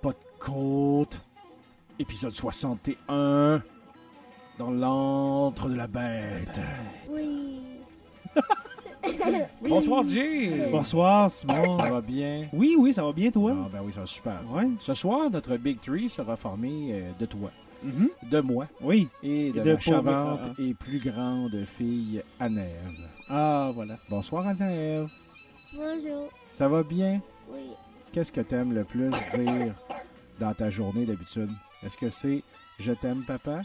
pas de côte. Épisode 61. Dans l'antre de la bête. Oui. Bonsoir, Jay. Bonsoir, Simon. Ça va bien? Oui, ça va bien, toi? Ah, ben oui, ça va super. Ouais. Ce soir, notre Big Three sera formé de toi, Mhm. de moi Oui. et de Et de ma Paul- charmante ah. et plus grande fille, Anève. Ah, voilà. Bonsoir, Anève. Bonjour. Ça va bien? Oui. Qu'est-ce que t'aimes le plus dire dans ta journée d'habitude? Est-ce que c'est « Je t'aime, papa » ? Oui.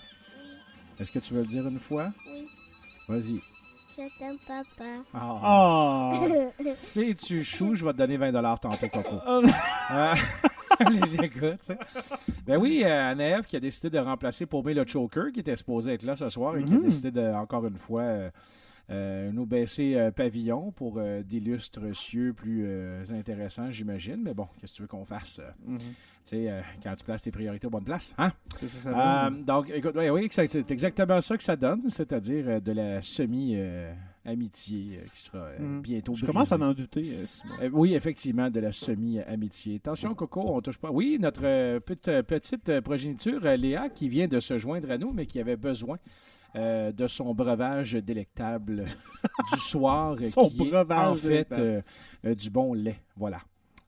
Est-ce que tu veux le dire une fois? Oui. Vas-y. Je t'aime, papa. Ah. Ah! C'est-tu chou? Je vais te donner 20$ tantôt, Coco. Ah. Les gars, tu sais. Ben oui, Anaëv qui a décidé de remplacer Paumé le Choker, qui était supposé être là ce soir et qui a décidé de, encore une fois, nous baisser pavillon pour d'illustres cieux plus intéressants, j'imagine. Mais bon, qu'est-ce que tu veux qu'on fasse? Mhm. Tu sais, quand tu places tes priorités aux bonnes places, hein? C'est ça que ça donne. Donc, écoute, oui, c'est exactement ça que ça donne, c'est-à-dire de la semi-amitié qui sera bientôt Je brisée. commence à en douter, Simon. Oui, effectivement, de la semi-amitié. Attention, Coco, on touche pas. Oui, notre petite progéniture, Léa, qui vient de se joindre à nous, mais qui avait besoin de son breuvage délectable du soir, Son qui est breuvage en fait délectable. du bon lait. Voilà.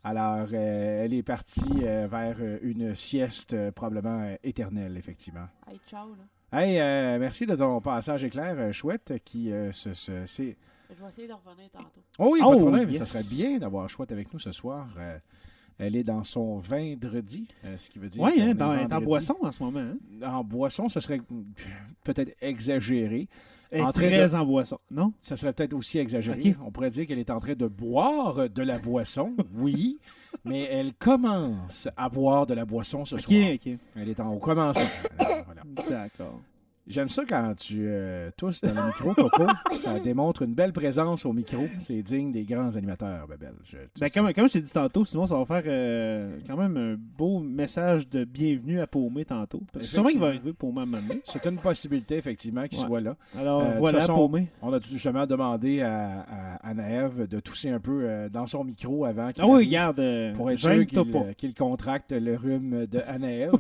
Alors, elle est partie vers une sieste probablement éternelle, effectivement. Hey, ciao, là. Hey, merci de ton passage éclair, chouette, qui c'est... Je vais essayer d'en revenir tantôt. Oh oui, pas de Oh, problème. yes. Ça serait bien d'avoir Chouette avec nous ce soir. Elle est dans son vendredi, ce qui veut dire Oui, qu'on hein, est elle est en vendredi. boisson en ce moment. Hein? En boisson, ça serait peut-être exagéré. Elle est En train très en boisson, non? Ça serait peut-être aussi exagéré. Ok. On pourrait dire qu'elle est en train de boire de la boisson, oui, mais elle commence à boire de la boisson ce Ok, soir. ok. Elle est au commencement. Alors, voilà. D'accord. J'aime ça quand tu tousses dans le micro, Coco. Ça démontre une belle présence au micro. C'est digne des grands animateurs, Babel. Ben, comme je t'ai dit tantôt, Simon, ça va faire quand même un beau message de bienvenue à Paumé tantôt. Parce que sûrement qu'il va arriver Paumé à un moment donné. C'est une possibilité, effectivement, qu'il Ouais. soit là. Alors, De toute voilà, façon, Paumé. On a tout justement demandé à Naëv de tousser un peu dans son micro avant qu'il Ah oui, arrive, regarde, pour être sûr gêne-toi pas. qu'il contracte le rhume de Anaëv.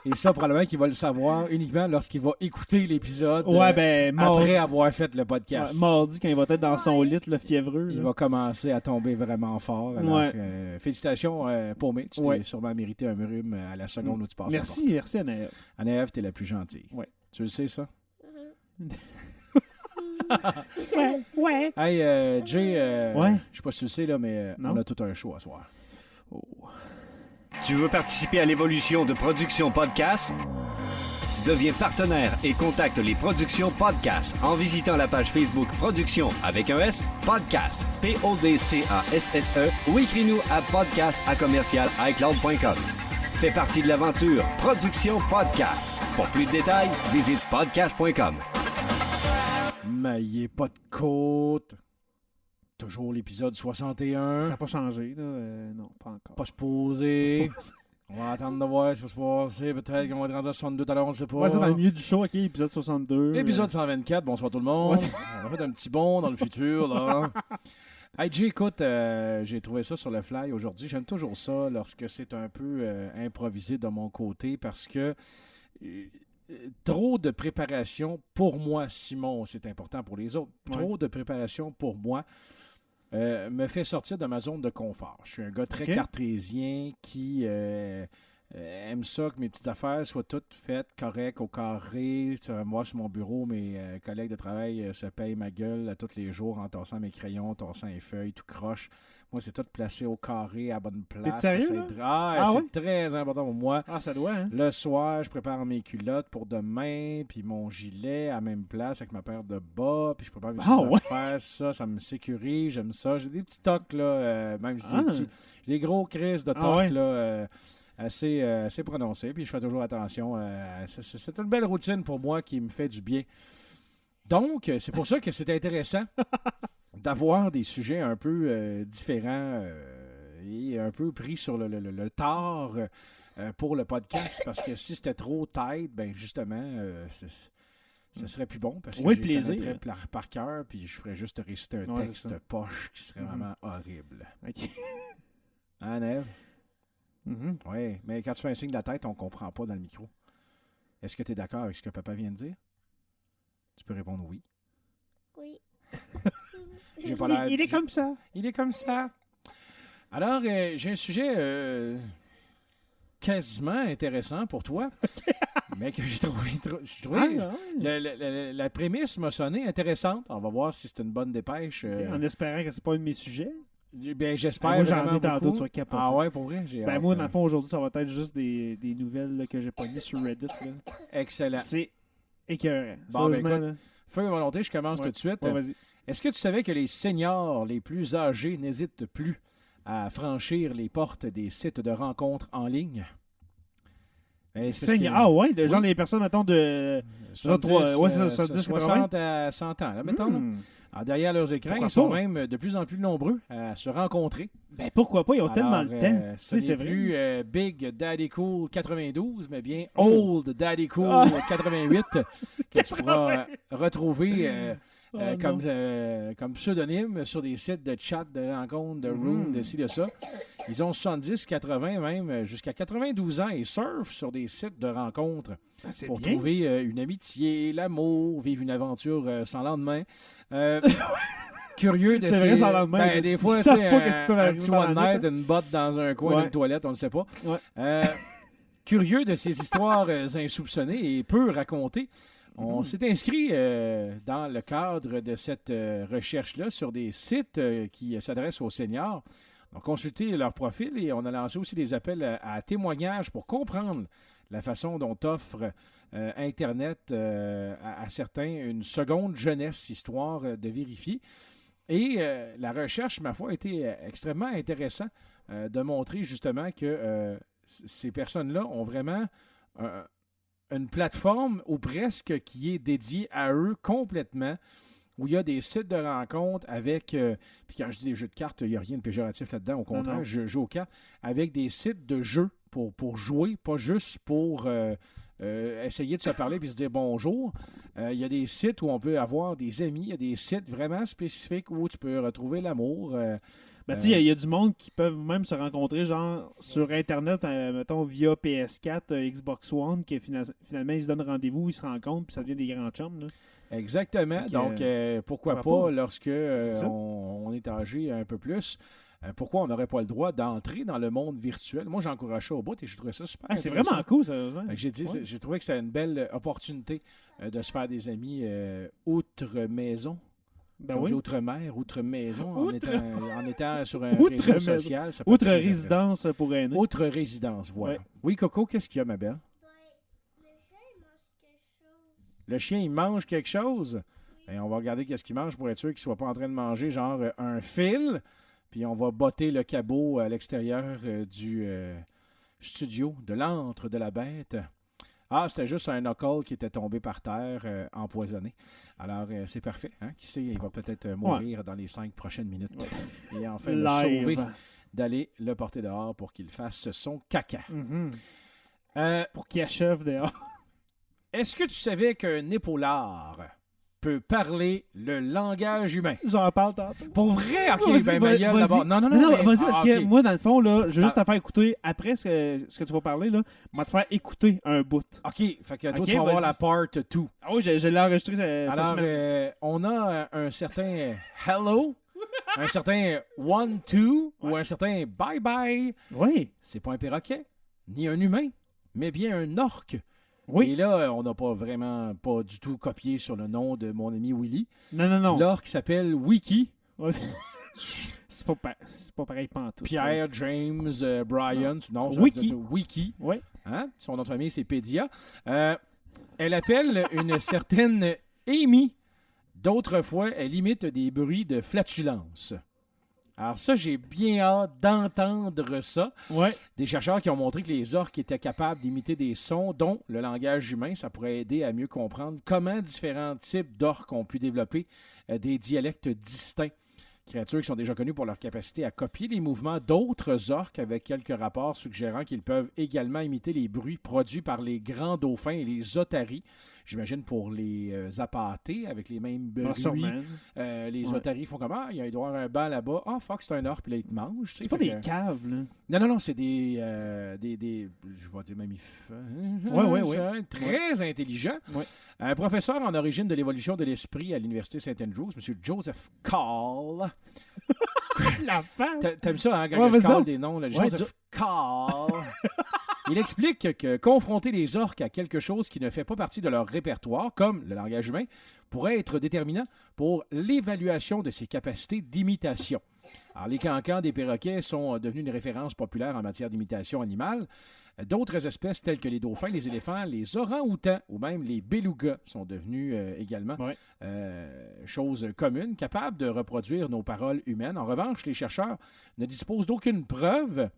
Et ça, probablement qu'il va le savoir uniquement lorsqu'il va écouter l'épisode Ouais, ben, après avoir fait le podcast. mardi, quand il va être dans son lit, le fiévreux. Il là. va commencer à tomber vraiment fort. Alors, Ouais. félicitations, Paumé. Tu t'es Ouais. sûrement mérité un rhume à la seconde où tu passes. Merci, Anaël. Anaëv, t'es la plus gentille. Ouais. Tu le sais, ça? Ouais. Hey, Jay, Ouais. je sais pas si tu le sais, là, mais Non. on a tout un show à soir. Oh. Tu veux participer à l'évolution de Production Podcast? Deviens partenaire et contacte les Productions Podcast en visitant la page Facebook Production avec un S, Podcast, P-O-D-C-A-S-S-E ou écris-nous à podcast@icloud.com. Fais partie de l'aventure Production Podcast. Pour plus de détails, visite podcast.com. Maillez pas de côte. Toujours l'épisode 61. Ça n'a pas changé, là. Non, pas encore. Pas se poser. C'est pas- On va attendre de voir ce qui va se passer. Peut-être qu'on va être rendu à 62 tout à l'heure, on ne sait pas. Ouais, c'est dans le milieu du show, ok, épisode 62. Épisode 124, bonsoir tout le monde. Ouais. On va faire un petit bond dans le futur, là. Hey, Jay, écoute, j'ai trouvé ça sur le fly aujourd'hui. J'aime toujours ça lorsque c'est un peu improvisé de mon côté parce que trop de préparation pour moi, Simon, c'est important pour les autres. Trop de préparation pour moi me fait sortir de ma zone de confort. Je suis un gars très Ok. cartésien qui aime ça que mes petites affaires soient toutes faites correctes, au carré. Tu sais, moi, sur mon bureau, mes collègues de travail se payent ma gueule à tous les jours en tassant mes crayons, tassant les feuilles, tout croche. Moi, c'est tout placé au carré, à bonne place. T'es sérieux, C'est là? c'est ouais? très important pour moi. Ah, ça doit, hein? Le soir, je prépare mes culottes pour demain, puis mon gilet à la même place avec ma paire de bas, puis je prépare mes Ah, petites ouais? affaires. Ça me sécurise, j'aime ça. J'ai des petits tocs, là, même j'ai Ah. j'ai des gros crises de tocs, Ah, ouais? là, assez prononcés, puis je fais toujours attention. C'est une belle routine pour moi qui me fait du bien. Donc, c'est pour ça que c'est intéressant d'avoir des sujets un peu différents et un peu pris sur le tard pour le podcast, parce que si c'était trop tight, ben justement, ça serait plus bon, parce que Oui, je les plaisir. connaîtrais par cœur, puis je ferais juste réciter un Ouais, c'est texte ça. poche qui serait Mhm. vraiment horrible. Ok. Hein, Neve? Mhm. Oui, mais quand tu fais un signe de la tête, on ne comprend pas dans le micro. Est-ce que tu es d'accord avec ce que papa vient de dire? Tu peux répondre oui. Oui. J'ai pas l'air... Il est comme ça. Il est comme ça. Alors, j'ai un sujet quasiment intéressant pour toi, mais que j'ai trouvé... j'ai trouvé- Ah, la prémisse m'a sonné intéressante. On va voir si c'est une bonne dépêche. en espérant que c'est pas un de mes sujets. Ben, j'espère Moi, j'en vraiment ai tantôt, beaucoup. tu vas capoter. Ah ouais, pour vrai? J'ai Ben hâte, moi, dans le fond, aujourd'hui, ça va être juste des nouvelles là, que j'ai pognées sur Reddit. Là. Excellent. C'est écœurant. Bon, ben, Sérieusement, écoute, là. feu et volonté, je commence Ouais. tout de suite. Ouais, vas-y. Est-ce que tu savais que les seniors les plus âgés n'hésitent plus à franchir les portes des sites de rencontres en ligne? Ben, c'est parce que- Ah ouais, genre Oui. les personnes, mettons, de... 70, ouais, c'est ça, 70, 60 à 100 ans, là, mettons. là. Hmm. Alors, derrière leurs écrans, Pourquoi ils sont pas? même de plus en plus nombreux à se rencontrer. Ben pourquoi pas, ils ont tellement Alors, le temps. ce C'est n'est vrai. plus Big Daddy Cool 92, mais bien Old Daddy Cool Ah. 88, que tu pourras retrouver Oh, comme pseudonyme sur des sites de chat, de rencontres, de room, Mhm. de ci, de ça. Ils ont 70, 80, même jusqu'à 92 ans et surfent sur des sites de rencontres Ah, c'est pour bien. trouver une amitié, l'amour, vivre une aventure sans lendemain. Curieux de C'est vrai, sans lendemain, Ben, ils des fois, savent c'est pas qu'est-ce qui peut un arriver petit pendant one la night, une botte dans un coin Ouais. d'une toilette, on ne le sait pas. Ouais. Curieux de ces histoires insoupçonnées et peu racontées, on Mhm. s'est inscrit dans le cadre de cette recherche-là sur des sites qui s'adressent aux seniors. On a consulté leur profil et on a lancé aussi des appels à témoignages pour comprendre la façon dont offre Internet à certains une seconde jeunesse, histoire de vérifier. Et la recherche, ma foi, a été extrêmement intéressant de montrer justement que ces personnes-là ont vraiment une plateforme ou presque qui est dédiée à eux complètement, où il y a des sites de rencontres avec, puis quand je dis des jeux de cartes, il n'y a rien de péjoratif là-dedans, au contraire, non. je joue aux cartes, avec des sites de jeux pour jouer, pas juste pour essayer de se parler puis se dire bonjour. Il y a des sites où on peut avoir des amis, il y a des sites vraiment spécifiques où tu peux retrouver l'amour. Ben, tu sais, il y a du monde qui peuvent même se rencontrer, genre, sur Internet, mettons, via PS4, Xbox One, qui finalement, ils se donnent rendez-vous, ils se rencontrent, puis ça devient des grands chums, là. Exactement. Fait que, Donc, pourquoi pourquoi pas, pas? lorsque C'est ça. on est âgé un peu plus, pourquoi on n'aurait pas le droit d'entrer dans le monde virtuel? Moi, j'encourage ça au bout et je trouvais ça super Ah, c'est intéressant. vraiment cool, sérieusement. Fait que Ouais. j'ai trouvé que c'était une belle opportunité de se faire des amis outre-maison. Ben Si on dit oui. outre-mer, outre-maison, Outre- en étant sur un Outre- réseau social. ça peut être Outre très résidence pour aînés. Autre résidence, voilà. Ouais. Oui, Coco, qu'est-ce qu'il y a, ma belle? Le chien, il mange quelque chose? Ben, on va regarder qu'est-ce qu'il mange pour être sûr qu'il ne soit pas en train de manger genre un fil. Puis on va botter le cabot à l'extérieur du studio, de l'antre de la bête. Ah, c'était juste un knuckle qui était tombé par terre, empoisonné. Alors, c'est parfait. Hein? Qui sait, il va peut-être mourir dans les 5 prochaines minutes. Et enfin, me sauver Live. d'aller le porter dehors pour qu'il fasse son caca. Mhm. Euh, Pour qu'il achève dehors. Est-ce que tu savais qu'un épaulard peut parler le langage humain? J'en parle tantôt. Pour vrai? Ok, Vas-y, ben ma gueule vas-y. d'abord. Non, mais- vas-y, parce que ok. moi, dans le fond, là, je vais juste Ah. te faire écouter, après ce que tu vas parler, là, je vais te faire écouter un bout. OK, fait que toi, Ok, tu vas voir vas-y. la part 2. Ah oui, je l'ai enregistré cette Alors, semaine. on a un certain hello, un certain 1-2 ou un certain bye-bye. Oui, C'est pas un perroquet, ni un humain, mais bien un orque. oui. Et là, on n'a pas du tout copié sur le nom de mon ami Willy. Non. L'orque s'appelle Wiki. Ouais. c'est pas pareil pantoute. Pierre, James, Brian. Non, ça- Wiki. Wiki. Oui. Hein? Son nom de famille, c'est Pédia. Elle appelle une certaine Amy. D'autres fois, elle imite des bruits de flatulence. Alors ça, j'ai bien hâte d'entendre ça. Ouais. Des chercheurs qui ont montré que les orques étaient capables d'imiter des sons, dont le langage humain. Ça pourrait aider à mieux comprendre comment différents types d'orques ont pu développer des dialectes distincts. Créatures qui sont déjà connues pour leur capacité à copier les mouvements d'autres orques, avec quelques rapports suggérant qu'ils peuvent également imiter les bruits produits par les grands dauphins et les otaries, j'imagine pour les appâtés avec les mêmes bruits. Sûrement. Les Ouais. otaries font comme il doit y avoir un banc là-bas. Ah, fuck, c'est un orque, puis là, ils te mangent. tu sais. C'est pas Fait des que- caves, là. Non, c'est des je vais dire mammifères. Ouais. Très intelligents. Ouais. Un professeur en origine de l'évolution de l'esprit à l'Université St. Andrews, M. Joseph Call. La face! T'aimes ça, hein, quand Ouais, je vas-y call donc. des noms, là, Ouais, Joseph Call. Il explique que confronter les orques à quelque chose qui ne fait pas partie de leur répertoire, comme le langage humain, pourrait être déterminant pour l'évaluation de ses capacités d'imitation. Alors, les cancans des perroquets sont devenus une référence populaire en matière d'imitation animale. D'autres espèces telles que les dauphins, les éléphants, les orang-outans ou même les belugas sont devenus également Ouais. chose commune, capables de reproduire nos paroles humaines. En revanche, les chercheurs ne disposent d'aucune preuve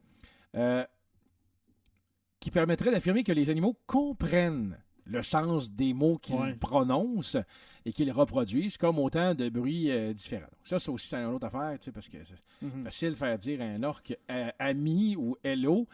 qui permettrait d'affirmer que les animaux comprennent le sens des mots qu'ils Ouais. prononcent et qu'ils reproduisent comme autant de bruits différents. Donc ça, c'est aussi une autre affaire, tu sais, parce que c'est Mhm. facile de faire dire à un orque ami ou hello,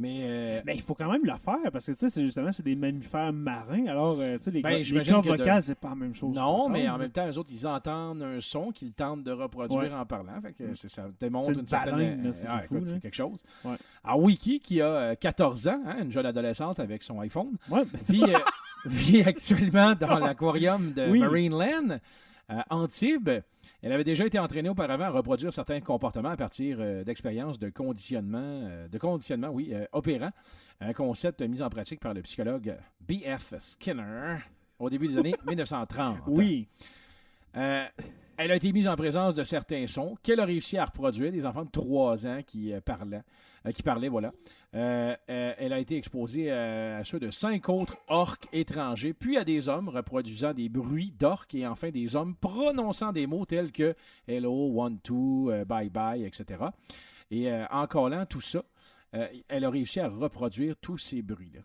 mais Mais il faut quand même le faire parce que tu sais, c'est des mammifères marins. Alors, tu sais, les j'imagine cordes que vocales, c'est pas la même chose. non, mais en même temps, eux autres, ils entendent un son qu'ils tentent de reproduire Ouais. en parlant. Fait que ça démontre C'est une une certaine... baleine, là, c'est fou, écoute, là. c'est quelque chose. Ouais. Alors, Wiki, qui a 14 ans, hein, une jeune adolescente avec son iPhone, Ouais. vit actuellement dans l'aquarium de Oui. Marineland, à Antibes. Elle avait déjà été entraînée auparavant à reproduire certains comportements à partir d'expériences de conditionnement, opérant. Un concept mis en pratique par le psychologue B.F. Skinner au début des années 1930. Oui. Elle a été mise en présence de certains sons qu'elle a réussi à reproduire, des enfants de 3 ans qui parlaient, voilà. Elle a été exposée à ceux de 5 autres orques étrangers, puis à des hommes reproduisant des bruits d'orques et enfin des hommes prononçant des mots tels que « hello »,« one, two »,« bye, bye », etc. Et en collant tout ça, elle a réussi à reproduire tous ces bruits-là.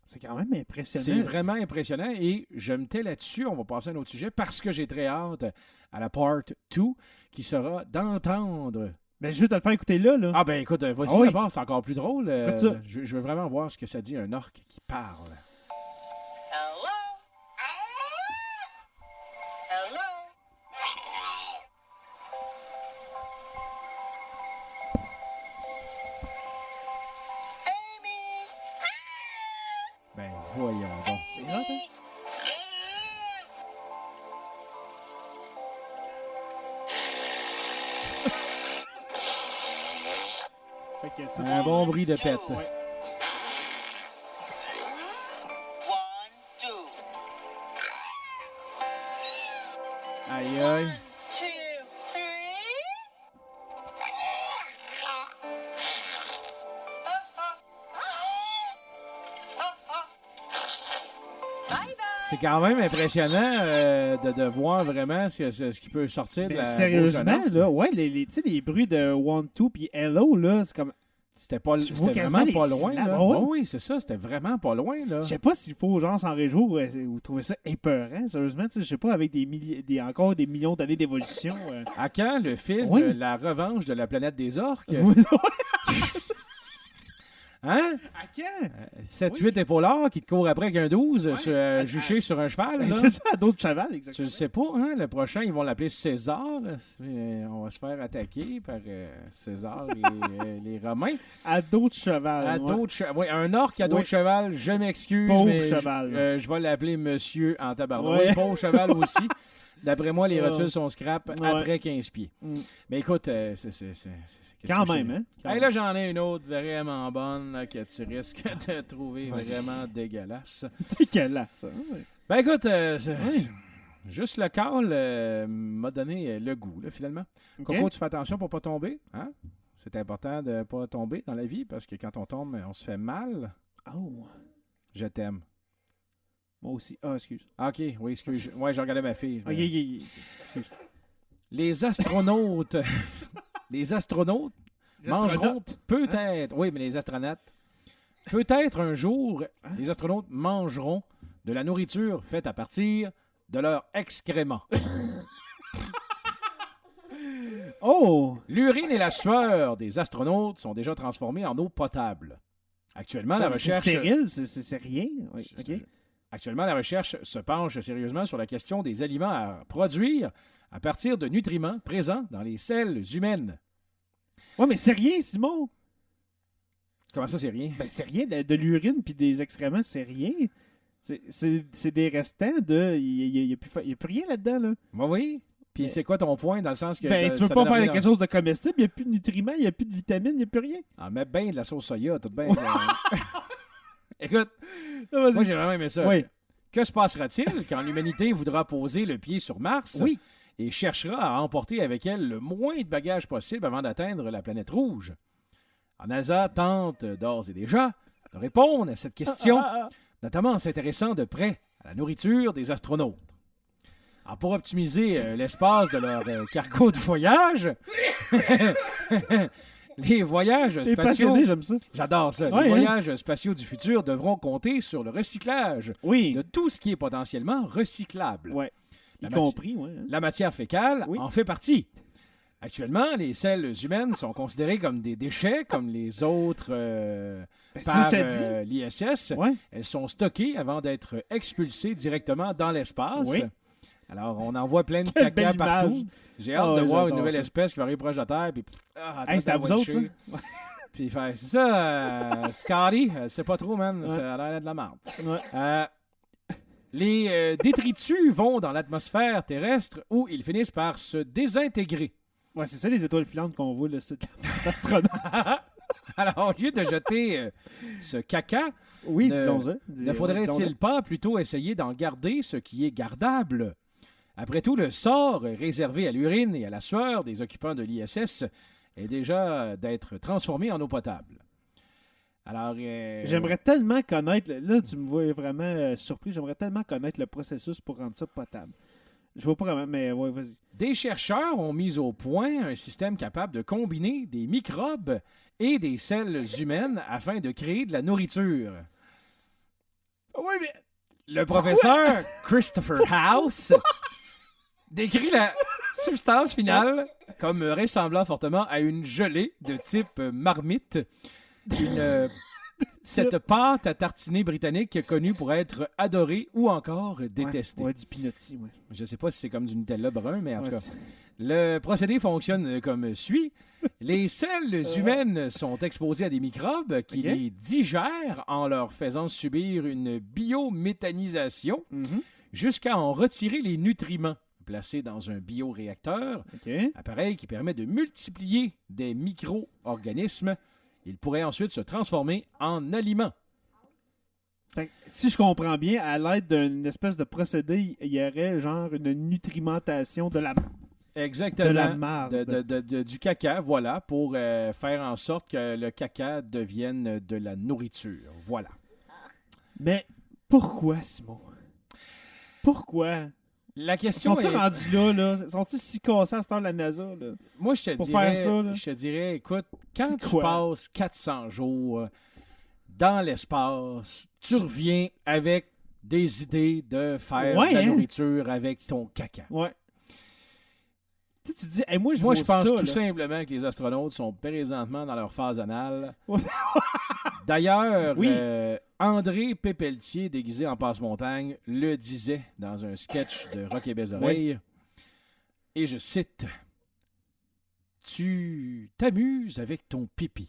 C'est quand même impressionnant. C'est vraiment impressionnant et je me tais là-dessus. On va passer à un autre sujet parce que j'ai très hâte à la part 2 qui sera d'entendre. Ben, je vais te le faire écouter là. Ah ben écoute, voici Ah oui. d'abord, c'est encore plus drôle. Écoute ça. Je veux vraiment voir ce que ça dit un orque qui parle. Hello? Hello? Amy? Ben voyons donc. C'est hot, hein? Fait que c'est Un bon bruit de pète. Ouais. 1, 2. Aïe aïe. 2, 3. Bye bye. C'est quand même impressionnant de voir vraiment ce qui peut sortir de Ben, la sérieusement, bouche d'un orque. là, ouais, tu sais, les bruits de One, Two puis Hello, là, c'est comme. C'était pas, Tu vois c'était quasiment vraiment pas les loin. syllabes. Là. Ah ouais? Oui, c'est ça, c'était vraiment pas loin. Là. Je sais pas s'il faut, genre, s'en réjouir ou trouver ça épeurant, sérieusement, tu sais, je sais pas, avec encore des millions d'années d'évolution. À quand le film Oui. La revanche de la planète des orques? À Hein? quand? 7-8 épaulards qui te courent après qu'un 12 Ouais. juché sur un cheval. Ben, Là. c'est ça, à d'autres cheval, Tu exactement. le sais pas, hein? Le prochain, ils vont l'appeler César. On va se faire attaquer par César et les Romains. À d'autres cheval. À ouais. d'autres oui, un orque à d'autres Oui. cheval, je m'excuse. Pauvre mais cheval. je vais l'appeler monsieur en tabarnak. Ouais. Oui, pauvre cheval aussi. D'après moi, les Ouais. rotules sont scrap Ouais. après 15 pieds. Mm. Mais écoute, qu'est-ce Quand que je te même, dis? hein? Quand Hey, là, j'en ai une autre vraiment bonne là, que tu risques de trouver Vas-y. vraiment dégueulasse. Dégueulasse, hein? Ouais. Ben écoute, Oui. juste le call m'a donné le goût, là, finalement. OK? Coco, tu fais attention pour pas tomber. Hein? C'est important de pas tomber dans la vie parce que quand on tombe, on se fait mal. Oh, Je t'aime. moi aussi. Ah, excuse. Ah, OK, oui, excuse. Ouais, j'ai regardé ma fille. Ok, excuse. Les astronautes. Les astronautes mangeront peut-être. Oui, mais les astronautes. Peut-être un jour, Hein? les astronautes mangeront de la nourriture faite à partir de leur excréments. Oh! L'urine et la sueur des astronautes sont déjà transformés en eau potable. Actuellement, la Ouais, mais c'est recherche. stérile, c'est rien. Oui, Je- OK. Actuellement, la recherche se penche sérieusement sur la question des aliments à produire à partir de nutriments présents dans les selles humaines. Ouais, mais c'est rien, Simon. Comment ça, c'est rien? Ben, c'est rien. De l'urine puis des excréments, c'est rien. C'est des restants de. Il n'y a plus rien là-dedans, là. Oui. Puis c'est quoi ton point dans le sens que... Ben, tu peux ça pas donne faire rien quelque chose de comestible. Il n'y a plus de nutriments, il n'y a plus de vitamines, il n'y a plus rien. Ah, mets bien de la sauce soya, tout bien. Écoute, Non, vas-y. moi j'ai vraiment aimé ça. Oui. Que se passera-t-il quand l'humanité voudra poser le pied sur Mars Oui. et cherchera à emporter avec elle le moins de bagages possible avant d'atteindre la planète rouge? La NASA tente d'ores et déjà de répondre à cette question, notamment en s'intéressant de près à la nourriture des astronautes. Alors, pour optimiser l'espace de leur cargo de voyage, les voyages T'es spatiaux... passionné, j'aime ça. J'adore ça. Ouais, Les hein? voyages spatiaux du futur devront compter sur le recyclage Oui. de tout ce qui est potentiellement recyclable. Ouais. La Y mati- compris, ouais. Hein. La matière fécale Oui. en fait partie. Actuellement, les selles humaines sont considérées comme des déchets, comme les autres Ben, par si je te l'ISS. dis. Ouais. Elles sont stockées avant d'être expulsées directement dans l'espace. Oui. Alors, on en voit plein de Quelle caca belle partout. image. J'ai hâte Ah de ouais, voir une j'adore nouvelle ça. espèce qui va arriver proche de la Terre. Puis, Hey, c'est à vous autres, ça? Puis, c'est ça, Scotty, c'est pas trop, man. Ouais. Ça a l'air de la merde. Ouais. Les détritus vont dans l'atmosphère terrestre où ils finissent par se désintégrer. Ouais, c'est ça les étoiles filantes qu'on voit, le site d'astronaute. Alors, au lieu de jeter ce caca, Oui, Ne- disons-le. ne faudrait-il pas plutôt essayer d'en garder ce qui est gardable? Après tout, le sort réservé à l'urine et à la sueur des occupants de l'ISS est déjà d'être transformé en eau potable. Alors, J'aimerais tellement connaître, là tu me vois vraiment surpris, j'aimerais tellement connaître le processus pour rendre ça potable. Je vois pas vraiment, mais ouais, vas-y. des chercheurs ont mis au point un système capable de combiner des microbes et des selles humaines afin de créer de la nourriture. Oui, mais... Le professeur Christopher House décrit la substance finale comme ressemblant fortement à une gelée de type marmite. Cette pâte à tartiner britannique connue pour être adorée ou encore détestée. Ouais, du peanuty, ouais. Je ne sais pas si c'est comme du Nutella brun, mais en tout Ouais, cas, c'est- le procédé fonctionne comme suit. Les selles humaines sont exposées à des microbes qui Ok. les digèrent en leur faisant subir une biométhanisation Mhm. jusqu'à en retirer les nutriments, placés dans un bioréacteur, OK. appareil qui permet de multiplier des micro-organismes. Ils pourraient ensuite se transformer en aliments. Fait que, si je comprends bien, à l'aide d'une espèce de procédé, il y aurait genre une nutrimentation de la Exactement. De la marde. Du caca, voilà, pour faire en sorte que le caca devienne de la nourriture. Voilà. Mais pourquoi, Simon? Pourquoi? La question Sont-ils est... rendus là? Sont-ils si cassés à cette heure de la NASA? Là? Moi, je te pour dirais, faire ça, là? je te dirais, écoute, quand C'est tu quoi? passes 400 jours dans l'espace, tu reviens avec des idées de faire Ouais, de la hein? nourriture avec ton caca. Ouais. Tu dis, hey, moi, je Moi, vaux je pense ça, tout là. simplement que les astronautes sont présentement dans leur phase anale. Ouais. D'ailleurs, Oui. André Pépeltier, déguisé en passe-montagne, le disait dans un sketch de Rock et Belles Oreilles. Et je cite: « Tu t'amuses avec ton pipi.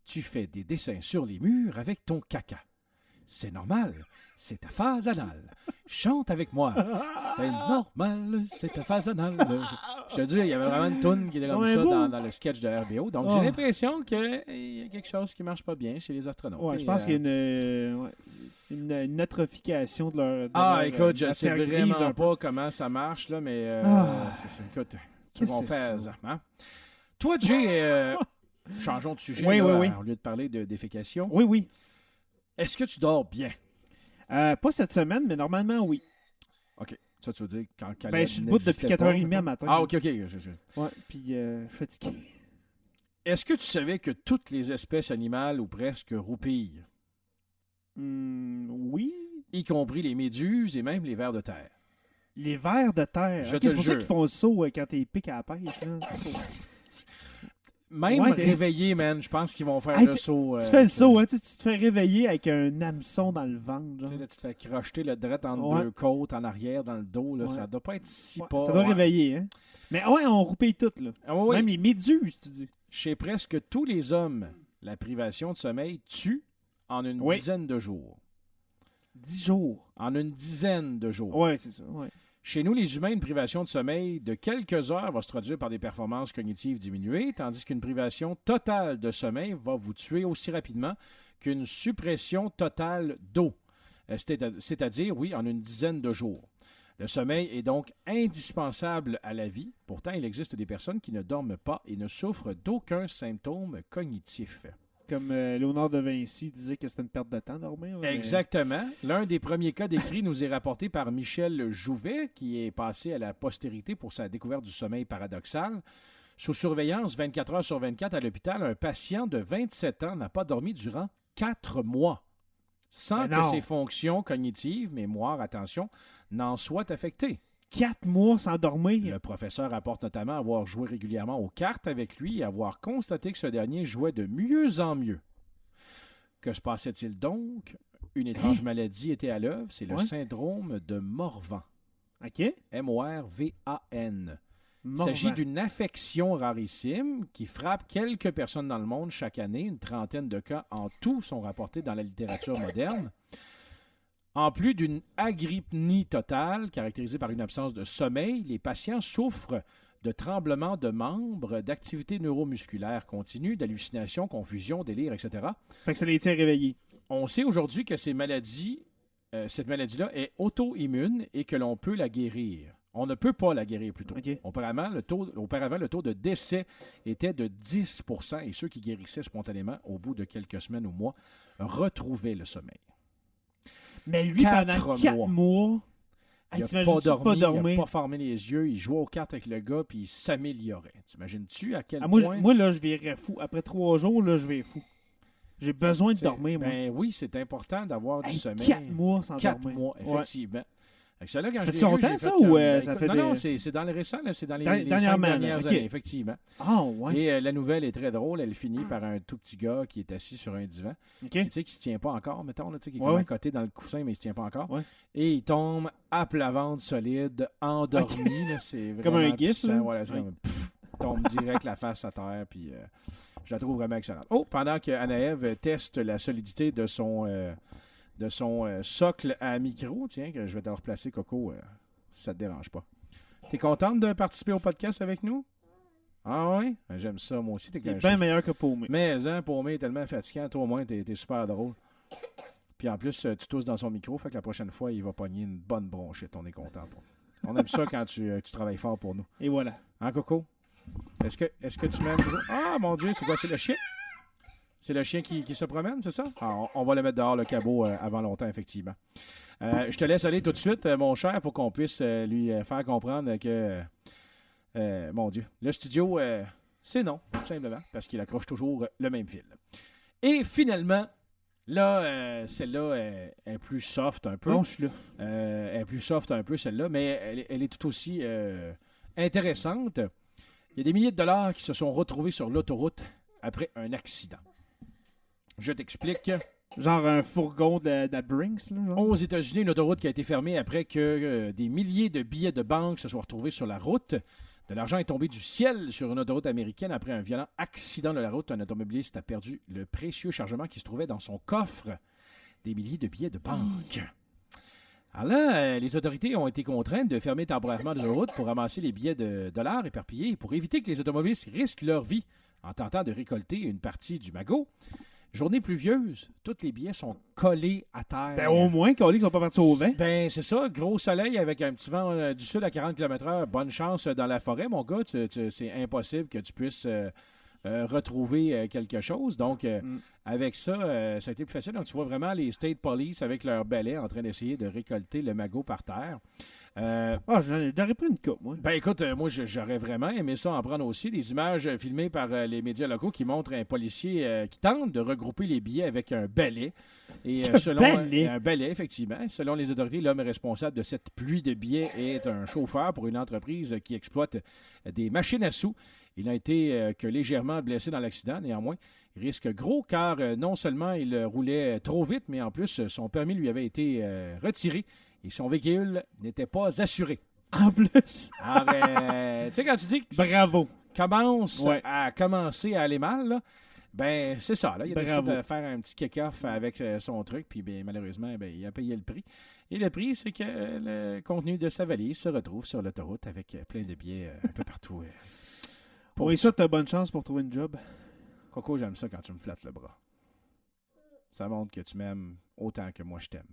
Tu fais des dessins sur les murs avec ton caca. C'est normal, c'est ta phase anale. Chante avec moi. C'est normal, c'est ta phase anale. » Je te dis, il y avait vraiment une toune qui était comme C'est ça beau. dans le sketch de RBO. Donc, Oh. j'ai l'impression qu'il y a quelque chose qui marche pas bien chez les astronautes. Ouais, Et, je pense qu'il y a une atrophication de leur. de Ah, leur, écoute, je sais matière vraiment grise un peu. pas comment ça marche, là, mais Ah. c'est ça. Écoute, Qu'est-ce qu'on que fait c'est ça, hein? Toi, Jay, changeons de sujet, Oui, là, oui, oui. au lieu de parler de défécation. Oui, oui. Est-ce que tu dors bien? Pas cette semaine, mais normalement, oui. OK. Ça, tu veux dire quand Caleb Ben, je suis debout depuis n'existait 4h30 pas, à matin. Ah, OK. Ouais, puis je suis fatigué. Est-ce que tu savais que toutes les espèces animales, ou presque, roupillent, Oui. y compris les méduses et même les vers de terre? Les vers de terre. Je Ok, te c'est pour ça jure. qu'ils font le saut quand t'es pique à la pêche. Là. même Ouais, réveillés, man, je pense qu'ils vont faire Hey, le saut. Tu fais le saut, hein, tu te fais réveiller avec un hameçon dans le ventre. Tu sais, Genre. là, tu te fais crocheter le drette entre Ouais. deux côtes, en arrière, dans le dos. Là, Ouais. Ça doit pas être si Ouais, pas. ça doit ouais. réveiller, hein. Mais ouais, on roupille tout, là. Ah oui, oui. Même les méduses, tu dis. Chez presque tous les hommes, la privation de sommeil tue en une Oui. dizaine de jours. 10 jours. En une dizaine de jours. Ouais, c'est ça. Ouais. Chez nous, les humains, une privation de sommeil de quelques heures va se traduire par des performances cognitives diminuées, tandis qu'une privation totale de sommeil va vous tuer aussi rapidement qu'une suppression totale d'eau. C'est-à-dire, oui, en une dizaine de jours. Le sommeil est donc indispensable à la vie. Pourtant, il existe des personnes qui ne dorment pas et ne souffrent d'aucun symptôme cognitif. Comme Léonard de Vinci disait que c'était une perte de temps, dormir. mais- Exactement. L'un des premiers cas décrits nous est rapporté par Michel Jouvet, qui est passé à la postérité pour sa découverte du sommeil paradoxal. Sous surveillance 24 heures sur 24 à l'hôpital, un patient de 27 ans n'a pas dormi durant 4 mois, sans Mais que non. ses fonctions cognitives, mémoire, attention, n'en soient affectées. 4 mois sans dormir. Le professeur rapporte notamment avoir joué régulièrement aux cartes avec lui et avoir constaté que ce dernier jouait de mieux en mieux. Que se passait-il donc? Une étrange maladie était à l'œuvre, c'est le Ouais. syndrome de Morvan. OK. M-O-R-V-A-N. Il Morvan. s'agit d'une affection rarissime qui frappe quelques personnes dans le monde chaque année. Une trentaine de cas en tout sont rapportés dans la littérature moderne. En plus d'une agrypnie totale, caractérisée par une absence de sommeil, les patients souffrent de tremblements de membres, d'activités neuromusculaires continues, d'hallucinations, confusions, délires, etc. Fait que ça les tient réveillés. On sait aujourd'hui que cette maladie-là est auto-immune et que l'on peut la guérir. On ne peut pas la guérir plutôt. OK. Auparavant, le taux de décès était de 10 % et ceux qui guérissaient spontanément au bout de quelques semaines ou mois retrouvaient le sommeil. Mais lui, 4 pendant 4 mois, Il hey, n'a t'imagines-tu pas dormi, il dormir? n'a pas fermé les yeux, il jouait aux cartes avec le gars puis il s'améliorait. T'imagines-tu à quel Ah, moi, point... moi, là, je virais fou. Après 3 jours, là, je vais fou. J'ai besoin de C'est- dormir, moi. Ben oui, c'est important d'avoir du Hey, sommeil. 4 mois sans 4 dormir. mois, Ouais. effectivement. Fait que ça, là, quand Fait-tu je l'ai vu, longtemps, j'ai ça, fait ou, comme, ça écoute, fait non, des- c'est dans le récent, là, c'est dans les Dernièrement, 5 là, dernières ok. années, effectivement. Ah, ouais. Et la nouvelle est très drôle. Elle finit par un tout petit gars qui est assis sur un divan. OK. Tu sais, qui se tient pas encore, mettons, là, tu sais, qui est Ouais, comme ouais. à côté dans le coussin, mais il se tient pas encore. Ouais. Et il tombe à plat ventre solide, endormi. Là, c'est Comme un vraiment gif, puissant. là. Voilà, c'est Ouais. comme, pff, tombe direct la face à terre, puis je la trouve vraiment excellente. Oh, pendant que Anaève teste la solidité de son socle à micro, tiens, que je vais te replacer, Coco, si ça te dérange pas. T'es contente de participer au podcast avec nous? Ah ouais? J'aime ça, moi aussi. T'es C'est bien meilleur que Paumé. mais, hein, Paumé est tellement fatigant. Toi, au moins, t'es super drôle. Puis en plus, tu tousses dans son micro, fait que la prochaine fois, il va pogner une bonne bronchite. On est content. On aime ça quand tu travailles fort pour nous. Et voilà. Hein, Coco? Est-ce que tu m'aimes? Ah, mon Dieu, c'est quoi? C'est le chien? C'est le chien qui se promène, c'est ça? Ah, on va le mettre dehors, le cabot, avant longtemps, effectivement. Je te laisse aller tout de suite, mon cher, pour qu'on puisse lui faire comprendre que, mon Dieu, le studio, c'est non, tout simplement, parce qu'il accroche toujours le même fil. Et finalement, là, celle-là est plus soft un peu. Bon, je suis là. Elle est plus soft un peu, celle-là, mais elle est tout aussi intéressante. Il y a des milliers de dollars qui se sont retrouvés sur l'autoroute après un accident. Je t'explique. Genre un fourgon de la Brinks, là, genre. Aux États-Unis, une autoroute qui a été fermée après que des milliers de billets de banque se soient retrouvés sur la route. De l'argent est tombé du ciel sur une autoroute américaine après un violent accident de la route. Un automobiliste a perdu le précieux chargement qui se trouvait dans son coffre. Des milliers de billets de banque. Alors là, les autorités ont été contraintes de fermer temporairement l'autoroute pour ramasser les billets de dollars éparpillés pour éviter que les automobilistes risquent leur vie en tentant de récolter une partie du magot. Journée pluvieuse, tous les billets sont collés à terre. Ben, au moins, qu'ils sont pas partis au vent. Ben, c'est ça. Gros soleil avec un petit vent du sud à 40 km/h. Bonne chance dans la forêt, mon gars. C'est impossible que tu puisses retrouver quelque chose. Donc, avec ça, ça a été plus facile. Donc, tu vois vraiment les State Police avec leurs balais en train d'essayer de récolter le magot par terre. Ah, j'aurais pris une coupe, moi. Ben écoute, moi j'aurais vraiment aimé ça en prendre aussi. Des images filmées par les médias locaux qui montrent un policier qui tente de regrouper les billets avec un balai. Et balai? un balai, effectivement. Selon les autorités, l'homme responsable de cette pluie de billets est un chauffeur pour une entreprise qui exploite des machines à sous. Il n'a été que légèrement blessé dans l'accident, néanmoins. Il risque gros car non seulement il roulait trop vite, mais en plus, son permis lui avait été retiré et son véhicule n'était pas assuré. En plus. Alors, tu sais, quand tu dis que Bravo. commence Ouais. à commencer à aller mal, là, ben c'est ça. Là. Il a décidé Bravo. de faire un petit kick-off avec son truc, puis ben, malheureusement, ben, il a payé le prix. Et le prix, c'est que le contenu de sa valise se retrouve sur l'autoroute avec plein de billets un peu partout. On lui souhaite bonne chance pour trouver une job. Coco, j'aime ça quand tu me flattes le bras. Ça montre que tu m'aimes autant que moi je t'aime.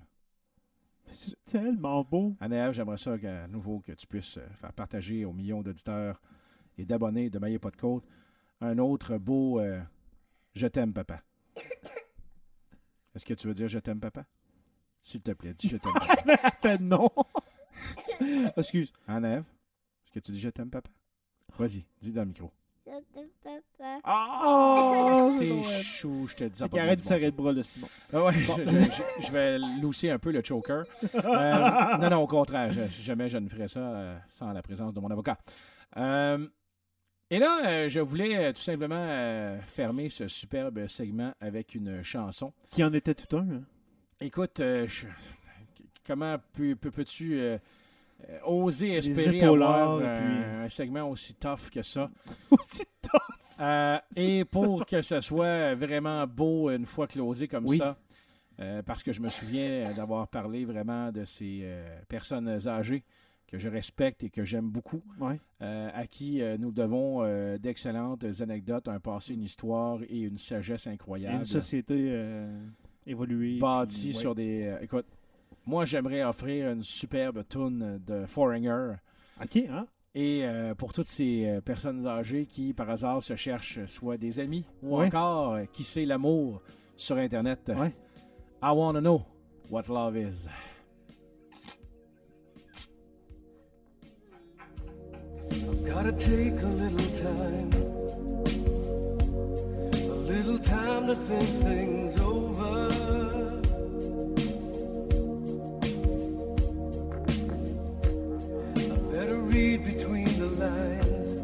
C'est tellement beau. Anaël, j'aimerais ça à nouveau que tu puisses faire partager aux millions d'auditeurs et d'abonnés de Maillé Pas de Côte un autre beau Je t'aime, papa. Est-ce que tu veux dire Je t'aime, papa? S'il te plaît, dis Je t'aime, papa. Fait non. Excuse. Anaël, est-ce que tu dis Je t'aime, papa? Vas-y, dis dans le micro. Je t'aime, papa. Oh, C'est Noël. chou, je te dis ça. Fait qu'il arrête de serrer le bras, là, Simon. Ah ouais, je vais lousser un peu le choker. Non, au contraire, jamais je ne ferais ça sans la présence de mon avocat. Et là, je voulais tout simplement fermer ce superbe segment avec une chanson. Qui en était tout un. Hein? Écoute, comment peux-tu oser espérer épaulards, avoir et puis- un segment aussi tough que ça? Aussi tough. Et pour que ce soit vraiment beau une fois closé comme Oui. ça, parce que je me souviens d'avoir parlé vraiment de ces personnes âgées que je respecte et que j'aime beaucoup, Ouais. à qui nous devons d'excellentes anecdotes, un passé, une histoire et une sagesse Et incroyable, une société évoluée. bâtie puis, ouais. sur des... écoute, moi j'aimerais offrir une superbe toune de Foreigner. OK, hein? Et pour toutes ces personnes âgées qui, par hasard, se cherchent soit des amis ou Ouais. encore, qui sait l'amour sur Internet, Ouais. I wanna know what love is. Gotta take a little time to think things over. I better read between the lines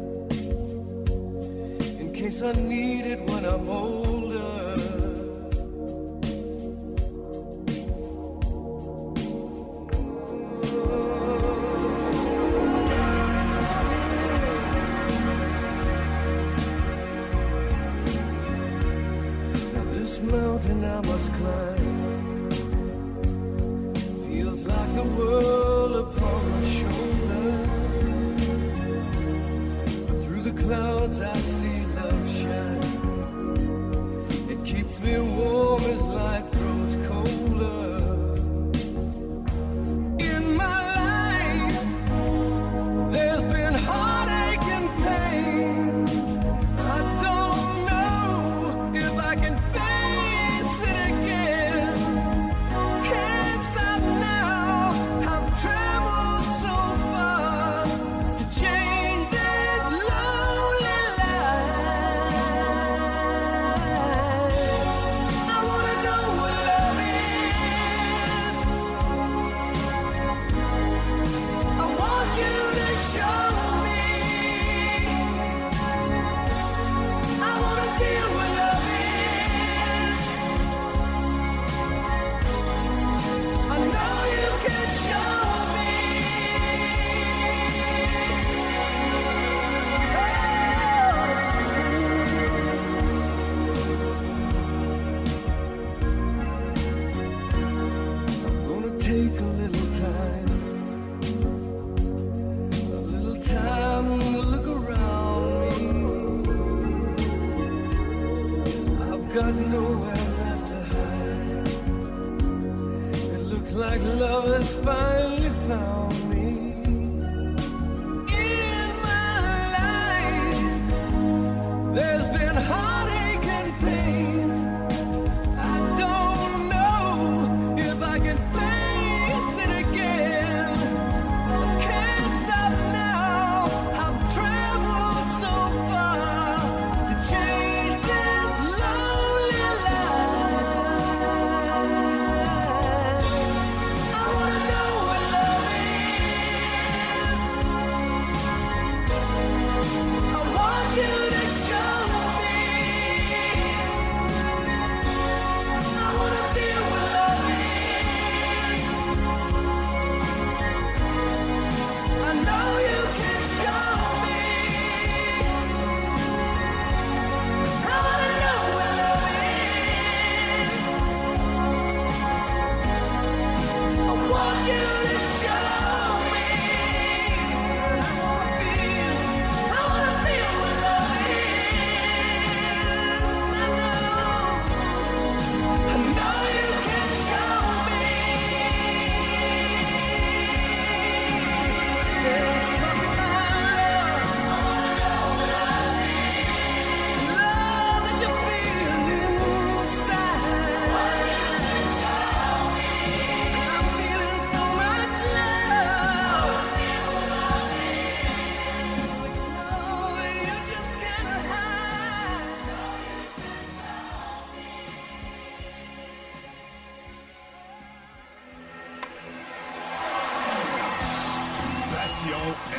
in case I need it when I'm older. This mountain I must climb feels like the world upon my shoulder. But through the clouds I see love shine. It keeps me warm as life grows colder. In my life, there's been heartache and pain. I don't know if I can face it again. Can't stop now. I've traveled so far to change this lonely life. I wanna know what love is. I want you to show me. I wanna feel what love is. I know you can show me. I'm gonna take a little time to look around me. I've got nowhere left to hide. It looks like love has finally found me. In my life, there's been heartache and pain. I don't know if I can face it again. Can't stop now. I've traveled so far to change this lonely life. I wanna know what love is. I want you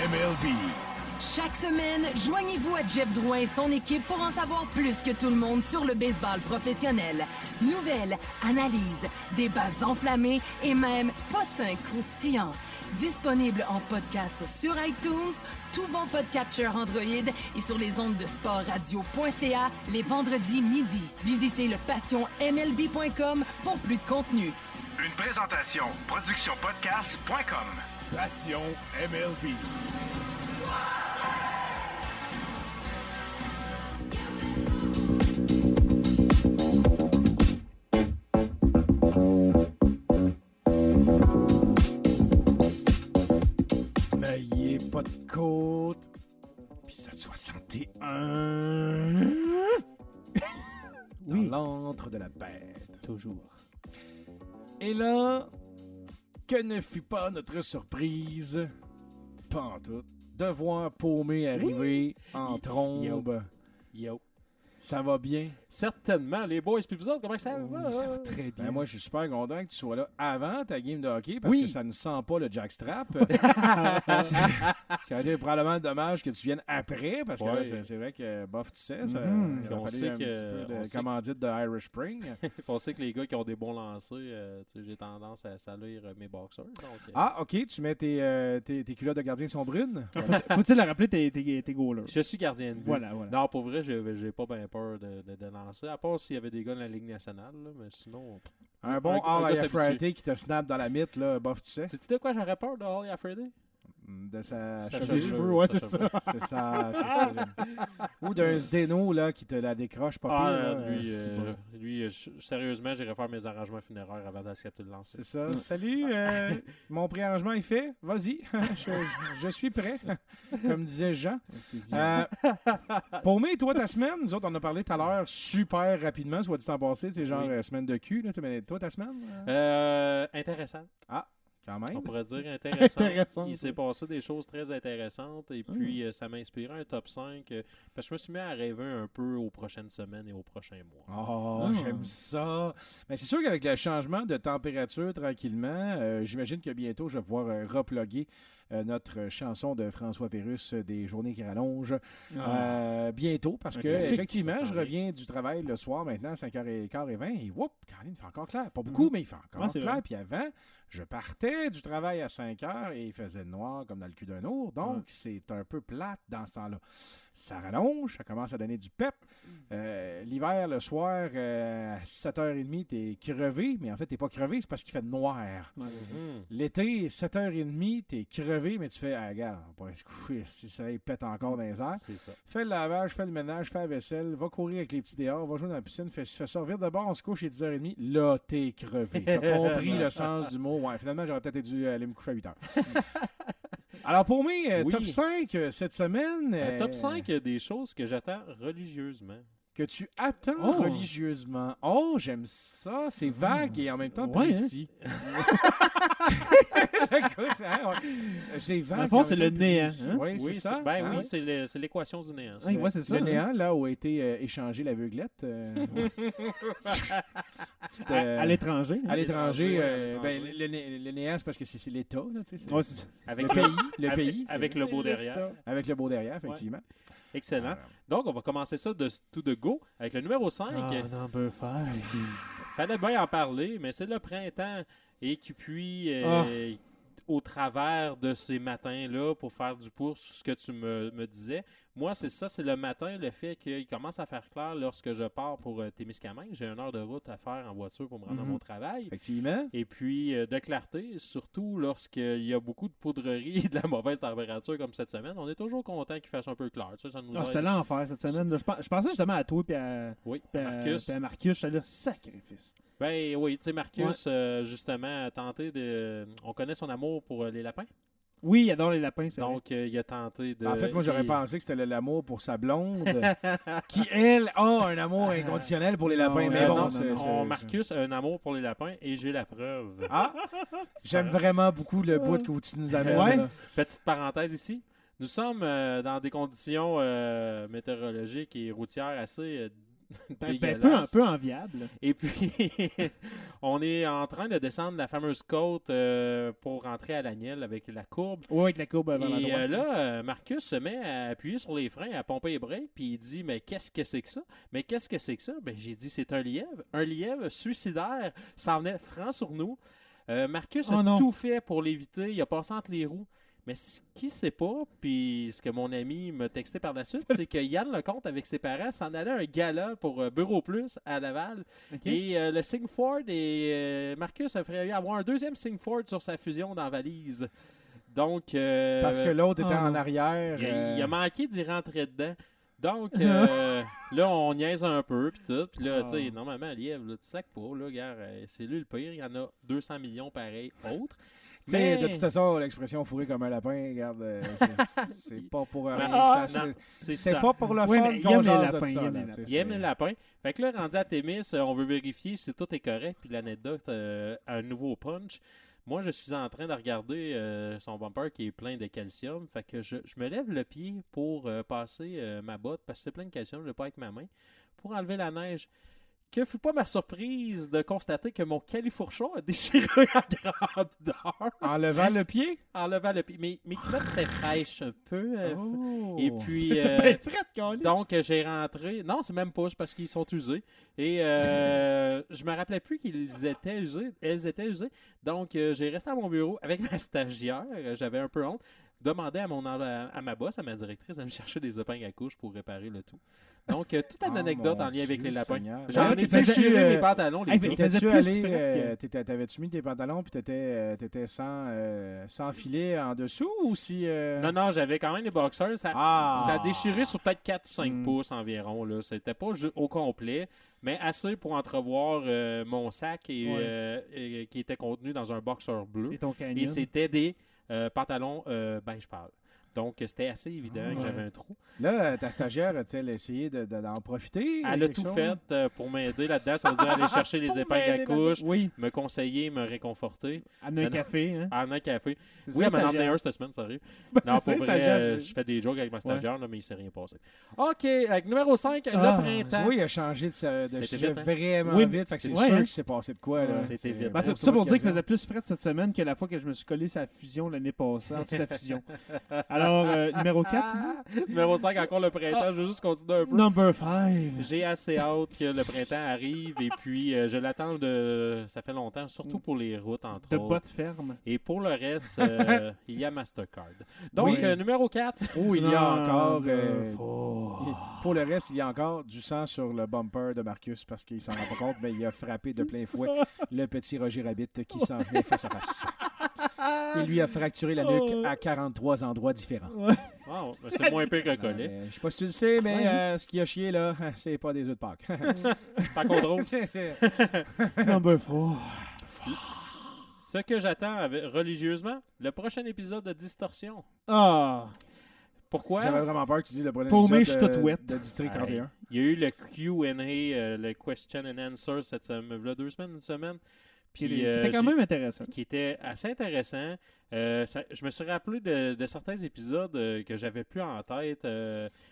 MLB. Chaque semaine, joignez-vous à Jeff Drouin et son équipe pour en savoir plus que tout le monde sur le baseball professionnel. Nouvelles, analyses, débats enflammés et même potins croustillants. Disponible en podcast sur iTunes, tout bon podcatcher Android et sur les ondes de sportradio.ca les vendredis midi. Visitez le passionmlb.com pour plus de contenu. Une présentation productionpodcast.com. Passion MLB. N'ayez pas de côte. Épisode 61. Oui. Dans l'antre de la bête. Toujours. Et là, que ne fut pas notre surprise, pas en tout, de voir Paumé arriver en trombe. Yo. Ça va bien? Certainement. Les boys, puis vous autres, comment ça va? Oui, ça va très bien. Ben, moi, je suis super content que tu sois là avant ta game de hockey parce que ça ne sent pas le jackstrap. Ça a été probablement dommage que tu viennes après parce que là, c'est vrai que, bof, tu sais, ça, il a On fallu sait un que- petit peu on de sait commandite de Irish Spring. On sait que les gars qui ont des bons lancers, tu sais, j'ai tendance à salir mes boxers. Donc, Ah, OK, tu mets tes culottes de gardien sont brunes? Faut-il le rappeler, tes goalers. je suis gardien de but. Voilà. Non, pour vrai, j'ai pas bien peur de lancer, à part s'il y avait des gars dans la Ligue nationale, là, mais sinon... Un bon un All gars I s'habitue. Friday qui te snap dans la mythe, là, bof, tu sais. Sais-tu de quoi j'aurais peur de Holly Friday? De sa Sa chasse Ses de cheveux, cheveux. ouais, sa c'est ça. C'est ça, c'est ça. Ou d'un Zdeno, là, qui te la décroche pas pire. là. Lui, sérieusement, j'irai faire mes arrangements funéraires avant d'accepter le lancer. C'est ça. Salut, mon préarrangement est fait. Vas-y, je suis prêt, comme disait Jean. Paumé, toi, ta semaine, nous autres, on en a parlé tout à l'heure super rapidement, soit dit en passé, c'est genre Oui. semaine de cul. Là, mais toi, ta semaine? Intéressant. Quand même. On pourrait dire intéressant. Intéressant, Il ça. s'est passé des choses très intéressantes et puis ça m'a inspiré un top 5 parce que je me suis mis à rêver un peu aux prochaines semaines et aux prochains mois. Oh, j'aime ça. Mais c'est sûr qu'avec le changement de température tranquillement, j'imagine que bientôt je vais pouvoir reploguer notre chanson de François Pérusse des journées qui rallongent bientôt parce Un que classique. effectivement, Ça je s'en vient. reviens du travail le soir maintenant à 5h15 et whoop, Caroline, il fait encore clair. Pas beaucoup, mais il fait encore Ouais, c'est clair. vrai. Puis avant, je partais du travail à 5h et il faisait noir comme dans le cul d'un ours. Donc, c'est un peu plate dans ce temps-là. Ça rallonge, ça commence à donner du pep. L'hiver, le soir, à 7h30, t'es crevé, mais en fait, t'es pas crevé, c'est parce qu'il fait noir. Ouais, c'est ça. L'été, 7h30, t'es crevé, mais tu fais, ah, regarde, on pourrait se coucher si le soleil pète encore dans les airs. C'est ça. Fais le lavage, fais le ménage, fais la vaisselle, va courir avec les petits dehors, va jouer dans la piscine, fais ça, vire de bord, on se couche à 10h30, là, t'es crevé. T'as compris le sens du mot. Ouais, finalement, j'aurais peut-être dû aller me coucher à 8h. Alors, pour moi, Oui. top 5 cette semaine. Un top 5 des choses que j'attends religieusement. Que tu attends Oh. religieusement. Oh, j'aime ça. C'est vague et en même temps Ouais, précis. Écoute, hein, ouais. C'est vague. Dans le fond, et en c'est même le temps néant, précis. hein? Oui, c'est ça. Ben hein? oui, c'est l'équation du néant. ça. Ouais, ouais, c'est ça. Le hein. néant, là où a été échangé l'aveuglette. Petite, À l'étranger. hein. à l'étranger. ouais, à Ben, l'étranger. le néant, c'est parce que c'est l'État. Là, tu sais, c'est Ouais, c'est ça. Avec le pays. Le avec, pays. avec c'est- le beau derrière. avec le beau derrière, effectivement. Excellent. Donc, on va commencer ça de tout de go avec le numéro 5. number 5. Fallait bien en parler, mais c'est le printemps et qui puis au travers de ces matins-là pour faire du pouce sur ce que tu me disais. Moi, c'est ça, c'est le matin, le fait qu'il commence à faire clair lorsque je pars pour Témiscamingue. J'ai 1 heure de route à faire en voiture pour me rendre à mon travail. Effectivement. Et puis, de clarté, surtout lorsqu'il y a beaucoup de poudrerie et de la mauvaise température comme cette semaine, on est toujours content qu'il fasse un peu clair. Ça nous aide. C'était l'enfer cette semaine. là. Je pensais justement à toi et à, Oui, puis à- Marcus. puis à Marcus. J'étais là, sacrifice. Ben oui, tu sais, Marcus, justement, a tenté de... On connaît son amour pour les lapins. Oui, il adore les lapins, c'est vrai. Donc, il a tenté de... En fait, moi, j'aurais il- pensé que c'était l'amour pour sa blonde, qui, elle, a un amour inconditionnel pour les lapins. Non, mais bon, non, c'est- non, c'est- Marcus a un amour pour les lapins et j'ai la preuve. Ah, j'aime vraiment beaucoup le bout que tu nous amènes. Ouais. là. Petite parenthèse ici. Nous sommes dans des conditions météorologiques et routières assez Un peu enviable. Et puis, on est en train de descendre la fameuse côte pour rentrer à l'Agnelle avec la courbe. Oui, avec la courbe vers la Et droite. là, Marcus se met à appuyer sur les freins, à pomper les breaks, puis il dit « Mais qu'est-ce que c'est que ça? » Mais qu'est-ce que c'est que ça? Ben, j'ai dit « C'est un lièvre. Un lièvre suicidaire. Ça en venait franc sur nous. Marcus a tout fait pour l'éviter. Il a passé entre les roues. Mais ce qu'il ne sait pas, puis ce que mon ami m'a texté par la suite, c'est que Yann Lecomte, avec ses parents, s'en allait à un gala pour Bureau Plus à Laval. Okay. Et le Sigford et Marcus a failli avoir un deuxième Sigford sur sa fusion dans la valise. Donc, parce que l'autre était en arrière. Il a manqué d'y rentrer dedans. Donc, là, on niaise un peu, puis tout. Puis là, tu sais, normalement, lièvre, là, tu sacs pas, là, gars, c'est lui le pire. Il y en a 200 millions pareils autres. Mais de toute façon, l'expression fourré comme un lapin, regarde, c'est pas pour rien. C'est pas pour le fun qu'on jase de ça. Il aime les lapins. Fait que là, rendu à Témis, on veut vérifier si tout est correct, puis l'anecdote a un nouveau punch. Moi, je suis en train de regarder son bumper qui est plein de calcium. Fait que je me lève le pied pour passer ma botte, parce que c'est plein de calcium, je ne l'ai pas avec ma main, pour enlever la neige. Que fut pas ma surprise de constater que mon califourchon a déchiré en grandeur. En levant le pied? En levant le pied. Mes culottes étaient fraîches un peu. Et puis... c'est bien frette, Carly. Donc, j'ai rentré... Non, c'est même pas, c'est parce qu'ils sont usés. Et je me rappelais plus qu'ils étaient usés. Elles étaient usées. Donc, j'ai resté à mon bureau avec ma stagiaire. J'avais un peu honte. Demandé à ma boss, à ma directrice, de me chercher des épingles à couche pour réparer le tout. Donc, toute une anecdote en lien avec les lapins. J'en ai déchiré mes pantalons. T'avais-tu mis tes pantalons puis t'étais sans filet en dessous ou si... Non, j'avais quand même des boxers. Ça a déchiré sur peut-être 4 ou 5 pouces environ. Là. C'était pas au complet, mais assez pour entrevoir mon sac qui était contenu dans un boxer bleu. Et c'était des pantalons beige pâle. Donc, c'était assez évident que j'avais un trou. Là, ta stagiaire a-t-elle essayé d'en profiter? Elle a tout fait pour m'aider là-dedans. Ça veut dire aller chercher les épingles à couche, me conseiller, me réconforter. Amener un café. Hein? Amener un café. Oui, elle m'en a emmené un cette semaine, sérieux. Non, pour vrai, je fais des jokes avec ma stagiaire, là, mais il ne s'est rien passé. OK, avec numéro 5, le printemps. Oui, il a changé de sujet vite, hein? vraiment vite. Fait que c'est sûr qu'il s'est passé de quoi. C'était vite. C'est tout ça pour dire qu'il faisait plus fret cette semaine que la fois que je me suis collé sa fusion l'année passée, en dessous de la fusion. Alors, numéro 4, tu dis? Numéro 5, encore le printemps. Je veux juste continuer un peu. Number 5. J'ai assez hâte que le printemps arrive et puis je l'attends ça fait longtemps, surtout pour les routes, entre autres. De bottes fermes. Et pour le reste, il y a Mastercard. Donc, numéro 4. Oh, il y a encore... pour le reste, il y a encore du sang sur le bumper de Marcus parce qu'il s'en rend pas compte, mais il a frappé de plein fouet le petit Roger Rabbit qui s'en venait face à face. Il lui a fracturé la nuque à 43 endroits différents. Wow, c'est moins pire que collet. Je sais pas si tu le sais, mais ce qui a chié, là, c'est pas des œufs de Pâques. Pas qu'on drôle. Number 4. Ce que j'attends religieusement, le prochain épisode de Distorsion. Pourquoi? J'avais vraiment peur que tu dises le prochain épisode de District 31. Il y a eu le Q&A, le Question and Answer, cette semaine, il y a 2 semaines, une semaine. Puis, qui était quand même intéressant. Qui était assez intéressant. Je me suis rappelé de certains épisodes que j'avais plus en tête.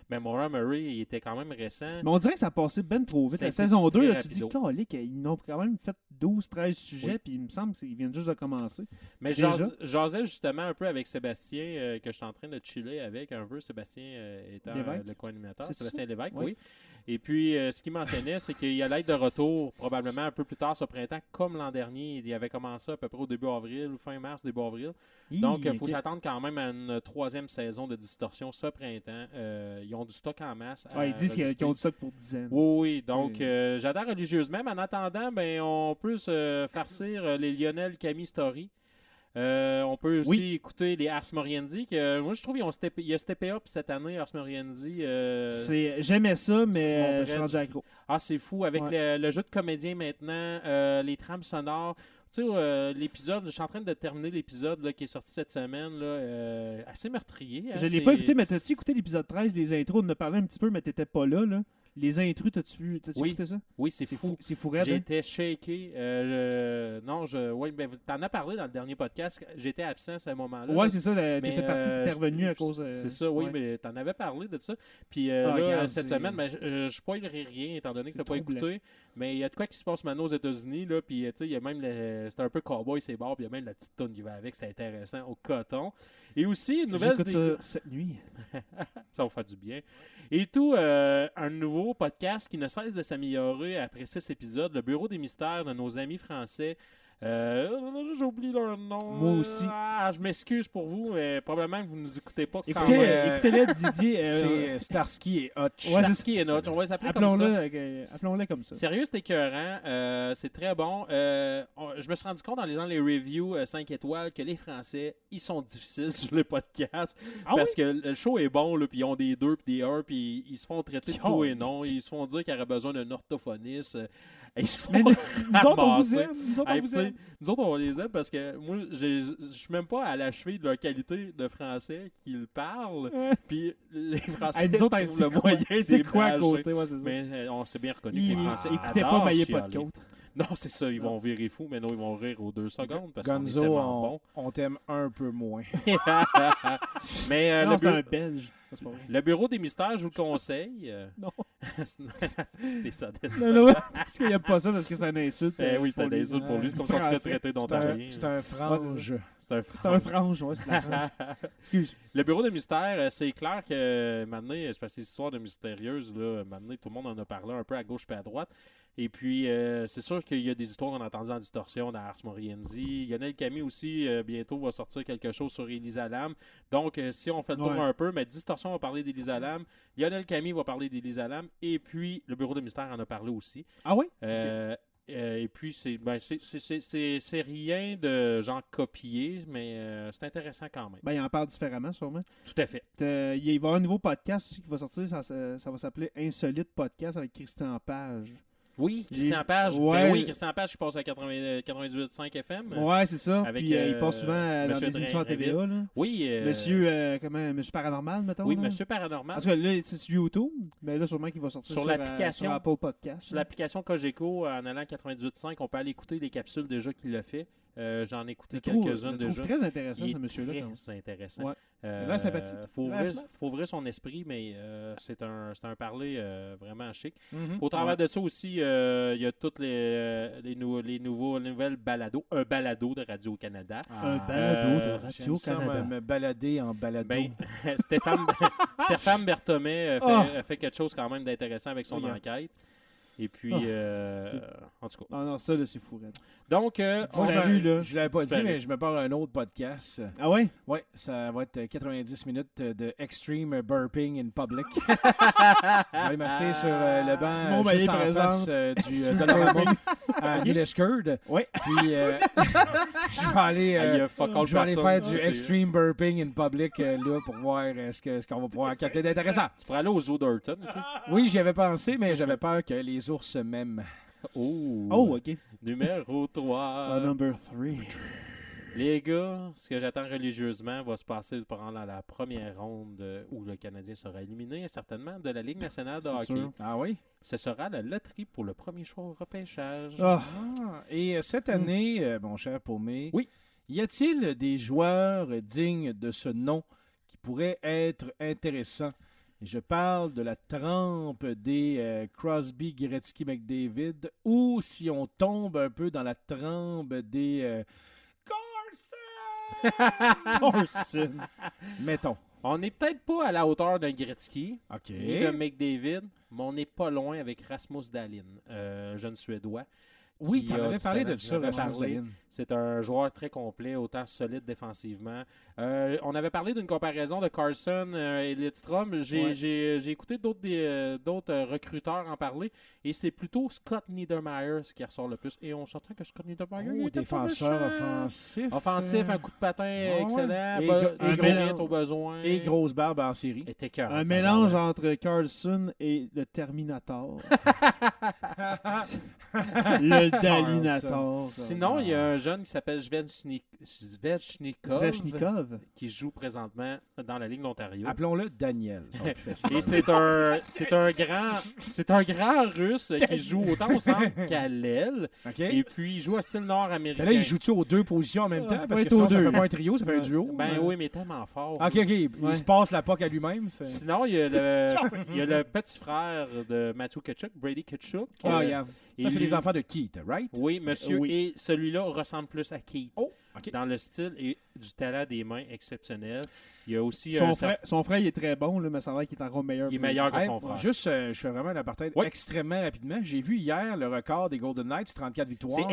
Mais Maura Murray, il était quand même récent. Mais on dirait que ça passait bien trop vite. La saison 2, là, tu dis, ils ont quand même fait 12-13 sujets, puis il me semble qu'ils viennent juste de commencer. Mais j'osais justement un peu avec Sébastien, que je suis en train de chiller avec un peu. Sébastien étant le co-animateur. Sébastien Lévesque, oui. Et puis, ce qu'il mentionnait, c'est qu'il allait être de retour probablement un peu plus tard ce printemps, comme l'an dernier. Il avait commencé à peu près au début avril, fin mars, début avril. Donc, il faut s'attendre quand même à une 3e saison de Distorsion ce printemps. Ils ont du stock en masse. Ils disent qu'ils ont du stock pour 10 ans. Oui. Donc, j'adore religieusement. Mais en attendant, on peut se farcir les Lionel Camille Story. On peut aussi écouter les Ars Moriendi. Moi, je trouve qu'il y a steppé up cette année, Ars Moriendi. J'aimais ça, mais je suis rendu accro. C'est fou. Avec le jeu de comédien maintenant, les trames sonores. Tu sais, l'épisode, je suis en train de terminer l'épisode là, qui est sorti cette semaine, là, assez meurtrier. Hein, je ne l'ai pas écouté, mais t'as-tu écouté l'épisode 13 des intros? On en a parlé un petit peu, mais t'étais pas là. Les intrus, t'as-tu Oui. écouté ça? Oui, c'est fou. C'est fou raide, hein? J'étais shaké. Oui, ben, t'en as parlé dans le dernier podcast. J'étais absent à ce moment-là. Ouais, là. c'est ça. T'étais parti, t'étais revenu à cause... C'est ça, oui, ouais. mais t'en avais parlé de ça. Puis regarde, cette c'est- semaine, je spoilerai rien, étant donné que C'est t'as pas troublant. écouté. Mais il y a de quoi qui se passe maintenant aux États-Unis, là. Puis, tu sais, il y a même c'était un peu cowboy, c'est barres. Puis, il y a même la petite toune qui va avec. C'est intéressant, au coton. Et aussi, une nouvelle. J'écoute ça cette nuit. Ça va faire du bien. Et tout, un nouveau podcast qui ne cesse de s'améliorer après 6 épisodes, le Bureau des mystères de nos amis français. J'oublie leur nom. Moi aussi. Je m'excuse pour vous, mais probablement que vous ne nous écoutez pas. Écoutez-le, Didier. C'est Starsky et Hutch. Ouais, Starsky et Hutch, on va les appeler comme ça. Appelons-le comme ça. Sérieux, c'est écœurant. C'est très bon. Je me suis rendu compte en lisant les reviews 5 étoiles que les Français, ils sont difficiles sur les podcasts. Parce que le show est bon, là, puis ils ont des 2 puis des 1, puis ils se font traiter de tout et non. Ils se font dire qu'il y aurait besoin d'un orthophoniste. Ils se font Mais nous autres, on vous ramasser. aime. Nous autres, on vous aime. Nous autres, on les aime parce que moi, je suis même pas à la cheville de leur qualité de français qu'ils parlent. Puis les Français Nous autres, trouvent le moyen c'est quoi à d'émerger. côté? Ouais, c'est ça. Mais on s'est bien reconnu que les Français Écoutez pas, adorent maillez pas de chialer. côte. Non, c'est ça, ils vont virer fou, mais non, ils vont rire aux 2 secondes parce qu'on est Gonzo, tellement bon. on t'aime un peu moins. Mais Non, c'est un Belge. C'est pas vrai. le Bureau des mystères, je vous le conseille. Non. C'était ça. Non, parce qu'il n'y a pas ça, parce que c'est une insulte. Oui, c'est pour un lui. insulte pour lui. C'est comme ça qu'on se fait Français. traiter d'Ontarien. C'est un frange. C'est un frange, ouais, c'est de la frange. Excuse. Le Bureau des mystères, c'est clair que maintenant, c'est parce que ces histoires de mystérieuses, là, maintenant, tout le monde en a parlé un peu à gauche et à droite. Et puis, c'est sûr qu'il y a des histoires qu'on a entendues en distorsion dans Ars Moriendi. Lionel Camille aussi, bientôt, va sortir quelque chose sur Elisa Lam. Donc, si on fait le tour Ouais. un peu, mais Distorsion va parler d'Elisa Lam. Lionel Camille va parler d'Elisa Lam. Et puis, le Bureau des mystères en a parlé aussi. Ah oui? Et puis, c'est rien de genre copié, mais c'est intéressant quand même. Ben, il en parle différemment, sûrement. Tout à fait. Il va y avoir un nouveau podcast aussi qui va sortir. Ça va s'appeler Insolite Podcast avec Christian Page. Oui, Christian Page. Ouais. Ben oui, Christian Page qui passe à 98.5 FM. Ouais, c'est ça. Avec, Puis il passe souvent dans Monsieur des émissions à TVA. Là. Oui. Monsieur Paranormal, mettons. Oui, là. Monsieur Paranormal. Parce que là, c'est sur YouTube, mais là, sûrement qu'il va sortir Sur l'application. sur Apple Podcast. Sur l'application Cogeco, en allant à 98.5, on peut aller écouter les capsules déjà qu'il a fait. J'en ai écouté quelques-unes Je déjà. trouve très intéressant, Il ce est monsieur-là. très intéressant. Ouais. Vraiment sympathique. Faut Vraiment ouvrir son esprit, mais c'est un parler vraiment chic. Mhm. Au travers de ça aussi, il y a toutes les nouvelles balados. Un balado de Radio-Canada. Un balado de J'aime ça, Radio-Canada. me balader en balado. Ben, Stéphane Berthomé fait quelque chose quand même d'intéressant avec son Regarde. enquête. Et puis, en tout cas. Ah non, ça, là, c'est fou, Red. Donc, Moi, Disparu, là. je l'avais pas dit, Disparu. mais je me pars un autre podcast. Ah ouais? Oui, ça va être 90 minutes de extreme burping in public. Je vais aller masser sur le banc Simon juste Maillet en présente. face du Dollarama à Newlescourt. Oui. Puis, je vais aller, je vais aller faire du extreme burping in public là, pour voir ce qu'on va pouvoir capter d'intéressant. Tu pourrais aller aux eaux d'Horton. Oui, j'y avais pensé, mais j'avais peur que les ours m'aiment. Oh, OK. Numéro 3. Number 3. Les gars, ce que j'attends religieusement va se passer pendant la première ronde où le Canadien sera éliminé, certainement, de la Ligue nationale de hockey. sûr. Ah oui? Ce sera la loterie pour le premier choix au repêchage. Ah. Et cette année, mon cher Paumé, Oui. y a-t-il des joueurs dignes de ce nom qui pourraient être intéressants? Et je parle de la trempe des Crosby, Gretzky, McDavid, ou si on tombe un peu dans la trempe des Carson! mettons. On n'est peut-être pas à la hauteur d'un Gretzky, OK. ni de McDavid, mais on n'est pas loin avec Rasmus Dahlin, jeune Suédois. Oui, qui tu en a avais du parlé talent. de ça, J'en avais Rasmus parlé. Dahlin. C'est un joueur très complet, autant solide défensivement. On avait parlé d'une comparaison de Carson et Lidstrom. J'ai écouté d'autres recruteurs en parler et c'est plutôt Scott Niedermayer qui ressort le plus. Et on s'entend que Scott Niedermayer il était pas défenseur méchant. offensif. Offensif, un coup de patin ouais. excellent, Et un gros- mérite au besoin. Et grosse barbe en série. Était cœur, Un ça, mélange vraiment. entre Carlson et le Terminator. Le Dalinator. Sinon, il y a jeune qui s'appelle Svechnikov, qui joue présentement dans la Ligue de l'Ontario. Appelons-le Daniel. Et c'est un grand Russe qui joue autant au centre qu'à l'aile. Okay. Et puis, il joue à style nord-américain. Mais là, il joue-tu aux deux positions en même temps? Parce que sinon, sinon, ça fait pas un trio, ça fait un duo. Ben oui, mais tellement fort. OK. Il se passe la POC à lui-même. Sinon, il y a le petit frère de Matthew Tkachuk, Brady Tkachuk. Ça, c'est les enfants de Keith, right? Oui, monsieur. Et celui-là ressemble plus à Keith. Okay. Dans le style et du talent des mains exceptionnel. Il y a aussi son frère, il est très bon, là, mais ça a l'air qu'il est encore meilleur. Il est meilleur que son frère. Juste, je fais vraiment un apartheid extrêmement rapidement. J'ai vu hier le record des Golden Knights, 34 victoires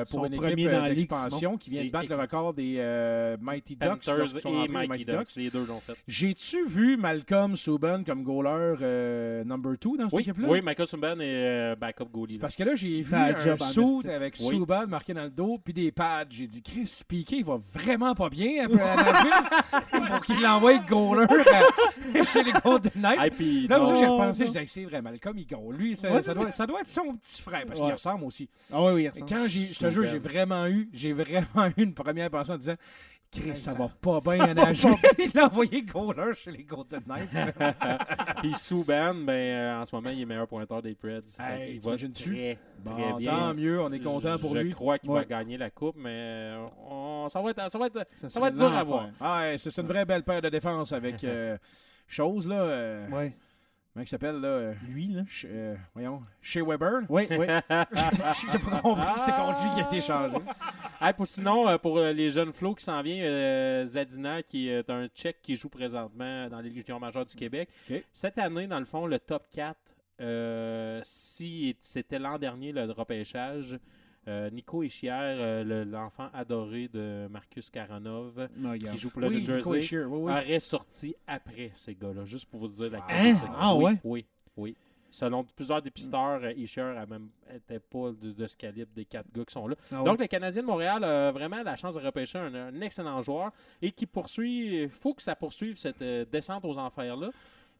pour une équipe d'expansion qui vient de battre le record des Mighty Ducks. Et Mighty Ducks. Les deux l'ont fait. J'ai-tu vu Malcolm Subban comme goaler number 2 dans cette équipe-là? Oui, Malcolm Subban est backup goalie. Parce que là, j'ai vu un suit avec Subban marqué dans le dos puis des pads. J'ai dit, Chris Piquet, il va vraiment pas bien après la Nashville pour qu'il l'envoie le goaler chez les Golden Knights. Là, j'ai repensé, je disais, c'est vrai, Malcolm, il goal. Lui, ça doit être son petit frère parce qu'il ressemble aussi. Ah oui, il ressemble. Quand je te jure, j'ai vraiment eu une première pensée en disant, Chris, ça va pas bien à Nashville. Il a envoyé goaler chez les Golden Knights. Puis Subban, en ce moment, il est meilleur pointeur des Preds. Hey, il va très bien. Tant mieux, on est content pour lui. Je crois qu'il va gagner la coupe, mais ça va être dur à voir. C'est une vraie belle paire de défense avec chose là. Comment il s'appelle, là? Lui, là? Voyons. Shea Weber? Oui. J'ai pas compris que c'était contre lui qui a été changé. Sinon, pour les jeunes flots qui s'en vient, Zadina, qui est un Tchèque qui joue présentement dans les Légions majeures du Québec. Okay. Cette année, dans le fond, le top 4, si c'était l'an dernier, le repêchage, Nico Hischier, l'enfant adoré de Marcus Karanov, qui joue pour le New Jersey, aurait sorti après ces gars-là, juste pour vous dire la qualité. Oui. Selon plusieurs dépisteurs, Hischier n'était pas de ce calibre des 4 gars qui sont là. Donc, le Canadien de Montréal a vraiment la chance de repêcher un excellent joueur et qui poursuit. Il faut que ça poursuive cette descente aux enfers-là.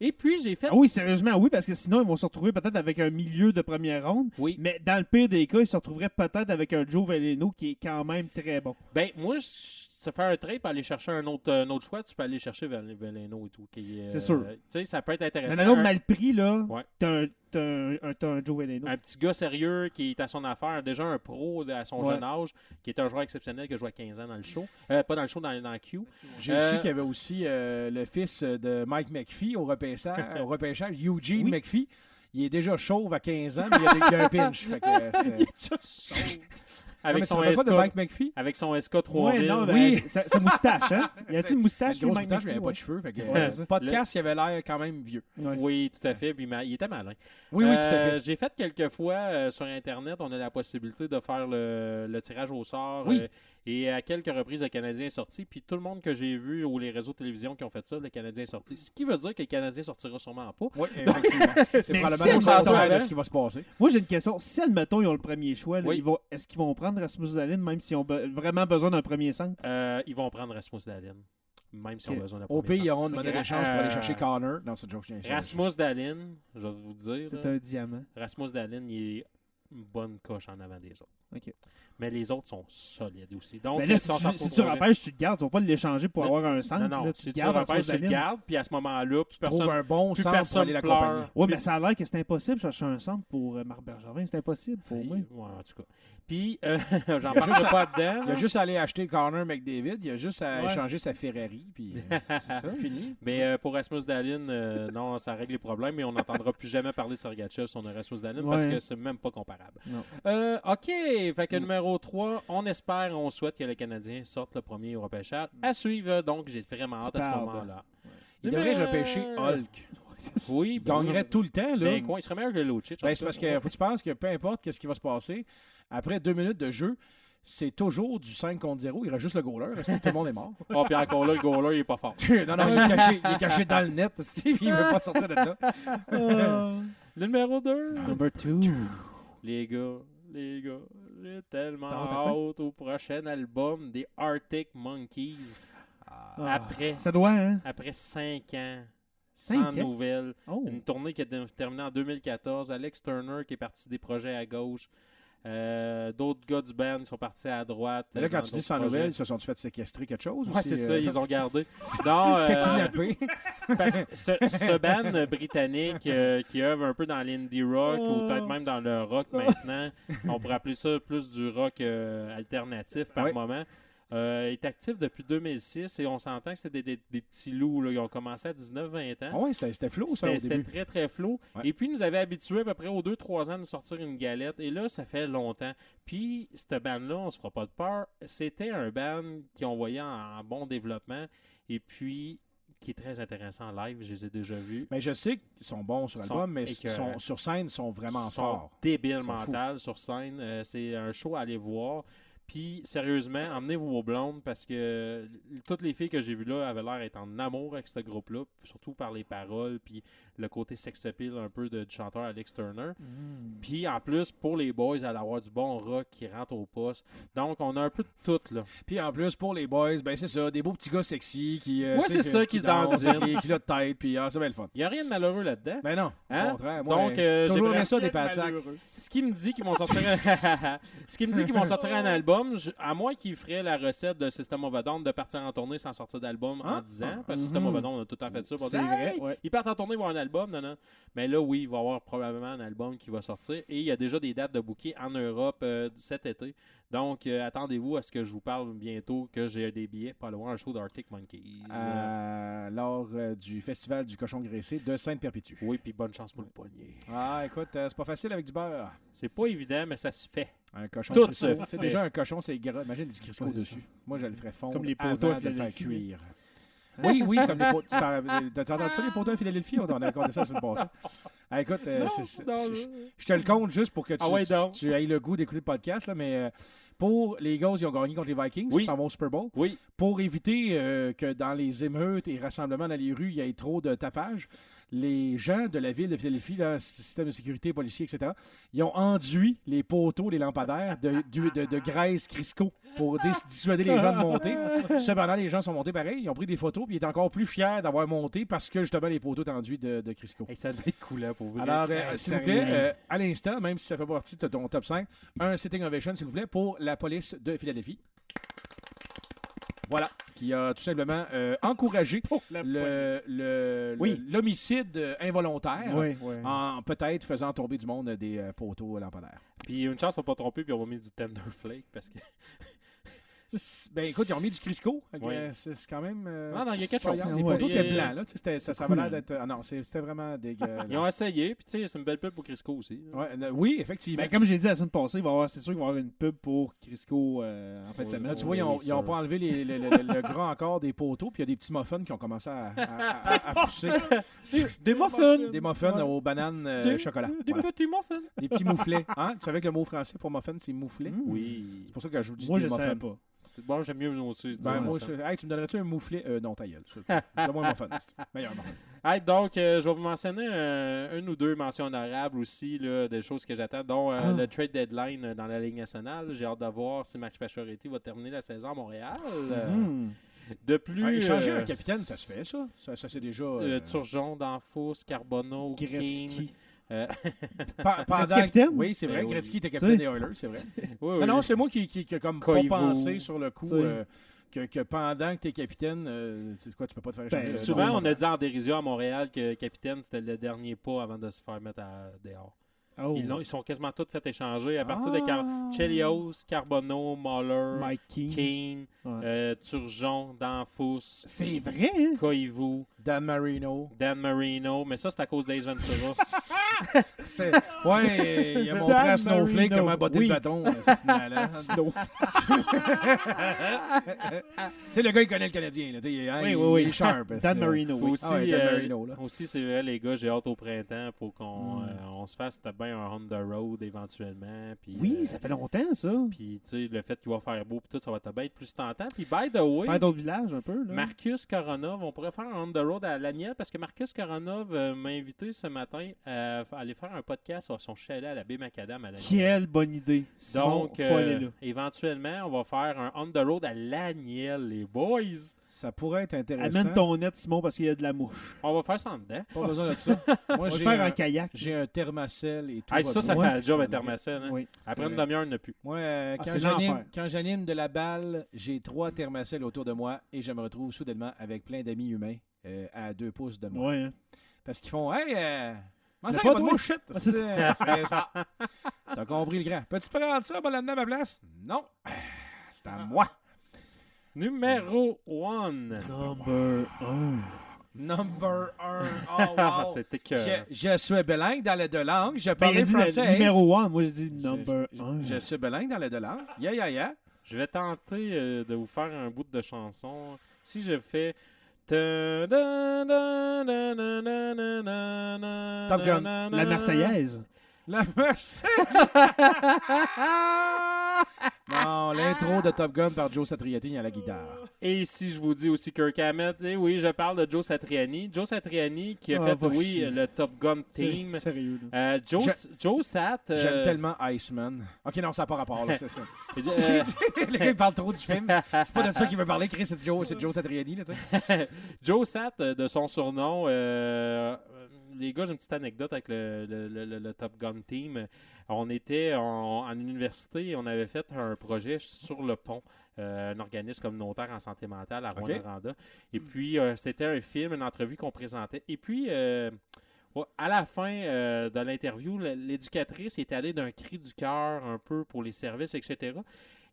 Et puis, j'ai fait... Ah oui, sérieusement, oui, parce que sinon, ils vont se retrouver peut-être avec un milieu de première ronde. Oui. Mais dans le pire des cas, ils se retrouveraient peut-être avec un Joe Veleno qui est quand même très bon. Ben, moi, ça fait un trade pour aller chercher un autre choix. Tu peux aller chercher Veleno et tout. C'est sûr. Tu sais, ça peut être intéressant. Mais un autre mal pris, là, t'as un Joe Veleno. Un petit gars sérieux qui est à son affaire, déjà un pro à son jeune âge, qui est un joueur exceptionnel qui a joué à 15 ans dans le show. Pas dans le show, dans Q. J'ai su qu'il y avait aussi le fils de Mike McPhee au repêchage, Eugene McPhee. Il est déjà chauve à 15 ans, mais il y a un pinch. Fait que, avec son SK, pas de Mike McPhee? Avec son SK 3000. Oui, sa moustache, hein? Y a-t-il une moustache? Une grosse moustache, mais il n'y avait pas de cheveux. Fait que, podcast, il avait l'air quand même vieux. Oui, tout à fait. Puis il était malin. Oui, tout à fait. J'ai fait quelques fois sur Internet, on a la possibilité de faire le tirage au sort. Oui. Et à quelques reprises, le Canadien est sorti. Puis tout le monde que j'ai vu ou les réseaux de télévision qui ont fait ça, le Canadien est sorti. Ce qui veut dire que le Canadien sortira sûrement pas. Oui, effectivement. C'est probablement le contraire de ce qui va se passer. Moi, j'ai une question. Si, admettons, ils ont le premier choix, là, est-ce qu'ils vont prendre Rasmus Dahlin, même s'ils ont vraiment besoin d'un premier centre? Ils vont prendre Rasmus Dahlin. Même si on a besoin d'un Au pays, ils auront une monnaie d'échange pour aller chercher Connor. Non, c'est une joke. Rasmus Dahlin, je vais vous dire. C'est un diamant. Rasmus Dahlin, il est une bonne coche en avant des autres. OK. Mais les autres sont solides aussi. Donc, mais là, si tu repêches, tu te gardes. Tu ne vas pas l'échanger pour avoir un centre. Non, là, si tu repêches, tu le gardes. Puis à ce moment-là, plus personne trouve un bon centre pour aller l'accompagner. Oui, mais ça a l'air que c'est impossible de chercher un centre pour Marc Bergevin. C'est impossible pour moi. Oui, en tout cas. Puis, j'en parle pas dedans. Il a juste à aller acheter Connor McDavid. Il a juste à échanger sa Ferrari. Puis c'est fini. Mais pour Rasmus Dahlin, non, ça règle les problèmes. Mais on n'entendra plus jamais parler de Sergachev sur Rasmus Dahlin parce que c'est même pas comparable. OK. Fait que numéro 3, on espère, on souhaite que le Canadien sorte le premier au repêchage. À suivre, donc j'ai vraiment hâte à ce moment-là. Il devrait repêcher Hulk. Oui, il gagnerait tout le temps. Là. Ben, quoi, il serait meilleur que Lucic. C'est parce que faut que tu penses que peu importe ce qui va se passer, après 2 minutes de jeu, c'est toujours du 5 contre 0. Il reste juste le goaler. Tout le monde est mort. Oh, puis encore là, le goaler, il est pas fort. non, il est caché dans le net. Il veut pas sortir de là. Le numéro 2. Number 2. Les gars, j'ai tellement hâte au prochain album des Arctic Monkeys. Après, ça doit, hein? Après 5 ans. 5 sans nouvelles. Oh. Une tournée qui a terminé en 2014. Alex Turner qui est parti des projets à gauche. D'autres gars du band sont partis à droite. Mais là, quand dans tu dis d'autres sans projets. nouvelles, ils se sont-tu fait séquestrer quelque chose? Ouais, ou c'est ça, ils ont regardé. kidnappé. Parce que ce band britannique qui œuvre un peu dans l'indie rock ou peut-être même dans le rock maintenant, on pourrait appeler ça plus du rock alternatif par Oui. moment, est actif depuis 2006 et on s'entend que c'était des petits loups. Là. Ils ont commencé à 19-20 ans. Ah ouais, c'était flou, ça, au C'était début. très, très flou. Ouais. Et puis, ils nous avaient habitués à peu près aux 2-3 ans de sortir une galette. Et là, ça fait longtemps. Puis, cette band-là, on se fera pas de peur, c'était un band qu'on voyait en bon développement. Et puis, qui est très intéressant en live. Je les ai déjà vus. Mais je sais qu'ils sont bons sur Ils sont l'album, mais écœurants. sur scène, ils sont vraiment Ils sont forts. débiles Ils sont mental sur scène. C'est un show à aller voir. Puis, sérieusement, emmenez vos blondes parce que toutes les filles que j'ai vues là avaient l'air d'être en amour avec ce groupe-là, surtout par les paroles, puis le côté sex appeal un peu du chanteur Alex Turner. Puis, en plus, pour les boys, elle avoir du bon rock qui rentre au poste. Donc, on a un peu de tout, là. Puis en plus, pour les boys, ben c'est ça, des beaux petits gars sexy qui... Ouais, c'est ça, qui se dansent. Avec les culottes de tête, puis c'est bien le fun. Il n'y a rien de malheureux là-dedans. Ben non, Hein? au contraire. Moi, Donc, toujours j'ai aimé ça, des vraiment patacs. Ce qui me dit qu'ils vont sortir ce qui me dit qu'ils vont sortir un album, à moins qu'ils feraient la recette de System of a Down de partir en tournée sans sortir d'album en 10 ans, parce que System of a Down on a tout le temps fait ça. C'est vrai, ouais. Ils partent en tournée, ils vont avoir un album, non. Mais là, oui, il va y avoir probablement un album qui va sortir. Et il y a déjà des dates de booking en Europe cet été. Donc, attendez-vous à ce que je vous parle bientôt que j'ai des billets pour aller voir un show d'Arctic Monkeys. Lors du festival du cochon graissé de Sainte-Perpétue. Oui, puis bonne chance pour le poignet. Ah, écoute, c'est pas facile avec du beurre. C'est pas évident, mais ça se fait. Un cochon Tout Crisco. se Tu sais, fait. déjà, un cochon, c'est gras. Imagine du Crisco Ouais, c'est dessus. Moi, je le ferais fondre Comme les poteaux à avant de le faire Philadelphie. cuire. Oui, oui, comme les poteaux. T'as entendu ça, les poteaux à Philadelphie? On a raconté ça la semaine passée. Ah, écoute, je te le compte juste pour que tu aies le goût d'écouter le podcast, là, mais pour les Eagles, ils ont gagné contre les Vikings, Oui. ils s'en vont au Super Bowl. Oui. Pour éviter que dans les émeutes et rassemblements dans les rues, il y ait trop de tapage, les gens de la ville de Philadelphie, là, système de sécurité, policiers, etc., ils ont enduit les poteaux, les lampadaires de graisse Crisco pour dissuader les gens de monter. Cependant, les gens sont montés pareil, ils ont pris des photos, puis ils étaient encore plus fiers d'avoir monté parce que justement les poteaux étaient enduits de Crisco. Hey, ça devait être cool, hein, pour vous. Alors, s'il vous plaît, à l'instant, même si ça fait pas partie de ton top 5, un sitting ovation, s'il vous plaît, pour la police de Philadelphie. Voilà, qui a tout simplement encouragé l'homicide involontaire Oui, oui. en peut-être faisant tomber du monde des poteaux lampadaires. Puis une chance, on n'a pas trompé, puis on va mis du Tender Flake parce que. Ben écoute, ils ont mis du Crisco. Oui. C'est quand même. Non, il y a quelque chose. Les Ouais. poteaux Puis, étaient blancs, là. Tu sais, ça c'est avait l'air cool, d'être. Ah non, c'était vraiment dégueu. Ils ont essayé, puis tu sais, c'est une belle pub pour Crisco aussi. là. Ouais, oui, effectivement. Ben, comme j'ai dit la semaine passée, c'est sûr qu'il va y avoir une pub pour Crisco en fait de Oui, semaine. Là, tu vois, ils Oui, n'ont sûr. pas enlevé le gras encore des poteaux, puis il y a des petits muffins qui ont commencé à pousser. Des muffins! Des muffins Ouais. aux bananes Des- chocolat. Des Voilà. petits muffins! Des petits mouflets. Hein? Tu savais que le mot français pour muffin, c'est mouflet? Oui. C'est pour ça que je vous dis Moi, des je ne muffins. savais pas. Bon, j'aime mieux aussi. Ben, dire moi, muffin. hey, tu me donnerais-tu un mouflet? Non, ta gueule. Donne-moi un muffin. c'est meilleur muffin. Hey, donc, je vais vous mentionner une ou deux mentions honorables aussi, là, des choses que j'attends, dont le trade deadline dans la Ligue nationale. J'ai hâte de voir si Max Pacioretty va terminer la saison à Montréal. De plus, Ouais, échanger un capitaine, ça se fait, ça. Ça c'est déjà... Turgeon, Danfos, Carbonneau, Gretzky. Keane. pendant... capitaine? Oui, c'est vrai. Oui. Gretzky était capitaine des Oilers, c'est vrai. Oui, Mais oui. non, c'est moi qui a comme pas Koivu. pensé sur le coup Tu sais. que pendant que tu es capitaine, tu peux pas te faire échanger. Ben, Souvent, on a dit en dérision à Montréal que capitaine, c'était le dernier pas avant de se faire mettre dehors. Oh. Ils sont quasiment tous fait échanger à partir de Chelios, Carbonneau, Muller, Mike King. Kane, Ouais. Turgeon, Danfos, C'est vrai, hein? Koivu, Dan Marino. Dan Marino, mais ça, c'est à cause d'Ace Ventura. Ouais, il a montré Dan à Snowflake Marino. comment botter Oui. le bâton. Tu sais, le gars, il connaît le Canadien. Là, tu sais, hein, il est sharp. Dan Marino, oui. Aussi, Ah ouais, Dan Marino, là. aussi, c'est vrai, les gars, j'ai hâte au printemps pour qu'on on se fasse bien un on the road éventuellement. Puis, Oui, ça fait longtemps, ça. Puis, tu sais, le fait qu'il va faire beau, puis tout, ça va bien être plus tentant. Puis, by the way, Faire d'autres villages, un peu, là. Marcus Koronov, on pourrait faire un on the road à Laniel parce que Marcus Koronov m'a invité ce matin à aller faire un podcast sur son chalet à la baie Macadam à Laniel. Quelle bonne idée. Simon, Donc, faut aller là. éventuellement, on va faire un on the road à Laniel, les boys. Ça pourrait être intéressant. Amène ton net, Simon, parce qu'il y a de la mouche. On va faire ça en dedans. Pas besoin de ça. On Moi, va le faire en kayak. j'ai un thermacelle et tout Hey, va ça bien. fait un Je job t'en intermacène. Hein? Oui. Après C'est une vrai. demi-heure, il n'y en a plus. Moi, c'est l'enfer. quand j'anime de la balle, j'ai 3 thermacelles autour de moi et je me retrouve soudainement avec plein d'amis humains à 2 pouces de moi. Ouais, hein. Parce qu'ils font « Hey, comment C'est ça, pas il y a pas de toi? mouche, shit? » C'est C'est ça. T'as compris le grand. Peux-tu prendre ça, pour l'amener à ma place? Non. C'est à moi. Numéro 1. Number 1. Number 1. Oh, wow. C'était que. Je suis bilingue dans les 2 langues. Je Ben, parle il dit français. numéro 1. Moi, je dis number 1. Je suis bilingue dans les 2 langues. Yeah. Je vais tenter de vous faire un bout de chanson. Si je fais. Top Gun. La Marseillaise. La Marseillaise. Non, l'intro de Top Gun par Joe Satriani à la guitare. Et si je vous dis aussi Kirk Hammett, eh oui, je parle de Joe Satriani. Joe Satriani qui a Ah, fait, va oui, chier. le Top Gun Team. Sérieux, là. Joe Sat. J'aime tellement Iceman. Ok, non, ça n'a pas rapport, là, c'est ça. euh, Le gars, il parle trop du film. C'est pas de ça qu'il veut parler, Chris, c'est Joe Satriani, là, tu sais. Joe Sat, de son surnom, les gars, j'ai une petite anecdote avec le Top Gun Team. On était en université et on avait fait un projet sur le pont, un organisme communautaire en santé mentale à Rwanda. Et puis, c'était un film, une entrevue qu'on présentait. Et puis, à la fin de l'interview, l'éducatrice est allée d'un cri du cœur un peu pour les services, etc.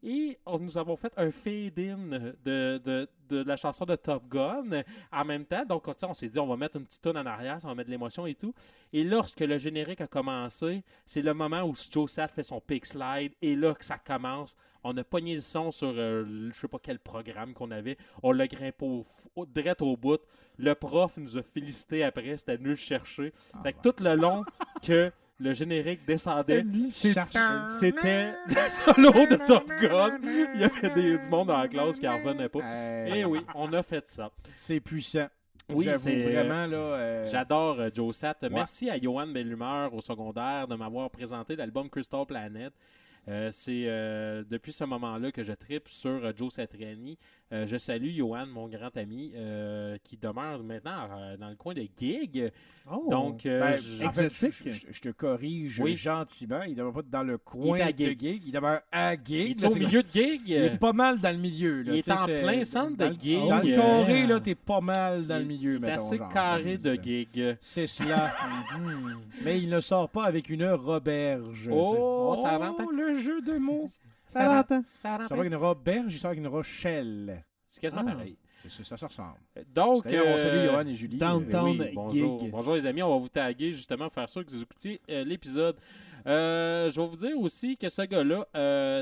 Et nous avons fait un fade-in de la chanson de Top Gun en même temps. Donc, on s'est dit, on va mettre une petite toune en arrière, ça va mettre de l'émotion et tout. Et lorsque le générique a commencé, c'est le moment où Joe Sat fait son pick slide. Et là que ça commence, on a pogné le son sur je sais pas quel programme qu'on avait. On l'a grimpé direct au bout. Le prof nous a félicité après, c'était venu le chercher. Fait que tout le long que le générique descendait, c'était le solo de Top Gun. Il y avait du monde dans la classe qui n'en revenait pas. Et oui, on a fait ça. C'est puissant. Oui, j'avoue, c'est vraiment, là... J'adore Joe Sat. Merci à Johan Bellumeur au secondaire de m'avoir présenté l'album Crystal Planet. C'est depuis ce moment-là que je tripe sur Joe Satriani. Je salue Johan, mon grand ami, qui demeure maintenant dans le coin de Gig. Oh, donc, exotique. Je te corrige gentiment. Il ne demeure pas dans le Il coin est à de Gig. Gig. Il demeure à Gig. Il est au milieu de Gig. Il est pas mal dans le milieu. Là. Il est Tu sais, en plein centre de Gig. Dans le carré, là, t'es pas mal dans le milieu, Il est mettons. assez genre, carré comme de ça. Gig. C'est cela. Mais il ne sort pas avec une roberge. Oh, tu sais. ça rentre. Le jeu de mots. Ça l'entend. Ça Ça va avec une roberge, il sort avec une rochelle. C'est quasiment pareil. Ça se ressemble. Donc, D'ailleurs, on salue Johan et Julie. Downtown oui, bonjour. Gig. Bonjour les amis, on va vous taguer justement pour faire sûr que vous écoutiez l'épisode. Je vais vous dire aussi que ce gars-là,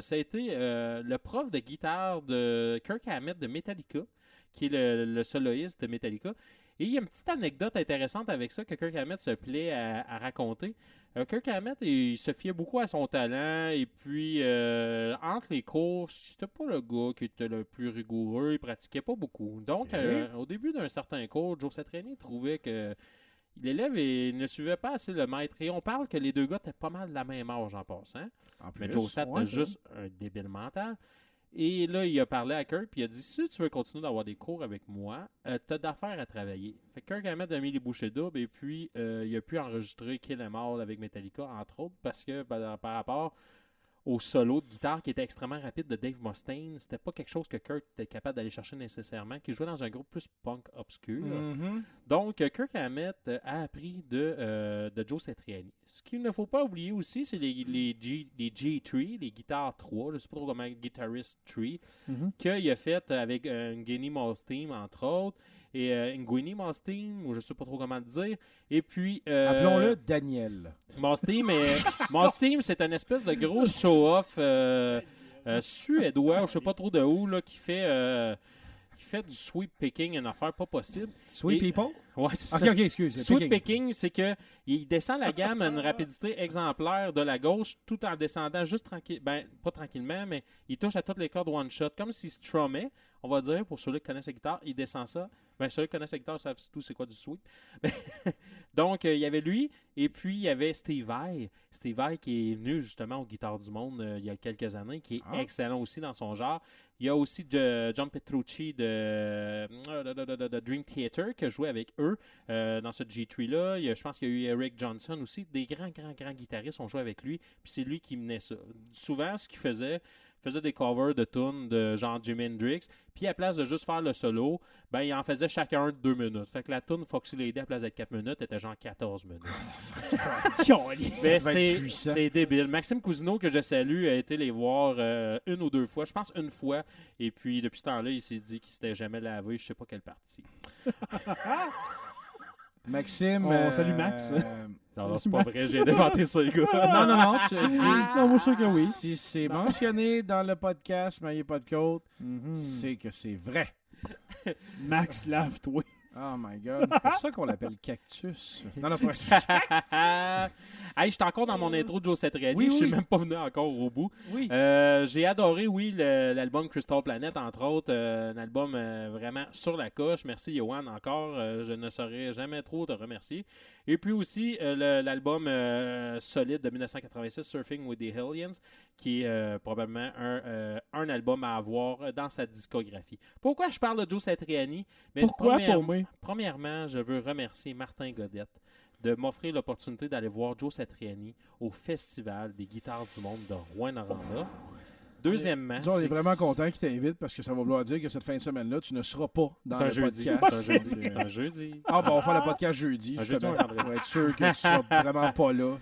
ça a été le prof de guitare de Kirk Hammett de Metallica, qui est le soloiste de Metallica. Et il y a une petite anecdote intéressante avec ça que Kirk Hammett se plaît à raconter. Kirk Hammett, il se fiait beaucoup à son talent et puis entre les cours, c'était pas le gars qui était le plus rigoureux, il pratiquait pas beaucoup. Donc, au début d'un certain cours, Joe Satriani trouvait que l'élève ne suivait pas assez le maître. Et on parle que les deux gars étaient pas mal de la même âge en passant. Mais Joe Sat était juste un débile mental. Et là, il a parlé à Kirk, puis il a dit, si tu veux continuer d'avoir des cours avec moi, t'as d'affaires à travailler. Fait que Kirk Hammett a mis les bouchées doubles, et puis il a pu enregistrer Kill 'Em All avec Metallica, entre autres, parce que par rapport au solo de guitare qui était extrêmement rapide de Dave Mustaine, c'était pas quelque chose que Kirk était capable d'aller chercher nécessairement, qui jouait dans un groupe plus punk obscur. Donc, Kirk Hammett a appris de Joe Satriani. Ce qu'il ne faut pas oublier aussi, c'est les G3, les guitares 3, je sais pas trop comment, Guitarist 3, qu'il a fait avec Nguyen Malmsteen, entre autres, et Nguyen Malmsteen, ou je sais pas trop comment le dire, et puis... Appelons-le Daniel. Malmsteen, c'est une espèce de gros show-off suédois, je sais pas trop de où, là, qui fait du sweep picking, une affaire pas possible. Sweet people? Ouais, c'est ça. Ok, excuse. Sweep picking, c'est qu'il descend la gamme à une rapidité exemplaire de la gauche tout en descendant juste tranquille. Ben, pas tranquillement, mais il touche à toutes les cordes one-shot. Comme s'il strummait, on va dire, pour ceux qui connaissent la guitare, il descend ça Ben, ceux qui connaissent la guitare savent tout c'est quoi du sweep. Donc, il y avait lui, et puis il y avait Steve Vai. Steve Vai qui est venu justement aux Guitares du Monde il y a quelques années, qui est excellent aussi dans son genre. Il y a aussi John Petrucci de Dream Theater qui a joué avec eux dans ce G3-là. Je pense qu'il y a eu Eric Johnson aussi. Des grands guitaristes ont joué avec lui. Puis c'est lui qui menait ça. Souvent, ce qu'il faisait des covers de tunes de genre Jimi Hendrix. Puis à place de juste faire le solo, ben il en faisait chacun 2 minutes. Fait que la tune Foxy Lady à place d'être 4 minutes était genre 14 minutes. Mais c'est débile. Maxime Cousineau, que je salue, a été les voir 1 ou 2 fois. Je pense 1 fois. Et puis depuis ce temps-là, il s'est dit qu'il s'était jamais lavé. Je sais pas quelle partie. Maxime. On salue Max. Non, c'est pas vrai, j'ai inventé ça, les gars. Non, tu as dit. Non, moi, je suis sûr que oui. Si c'est mentionné dans le podcast, Maillé pas de côte, c'est que c'est vrai. Max, lave-toi. Oh my God. C'est pour ça qu'on l'appelle Cactus. Non, pas Hey, je suis encore dans mon intro de Joe Satriani. Oui. Je suis même pas venu encore au bout. Oui. J'ai adoré, l'album Crystal Planet, entre autres. Un album vraiment sur la coche. Merci, Yoann, encore. Je ne saurais jamais trop te remercier. Et puis aussi, l'album solide de 1986, Surfing with the Hellions, qui est probablement un album à avoir dans sa discographie. Pourquoi je parle de Joe Satriani? Pourquoi pour moi? Premièrement, je veux remercier Martin Godette de m'offrir l'opportunité d'aller voir Joe Satriani au Festival des Guitares du Monde de Rouyn-Noranda. Deuxièmement, on est vraiment content qu'il t'invite parce que ça va vouloir dire que cette fin de semaine-là, tu ne seras pas dans le podcast. C'est un jeudi. Ah, on va faire le podcast jeudi. Justement, pour être sûr que tu ne seras vraiment pas là.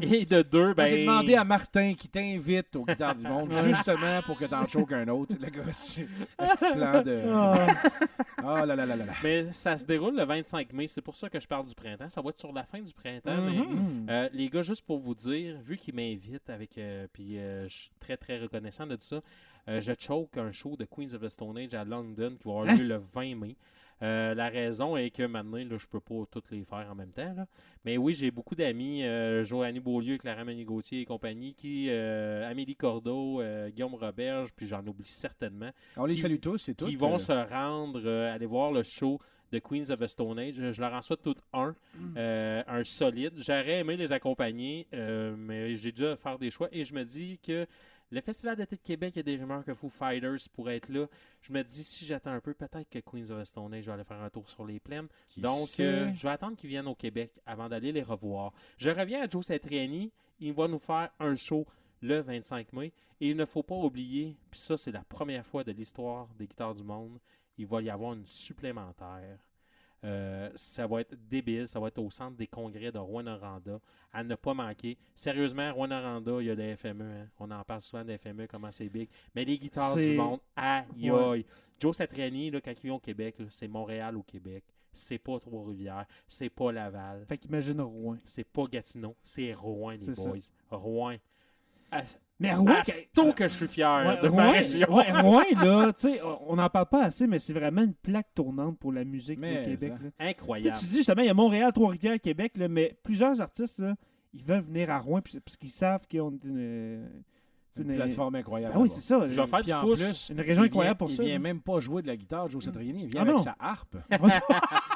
Et de 2, ben... J'ai demandé à Martin qui t'invite aux Guitares du Monde justement pour que tu en choques un autre. Le gars, c'est un petit plan de... Oh là là là là. Mais ça se déroule le 25 mai. C'est pour ça que je parle du printemps. Ça va être sur la fin du printemps. Mais, les gars, juste pour vous dire, vu qu'ils m'invitent avec... puis je suis très reconnaissant de ça. Je choke un show de Queens of the Stone Age à London qui va avoir lieu le 20 mai. La raison est que maintenant, là, je peux pas toutes les faire en même temps. Là. Mais oui, j'ai beaucoup d'amis, Joanny Beaulieu, Clara Meunier-Gauthier et compagnie, Amélie Cordeau, Guillaume Roberge, puis j'en oublie certainement. On les salue tous, c'est tout. Qui vont se rendre, aller voir le show de Queens of the Stone Age. Je leur en souhaite tout un solide. J'aurais aimé les accompagner, mais j'ai dû faire des choix et je me dis que le Festival d'été de Québec, il y a des rumeurs que Foo Fighters pourraient être là. Je me dis, si j'attends un peu, peut-être que Queens of the Stone Age, je vais aller faire un tour sur les plaines. Donc, je vais attendre qu'ils viennent au Québec avant d'aller les revoir. Je reviens à Joe Satriani. Il va nous faire un show le 25 mai. Et il ne faut pas oublier, puis ça, c'est la première fois de l'histoire des Guitares du Monde, il va y avoir une supplémentaire. Ça va être débile, ça va être au centre des congrès de Rouyn-Noranda, à ne pas manquer. Sérieusement, Rouyn-Noranda, il y a le FME, hein. On en parle souvent de FME, comment c'est big, mais les Guitares du Monde, aïe. Joe Satriani, là, quand il vient au Québec, là, c'est Montréal au Québec, c'est pas Trois-Rivières, c'est pas Laval. Fait qu'imagine Rouen. C'est pas Gatineau, c'est Rouen, les boys. Rouen. Mais Rouen, que je suis fier de ma région. Rouen, là, tu sais, on n'en parle pas assez, mais c'est vraiment une plaque tournante pour la musique au Québec. Là. Incroyable. Tu dis justement, il y a Montréal, Trois-Rivières, Québec, là, mais plusieurs artistes, là, ils veulent venir à Rouen parce qu'ils savent qu'on est une plateforme incroyable. Ah oui, c'est ça. Je vais faire du pouce. Plus, une région incroyable pour ça. Il vient même pas jouer de la guitare, Joe Satriani. Il vient avec sa harpe.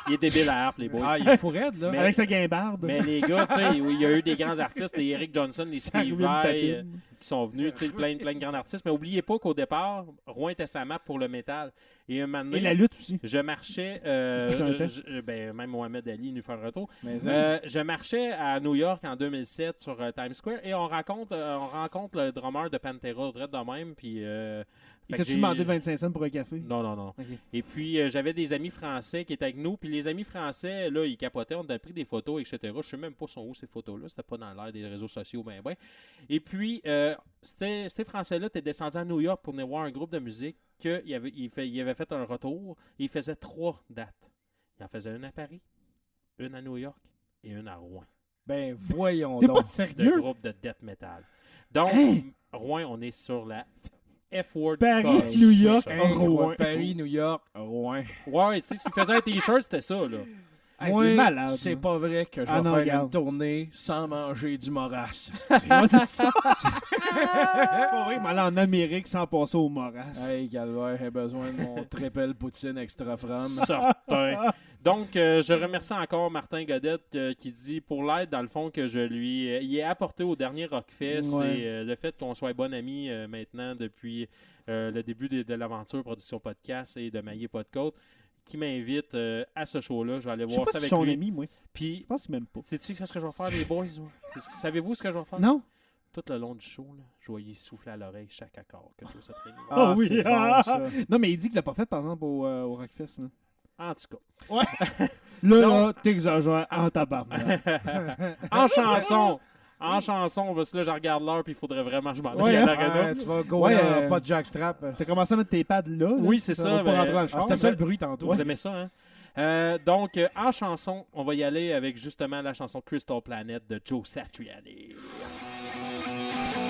Il est débile à harpe, les boys. Ah, il est fou raide, là. Mais, avec sa guimbarde. Mais les gars, tu sais, il y a eu des grands artistes, les Eric Johnson, les Steve Vai, qui sont venus, tu sais, plein de grands artistes. Mais n'oubliez pas qu'au départ, Rouen était sa map pour le métal. Et un moment donné, et la lutte aussi. Je marchais, même Mohamed Ali nous fait un retour. Je marchais à New York en 2007 sur Times Square et on rencontre le drummer de Pantera, de même. Puis, il t'a-tu demandé 25 cents pour un café? Non. Okay. Et puis, j'avais des amis français qui étaient avec nous. Puis les amis français, là, ils capotaient. On a pris des photos, etc. Je sais même pas sont où ces photos-là. C'était pas dans l'air des réseaux sociaux, ben. Et puis, ces français-là étaient descendus à New York pour venir voir un groupe de musique qu'il avait fait un retour. Et il faisait 3 dates. Il en faisait une à Paris, une à New York et une à Rouen. Ben, voyons donc. T'es pas sérieux? De groupe de death metal. Donc, Rouen, on est sur la F-word. Paris, New York, Rouen. Paris, New York, Rouen. Ouais, tu sais, s'il faisait un T-shirt, c'était ça, là. Hey, Moi, c'est malade. c'est là. pas vrai que je vais Ah non, faire regarde. une tournée sans manger du morasse. Ouais, c'est ça. C'est pas vrai que m'aller en Amérique sans passer au morasse. Hey, Galvert, j'ai besoin de mon triple poutine extra from. Certain. Donc, je remercie encore Martin Godette qui dit pour l'aide, dans le fond, que je lui ai apporté au dernier Rockfest. Ouais. Et le fait qu'on soit bon amis maintenant depuis le début de l'aventure Production Podcast et de Maillé Pas de Côte, qui m'invite à ce show-là. Je vais aller Je sais voir pas ça si avec c'est son lui. ami, moi. Puis, Je pense même pas. sais-tu ce que je vais faire, les boys? Moi? Savez-vous ce que je vais faire? Non? Tout le long du show, là, je vais y souffler à l'oreille chaque accord que Joe Satriani. Ah oui. c'est bon, ça. Non, mais il dit qu'il l'a pas fait, par exemple, au Rockfest. Là, En tout cas. là t'exagères en tabarnak. En chanson, parce que là, je regarde l'heure, puis il faudrait vraiment que je m'en aille Ouais, à hein? l'arena. Ouais, tu vas go Ouais, dans pas de jackstrap. T'as commencé à mettre tes pads là. Oui, c'est ça, va pas ben, rentrer dans le char. C'était ça le bruit tantôt. Vous aimez ça, hein? Donc, en chanson, on va y aller avec justement la chanson Crystal Planet de Joe Satriani. Thank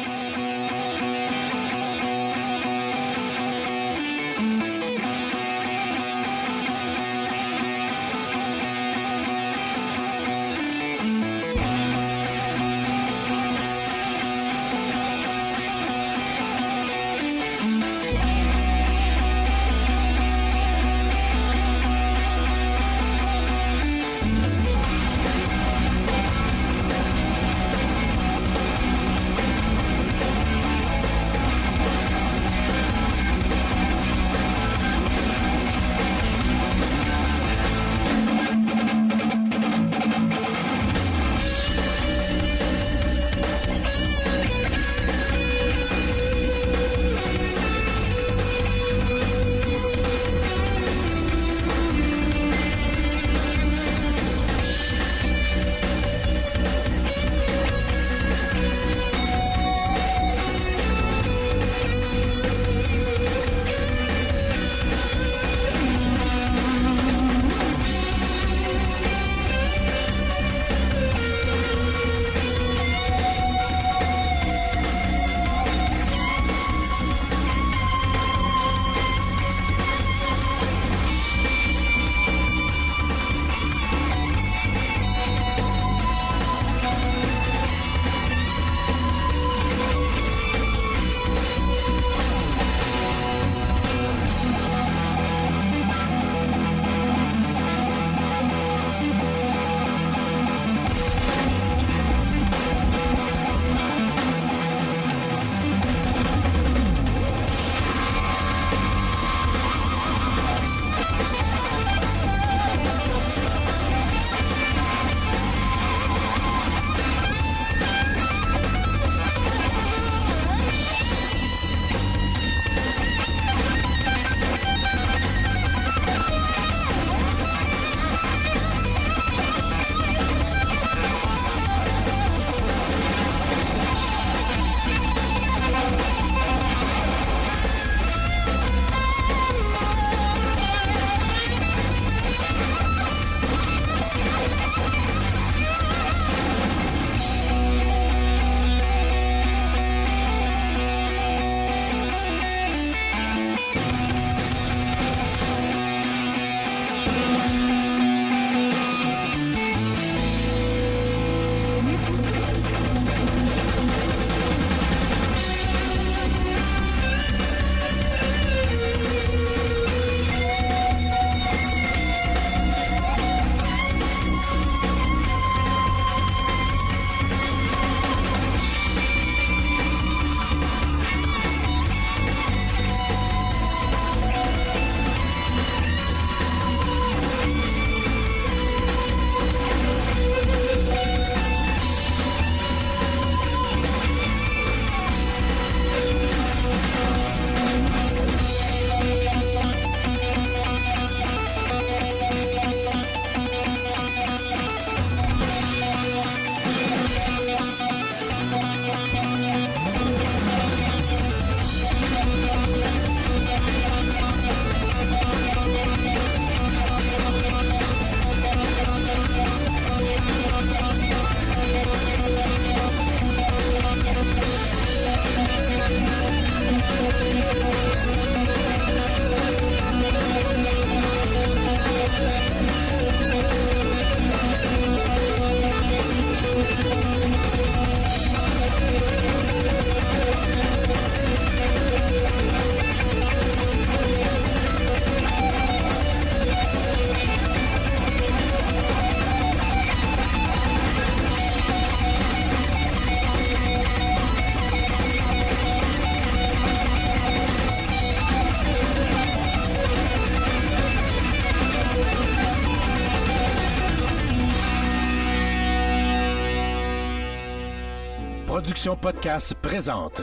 Productions Podcast présente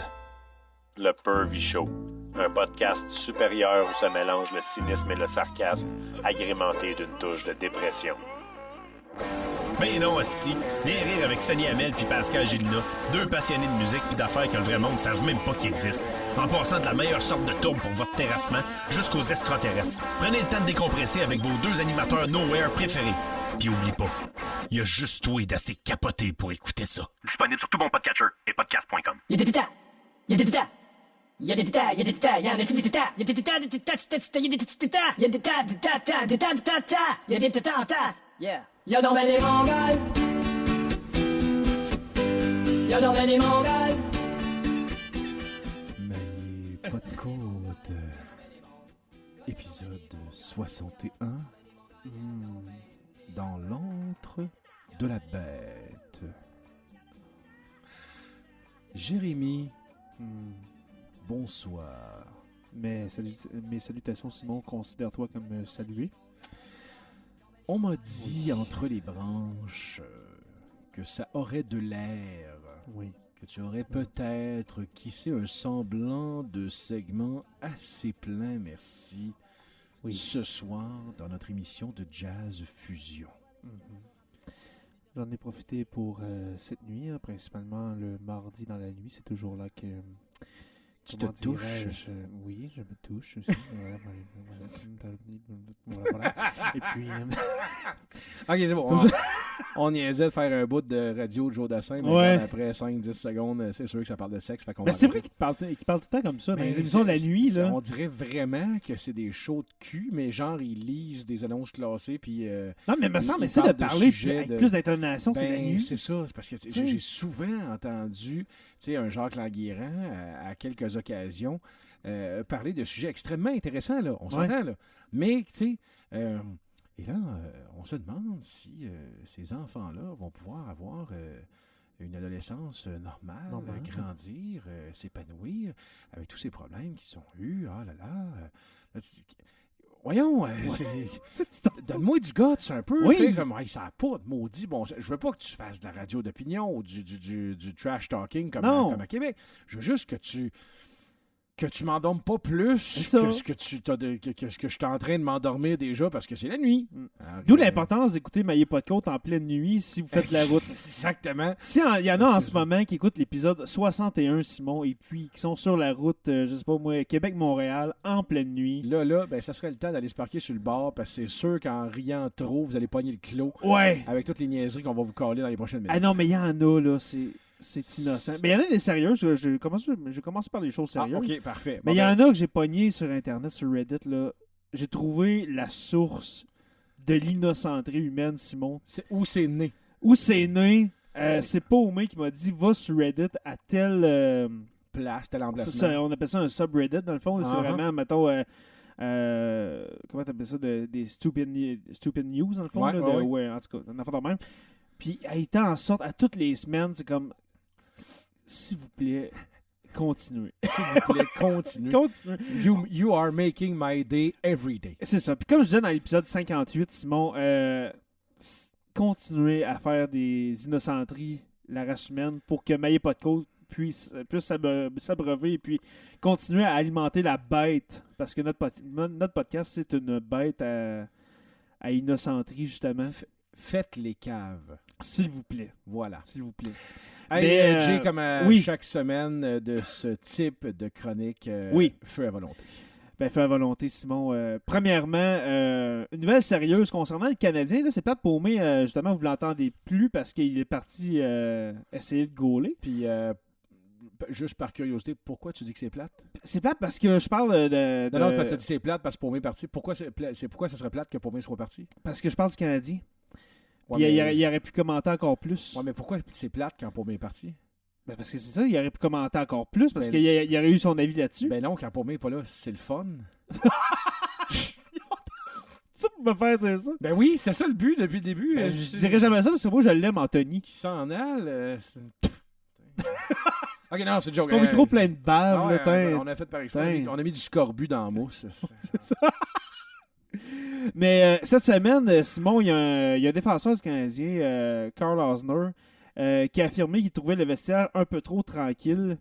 Le Pervy Show, un podcast supérieur où se mélange le cynisme et le sarcasme, agrémenté d'une touche de dépression. Ben non, hostie. Viens rire avec Sonny Hamel puis Pascal Gélina, deux passionnés de musique puis d'affaires que le vrai monde ne savent même pas qu'ils existent. En passant de la meilleure sorte de tourbe pour votre terrassement jusqu'aux extraterrestres. Prenez le temps de décompresser avec vos deux animateurs Nowhere préférés. Puis oublie pas, il y a juste toi d'assez capoté pour écouter ça. Disponible sur tout bon podcatcher et podcast.com. Yeah. Y'a donc ben des Mongols. Y'a donc ben des Mongols. Mais pas de côte. Épisode 61. Dans l'antre de la bête. Jérémy. Bonsoir. Mes salutations, Simon. Considère-toi comme salué. On m'a dit entre les branches que ça aurait de l'air. Oui. Que tu aurais peut-être, qui sait, un semblant de segment assez plein, merci, ce soir dans notre émission de Jazz Fusion. J'en ai profité pour cette nuit, principalement le mardi dans la nuit. C'est toujours là que... Tu te touches? Oui, je me touche aussi. Voilà. Et puis... Ok, c'est bon. On niaisait de faire un bout de radio de Joe Dassin, mais après 5-10 secondes, c'est sûr que ça parle de sexe. Mais c'est vrai qu'il parle tout le temps comme ça, dans les émissions de la nuit. Là. On dirait vraiment que c'est des shows de cul, mais genre, ils lisent des annonces classées, puis... non, mais il me semble essayer de parler avec plus d'intonation, c'est la nuit. C'est ça, c'est parce que j'ai souvent entendu un Jacques Languirand, à quelques occasions, parler de sujets extrêmement intéressants, là. On s'entend, là. Mais, tu sais... et là, on se demande si ces enfants-là vont pouvoir avoir une adolescence normale, grandir, s'épanouir, avec tous ces problèmes qu'ils ont eus. Ah là là. Voyons, donne-moi du guts un peu. Comme, ça n'a pas de maudit bon. Je veux pas que tu fasses de la radio d'opinion ou du trash talking comme à Québec. Je veux juste que tu m'endormes pas plus que ce que je suis en train de m'endormir déjà parce que c'est la nuit. D'où l'importance d'écouter Maillé pas de côte en pleine nuit si vous faites de la route. Exactement. Si il y en a en ce moment qui écoutent l'épisode 61, Simon, et puis qui sont sur la route, je sais pas moi, Québec-Montréal, en pleine nuit. Là, ça serait le temps d'aller se parquer sur le bord parce que c'est sûr qu'en riant trop, vous allez pogner le clos. Ouais. Avec toutes les niaiseries qu'on va vous coller dans les prochaines minutes. Ah non, mais il y en a, là, c'est innocent. Mais il y en a des sérieuses. Je commence par les choses sérieuses. OK, parfait. Mais il y en a que j'ai pogné sur Internet, sur Reddit. Là. J'ai trouvé la source de l'innocenterie humaine, Simon. Où c'est né. C'est Paumé qui m'a dit va sur Reddit à telle place, tel emplacement. On appelle ça un subreddit, dans le fond. C'est vraiment, mettons... comment t'appelles ça? Des stupid news, dans le fond. Ouais, en tout cas, on a fait de même. Puis, il était en sorte, à toutes les semaines, c'est comme... S'il vous plaît, continuez. S'il vous plaît, continuez. You are making my day every day. C'est ça. Puis comme je disais dans l'épisode 58, Simon, continuez à faire des innocenteries, la race humaine, pour que Maillé pas de côte puisse s'abreuver et puis continuer à alimenter la bête. Parce que notre podcast, c'est une bête à innocenterie, justement. Faites les caves. S'il vous plaît. Voilà. S'il vous plaît. Hey, Jay, comme chaque semaine de ce type de chronique, Feu à volonté. Ben, Feu à volonté, Simon. Premièrement, une nouvelle sérieuse concernant le Canadien. Là, c'est plate Paumé, justement, vous ne l'entendez plus parce qu'il est parti essayer de gauler. Puis, juste par curiosité, pourquoi tu dis que c'est plate? C'est plate parce que je parle de... Non, parce que tu dis c'est plate parce que Paumé est parti. Pourquoi ça serait plate que Paumé soit parti? Parce que je parle du Canadien. Ouais, il aurait pu commenter encore plus. Ouais, mais pourquoi c'est plate quand Paumé est parti? Ben parce que c'est ça, il aurait pu commenter encore plus parce qu'il aurait eu son avis là-dessus. Ben non, quand Paumé n'est pas là, c'est le fun. Tu peux me faire dire ça? Ben oui, c'est ça le but depuis le début. Je dirais jamais ça parce que moi, je l'aime, Anthony. Qui s'en alle. Ok, non, c'est une joke. Son micro plein de bave. On a fait par exemple. On a mis du scorbut dans la mousse. C'est ça. Mais cette semaine, Simon, il y a un défenseur du Canadien, Karl Osner, qui a affirmé qu'il trouvait le vestiaire un peu trop tranquille.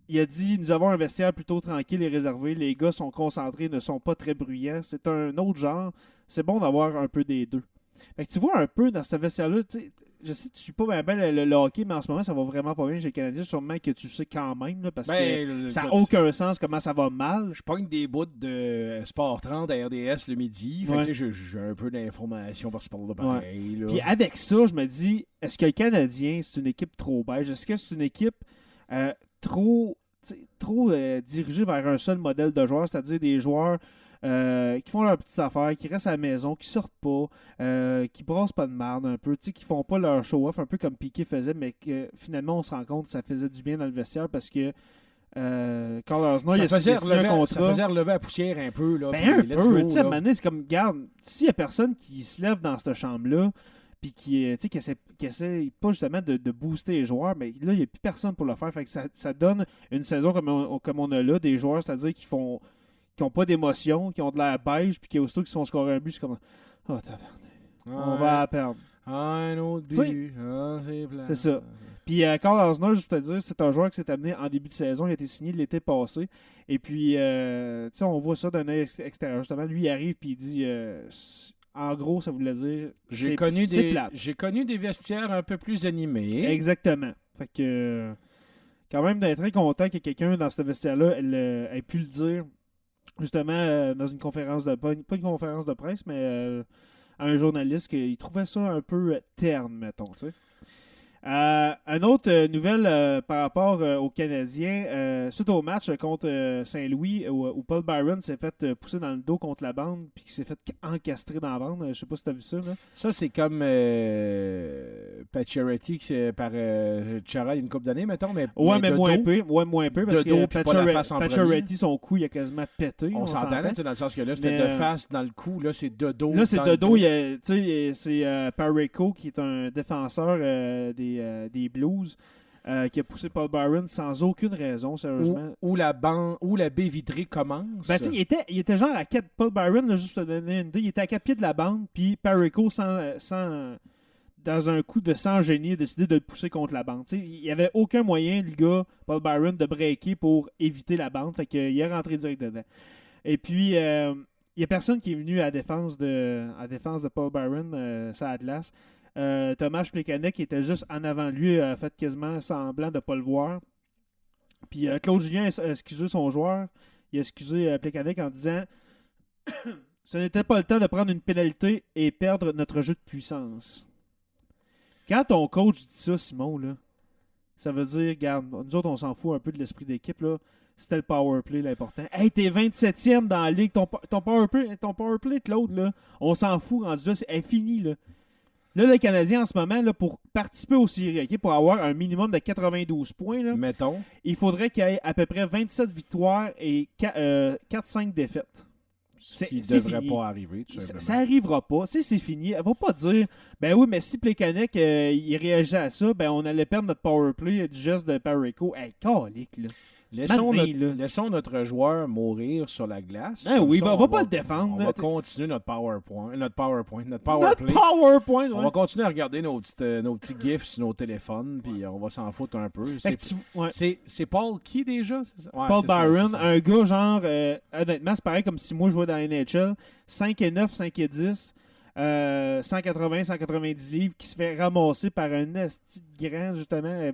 Il a dit « Nous avons un vestiaire plutôt tranquille et réservé. Les gars sont concentrés, ne sont pas très bruyants. C'est un autre genre. C'est bon d'avoir un peu des deux. » Fait que tu vois un peu dans ce vestiaire-là, tu sais, je sais que tu suis pas bien le hockey, mais en ce moment, ça va vraiment pas bien chez les Canadiens. Sûrement que tu sais quand même, là, parce que ça n'a aucun sens comment ça va mal. Je pogne des bouts de Sport 30 à RDS le midi. Fait que, tu sais, j'ai un peu d'informations par ce là pareil. Là. Puis avec ça, je me dis, est-ce que le Canadien, c'est une équipe trop beige? Est-ce que c'est une équipe trop dirigée vers un seul modèle de joueur, c'est-à-dire des joueurs qui font leurs petites affaires, qui restent à la maison, qui sortent pas, qui brassent pas de merde un peu, qui font pas leur show-off, un peu comme Piqué faisait, mais que finalement on se rend compte que ça faisait du bien dans le vestiaire parce que Carl Osner, il a signé un contrat. Ça faisait relever la poussière un peu. Là, ben un peu, tu sais, à un moment donné, c'est comme, regarde, s'il y a personne qui se lève dans cette chambre-là, puis qui essaie pas justement de booster les joueurs, mais là, il n'y a plus personne pour le faire. Fait que ça donne une saison comme on a là, des joueurs, c'est-à-dire qui n'ont pas d'émotion, qui ont de l'air beige, puis qui aussitôt qu'ils se font scorer un but, c'est comme « Oh, tabarnak, on va perdre. » Un autre but. C'est ça. Puis Carl Osner, juste pour te dire, c'est un joueur qui s'est amené en début de saison. Il a été signé l'été passé. Et puis, on voit ça d'un œil extérieur. Justement, lui, il arrive puis il dit... en gros, ça voulait dire j'ai connu des vestiaires un peu plus animés. Exactement. Fait que quand même d'être très content que quelqu'un dans ce vestiaire-là ait pu le dire justement dans une conférence de pas une conférence de presse, mais à un journaliste qu'il trouvait ça un peu terne, mettons, tu sais. Une autre nouvelle par rapport aux Canadiens, suite au match contre Saint-Louis où Paul Byron s'est fait pousser dans le dos contre la bande puis qu'il s'est fait encastrer dans la bande. Je sais pas si tu as vu ça. Là. Ça, c'est comme Pacioretty par Chara il y a une couple d'années, mettons. Mais moins peu. Ouais, moins peu parce que Pacioretty, son cou, il a quasiment pété. On s'entend, dans le sens que là, c'était de face dans le cou. Là, c'est de dos. Là, c'est de dos. C'est Parayko qui est un défenseur des Blues qui a poussé Paul Byron sans aucune raison, sérieusement. Où la baie vitrée commence. Ben, il était genre à 4... Paul Byron, là, juste pour te donner une idée, il était à 4 pieds de la bande, puis Parayko, dans un coup de sang génie, a décidé de le pousser contre la bande. T'sais, il n'y avait aucun moyen, le gars, Paul Byron, de breaker pour éviter la bande, fait qu'il est rentré direct dedans. Et puis... il n'y a personne qui est venu à la défense de Paul Byron, ça à glace. Tomáš Plekanec qui était juste en avant de lui a fait quasiment semblant de ne pas le voir. Puis Claude Julien a excusé son joueur. Il a excusé Plekanec en disant « Ce n'était pas le temps de prendre une pénalité et perdre notre jeu de puissance. » Quand ton coach dit ça, Simon, là, ça veut dire, regarde, nous autres, on s'en fout un peu de l'esprit d'équipe, là. C'était le power play l'important. Hey, t'es 27e dans la ligue. Ton power play, Claude, là, on s'en fout. Rendu là, c'est fini, là. Là, le Canadien, en ce moment, là, pour participer aux séries, okay, pour avoir un minimum de 92 points, là, mettons, il faudrait qu'il y ait à peu près 27 victoires et 4-5 défaites. Ce qui ne devrait pas arriver, tout simplement. Ça n'arrivera pas. C'est fini. Elle ne va pas dire, ben oui, mais si Plekanec, il réagissait à ça, ben on allait perdre notre power play du geste de Parayko. Hey, calique, là. Laissons notre joueur mourir sur la glace. Ben oui, on va pas le défendre. On va continuer notre power play. PowerPoint, On va continuer à regarder nos petits gifs sur nos téléphones, puis on va s'en foutre un peu. C'est Paul qui déjà? Ouais, Paul Byron, un gars genre, honnêtement, c'est pareil comme si moi je jouais dans la NHL, 5-9, 5-10. 180-190 livres qui se fait ramasser par un esti grand, justement,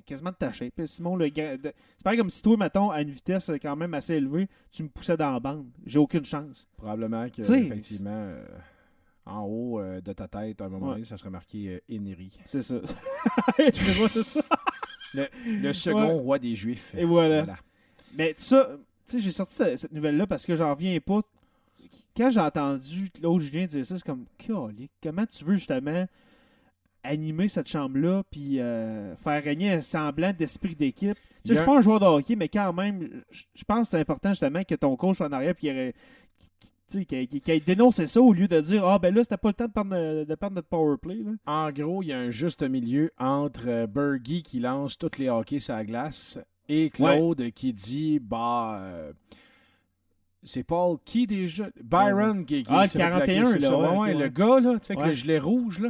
quasiment de ta shape. Simon, c'est pareil comme si toi, mettons, à une vitesse quand même assez élevée, tu me poussais dans la bande. J'ai aucune chance. Probablement que, effectivement, en haut de ta tête, à un moment donné, ça serait marqué Henry. C'est ça. C'est ça. Le second roi des Juifs. Et voilà. Mais ça, tu sais, j'ai sorti cette nouvelle-là parce que j'en reviens pas. Quand j'ai entendu Claude Julien dire ça, c'est comme, comment tu veux justement animer cette chambre-là puis faire régner un semblant d'esprit d'équipe? Tu sais, je suis pas un joueur de hockey, mais quand même, je pense que c'est important justement que ton coach soit en arrière et qu'il ait dénoncé ça au lieu de dire « Ah, ben là, c'était pas le temps de perdre notre power play. » En gros, il y a un juste milieu entre Bergie qui lance tous les hockey sur la glace et Claude qui dit « c'est Paul qui déjà? Byron qui le 41, là. Le gars, là, tu sais, avec le gilet rouge, là.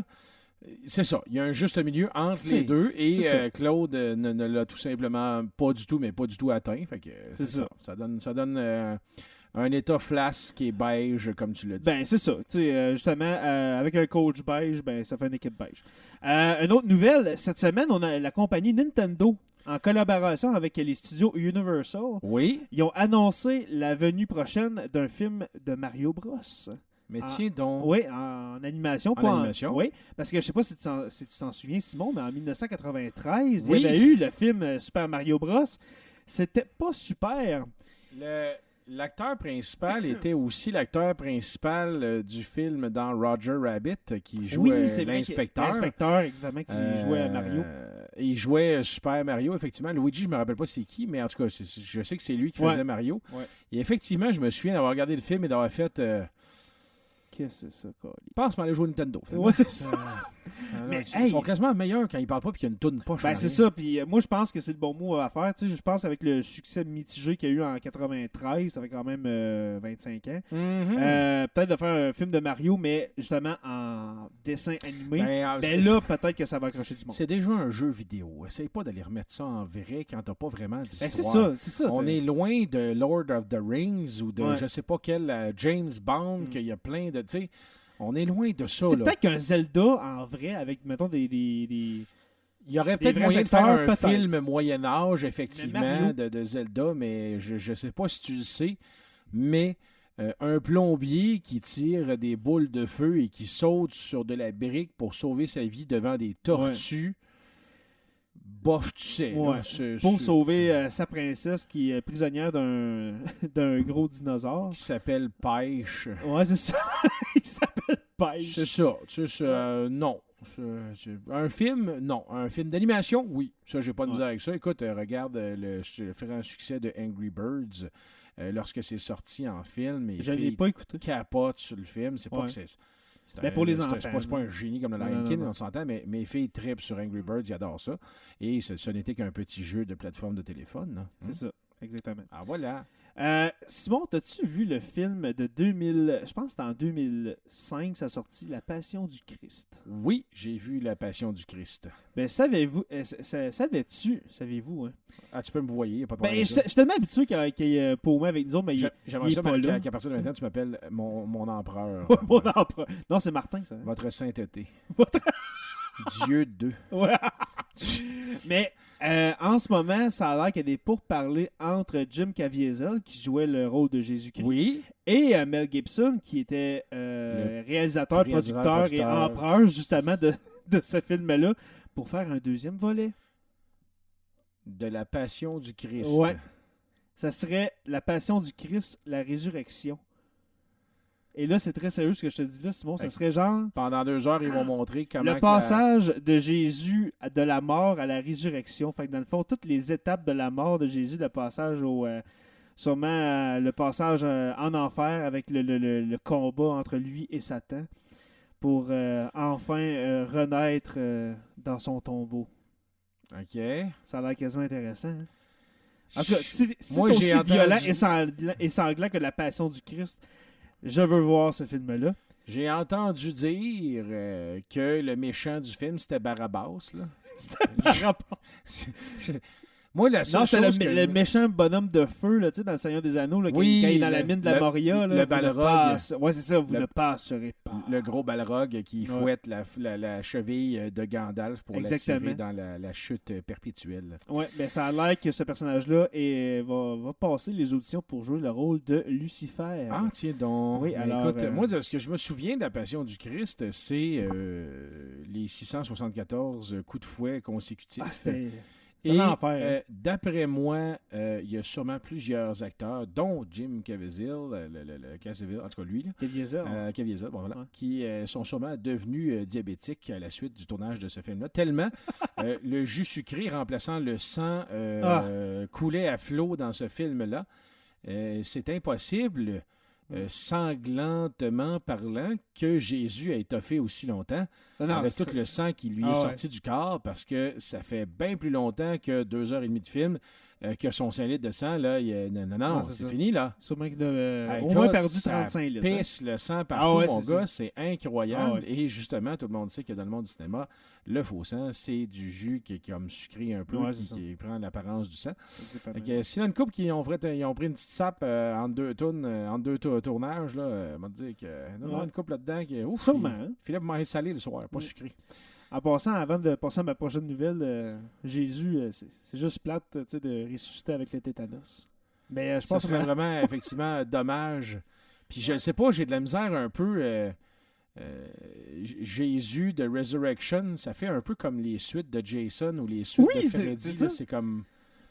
C'est ça. Il y a un juste milieu entre les deux et Claude ne l'a tout simplement pas du tout, mais pas du tout atteint. Fait que c'est ça. Ça donne un état flasque qui est beige, comme tu l'as dit. Ben, c'est ça. Justement, avec un coach beige, ben, ça fait une équipe beige. Une autre nouvelle, cette semaine, on a la compagnie Nintendo, en collaboration avec les studios Universal. Oui. Ils ont annoncé la venue prochaine d'un film de Mario Bros. Mais tiens donc. Oui, en animation. Oui, parce que je sais pas si tu t'en souviens, Simon, mais en 1993, il y avait eu le film Super Mario Bros. C'était pas super. L'acteur principal était aussi l'acteur principal du film dans Roger Rabbit, qui jouait l'inspecteur. L'inspecteur, exactement, qui jouait à Mario. Il jouait Super Mario, effectivement. Luigi, je me rappelle pas c'est qui, mais en tout cas, je sais que c'est lui qui faisait Mario. Ouais. Et effectivement, je me souviens d'avoir regardé le film et d'avoir fait... Qu'est-ce que c'est ça, Cody? Pense m'aller jouer Nintendo. Ouais, c'est ça. Mais ils sont quasiment meilleurs quand ils parlent pas et qu'il y a une toune poche. Ben, c'est ça. Puis moi, je pense que c'est le bon mot à faire. Tu sais, je pense avec le succès mitigé qu'il y a eu en 93, ça fait quand même 25 ans. Peut-être de faire un film de Mario, mais justement en dessin animé. Ben là, peut-être que ça va accrocher du monde. C'est déjà un jeu vidéo. Essaye pas d'aller remettre ça en vrai quand t'as pas vraiment d'histoire. Ben, c'est ça. On est loin de Lord of the Rings ou de je sais pas quel James Bond, qu'il y a plein de... On est loin de ça. C'est peut-être qu'un Zelda en vrai, avec, mettons, Il y aurait peut-être moyen de faire un film Moyen-Âge, effectivement, de Zelda, mais je ne sais pas si tu le sais, mais un plombier qui tire des boules de feu et qui saute sur de la brique pour sauver sa vie devant des tortues... Bof, tu sais. Ouais. Pour sauver sa princesse qui est prisonnière d'un gros dinosaure. Qui s'appelle Pêche. Ouais, c'est ça. Il s'appelle Pêche. C'est ça. Tu sais, non. Un film, non. Un film d'animation, oui. Ça, j'ai pas de misère avec ça. Écoute, regarde le franc succès de Angry Birds lorsque c'est sorti en film. Et je l'ai pas écouté. Capote sur le film. C'est pas que c'est... pour les enfants. C'est pas un génie comme le Lion King, on s'entend, mais mes filles trippent sur Angry Birds, ils adorent ça. Et ce n'était qu'un petit jeu de plateforme de téléphone. C'est ça, exactement. Ah, voilà. Simon, as-tu vu le film de 2000, je pense que c'était en 2005, ça a sorti, La Passion du Christ? Oui, j'ai vu La Passion du Christ. Ben, savez-vous, hein? Ah, tu peux me voyer, pas de problème. Ben, je suis tellement habitué qu'il y ait Paumé avec nous autres, mais j'aimerais ça qu'à partir de maintenant, tu m'appelles mon empereur. Mon empereur. Non, c'est Martin, ça. Votre sainteté. Dieu 2. Ouais. Mais en ce moment, ça a l'air qu'il y a des pourparlers entre Jim Caviezel, qui jouait le rôle de Jésus-Christ, et Mel Gibson, qui était réalisateur, producteur et empereur, justement, de ce film-là, pour faire un deuxième volet. De La Passion du Christ. Ouais. Ça serait La Passion du Christ, la résurrection. Et là, c'est très sérieux ce que je te dis là, Simon. Ça serait genre... Pendant 2 heures, ils vont montrer comment... Le passage de Jésus de la mort à la résurrection. Fait que dans le fond, toutes les étapes de la mort de Jésus, le passage au... sûrement le passage en enfer avec le combat entre lui et Satan pour enfin renaître dans son tombeau. OK. Ça a l'air quasiment intéressant. Hein? En tout cas, si moi, c'est aussi violent et sanglant que La Passion du Christ... Je veux voir ce film-là. J'ai entendu dire que le méchant du film, c'était Barabbas. Là. C'était Barabbas. Moi, la seule chose le méchant bonhomme de feu là, dans le Seigneur des Anneaux, là, quand il est dans la mine de la Moria. Là, le Balrog. Ouais, c'est ça, vous ne passerez pas. Le gros Balrog qui fouette la cheville de Gandalf pour l'attirer dans la chute perpétuelle. Oui, ben ça a l'air que ce personnage-là va passer les auditions pour jouer le rôle de Lucifer. Ah, tiens donc. Oui, alors, écoute, moi, de ce que je me souviens de La Passion du Christ, c'est les 674 coups de fouet consécutifs. Ah, c'était... Et d'après moi, il y a sûrement plusieurs acteurs, dont Jim Caviezel, en tout cas lui, Caviezel, bon, voilà, qui sont sûrement devenus diabétiques à la suite du tournage de ce film-là, tellement le jus sucré remplaçant le sang coulait à flot dans ce film-là. C'est impossible, sanglantement parlant, que Jésus ait étoffé aussi longtemps avec tout le sang qui lui est sorti du corps, parce que ça fait bien plus longtemps que 2 heures et demie de film. que son 5 litres de sang, là, non, c'est fini, là. Sûrement qu'il a au Écoute, moins perdu ça 35 litres. pisse le sang partout, mon c'est gars, ça. c'est incroyable. Ah ouais. Et justement, tout le monde sait que dans le monde du cinéma, le faux sang, c'est du jus qui est comme sucré un peu, Ouais, c'est ça. qui prend l'apparence du sang. Exactement. Fait que s'il y a une couple qui ont pris une petite sape entre deux tournages, là, on va te dire que non, une couple là-dedans qui est ouf. Sûrement, hein? Philippe m'a salé le soir, pas sucré. En passant, avant de passer à ma prochaine nouvelle, Jésus, c'est juste plate tu sais, de ressusciter avec le tétanos. Mais je pense Ça serait vraiment, effectivement, dommage. Puis je ne sais pas, j'ai de la misère un peu. Jésus de Resurrection, ça fait un peu comme les suites de Jason ou les suites de Freddy. c'est ça. C'est comme...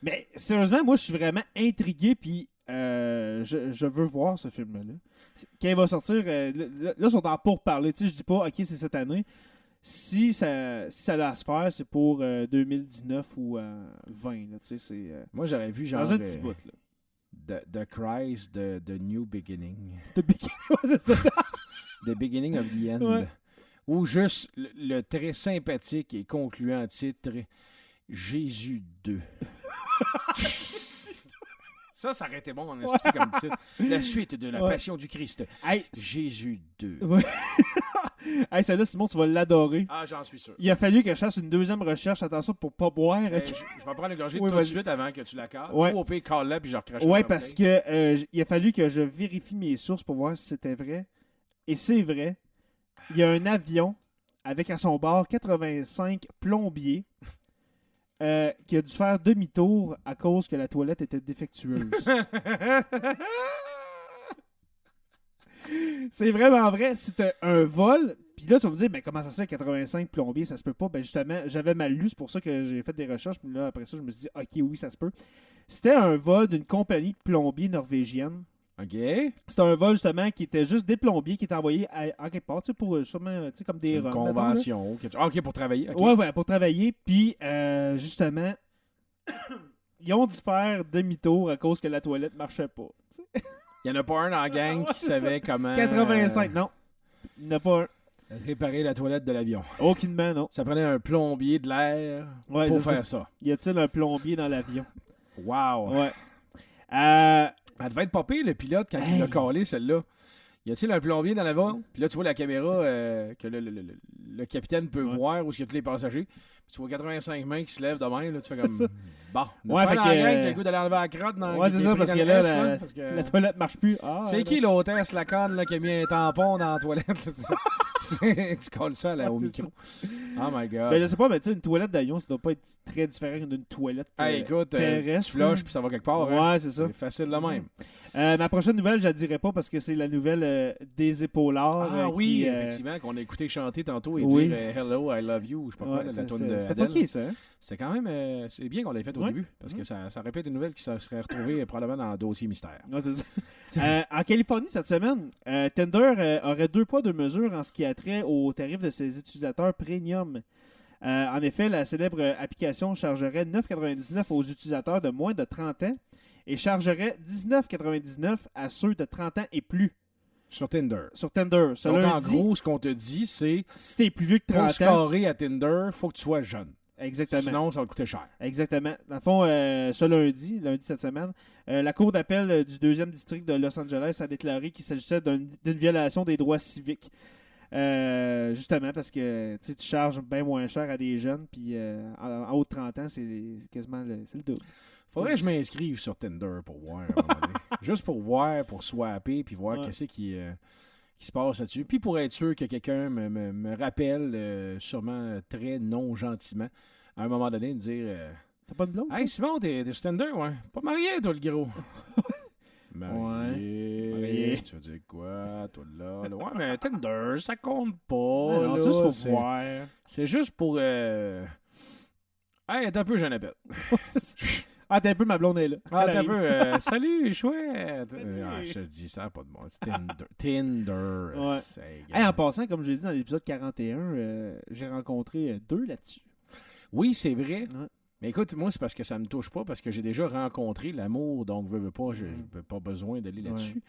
Mais sérieusement, moi, je suis vraiment intrigué, puis je veux voir ce film-là. Quand il va sortir, là, ils sont en pourparlers. Tu sais, je dis pas, OK, c'est cette année. Si ça a à se faire, c'est pour 2019 ou 20. Là, tu sais, c'est, Moi, j'aurais vu genre dans un petit bout. Là. The Christ, the New Beginning. The Beginning, c'est ça. The Beginning of the End. Ouais. Ou juste le très sympathique et concluant titre Jésus 2. Ça aurait été bon en institut comme titre. La suite de la Passion du Christ. Hey, Jésus 2. Ouais. Hey, celle-là, Simon, tu vas l'adorer. Ah, j'en suis sûr. Il a fallu que je fasse une deuxième recherche, attention, pour pas boire. Je vais prendre une gorgée Oui, tout de vas-y. suite avant que tu la calmes. Ouais. Ou au pire, call-la puis je recrache. Ouais, parce que il a fallu que je vérifie mes sources pour voir si c'était vrai. Et c'est vrai. Il y a un avion avec à son bord 85 plombiers qui a dû faire demi-tour à cause que la toilette était défectueuse. C'est vraiment vrai. C'était un vol. Puis là, tu vas me dire, ben, comment ça se fait 85 plombiers, ça se peut pas? Ben justement, j'avais mal lu, c'est pour ça que j'ai fait des recherches. Puis là, après ça, je me suis dit, OK, oui, ça se peut. C'était un vol d'une compagnie de plombiers norvégienne. OK. C'était un vol, justement, qui était juste des plombiers qui étaient envoyés en quelque part, tu sais, pour sûrement, tu sais, comme des Une runs, convention. OK, pour travailler. OK. Ouais, pour travailler. Puis, justement, ils ont dû faire demi-tour à cause que la toilette marchait pas. tu sais. Il n'y en a pas un dans la gang qui savait comment... 85, non. Il n'y en a pas un. Réparer la toilette de l'avion. Aucunement, non. Ça prenait un plombier de l'air Ouais, pour c'est faire ça. Y a-t-il un plombier dans l'avion? Wow. Ouais. Elle devait être pas pire, le pilote, quand il l'a calé, celle-là. Y a-t-il un plombier dans l'avion? Puis là, tu vois la caméra que le capitaine peut voir où il y a tous les passagers. Puis tu vois 85 mains qui se lèvent de même. Là, tu fais comme... Bon. Ouais, fait dans que... la gang qui a le goût d'aller enlever la crotte. Ouais, c'est ça, parce que là, la toilette marche plus. Ah, c'est qui l'hôtesse, la conne, là, qui a mis un tampon dans la toilette? Tu colles ça là, au micro. Oh my God. Ben, je sais pas, mais tu sais, une toilette d'avion, ça doit pas être très différent d'une toilette écoute, terrestre. tu flushes puis ça va quelque part. Ouais, hein. c'est ça. C'est facile de même. Ma prochaine nouvelle, je la dirais pas parce que c'est la nouvelle des épaulards. Ah oui, qui, effectivement, qu'on a écouté chanter tantôt et oui. dire Hello, I love you. Je sais pas quoi, la toune de c'était Adele. fucké, ça. Hein? C'est quand même... c'est bien qu'on l'ait fait au début, parce que ça répète une nouvelle qui serait retrouvée probablement dans un dossier mystère. Ouais, c'est ça. En Californie, cette semaine, Tinder aurait 2 poids 2 mesures en ce qui a trait au tarif de ses utilisateurs premium. En effet, la célèbre application chargerait 9,99 aux utilisateurs de moins de 30 ans et chargerait 19,99 à ceux de 30 ans et plus. Sur Tinder. Sur Tinder. Donc, en gros, ce qu'on te dit, c'est... Si t'es plus vieux que 30 ans... Pour scorer à Tinder, il faut que tu sois jeune. Exactement. Sinon, ça va te coûter cher. Exactement. Dans le fond, ce lundi cette semaine, la Cour d'appel du 2e district de Los Angeles a déclaré qu'il s'agissait d'une violation des droits civiques. Justement parce que tu charges bien moins cher à des jeunes, puis en haut de 30 ans, c'est quasiment le double. Faudrait que je m'inscrive sur Tinder pour voir. À un moment donné. Juste pour voir, pour swapper, puis voir qu'est-ce qui se passe là-dessus. Puis pour être sûr que quelqu'un me rappelle, sûrement très non gentiment, à un moment donné, me dire t'as pas de blonde? Hey Simon, t'es sur Tinder, ouais. Pas marié, toi, le gros. Marié. Tu veux dire quoi, toi, là? Ouais, mais Tinder, ça compte pas. Non, là, c'est juste pour voir. C'est juste pour. Hey, t'es un peu, j'en appelle. Ah, t'es un peu, ma blonde est là. Ah, t'es un peu. Salut, chouette. Ah, je te dis ça, pas de bon. C'est Tinder. Ouais. Hey, en passant, comme je l'ai dit dans l'épisode 41, j'ai rencontré 2 là-dessus. Oui, c'est vrai. Ouais. Mais écoute, moi, c'est parce que ça me touche pas, parce que j'ai déjà rencontré l'amour, donc veux pas, j'ai pas besoin d'aller là-dessus.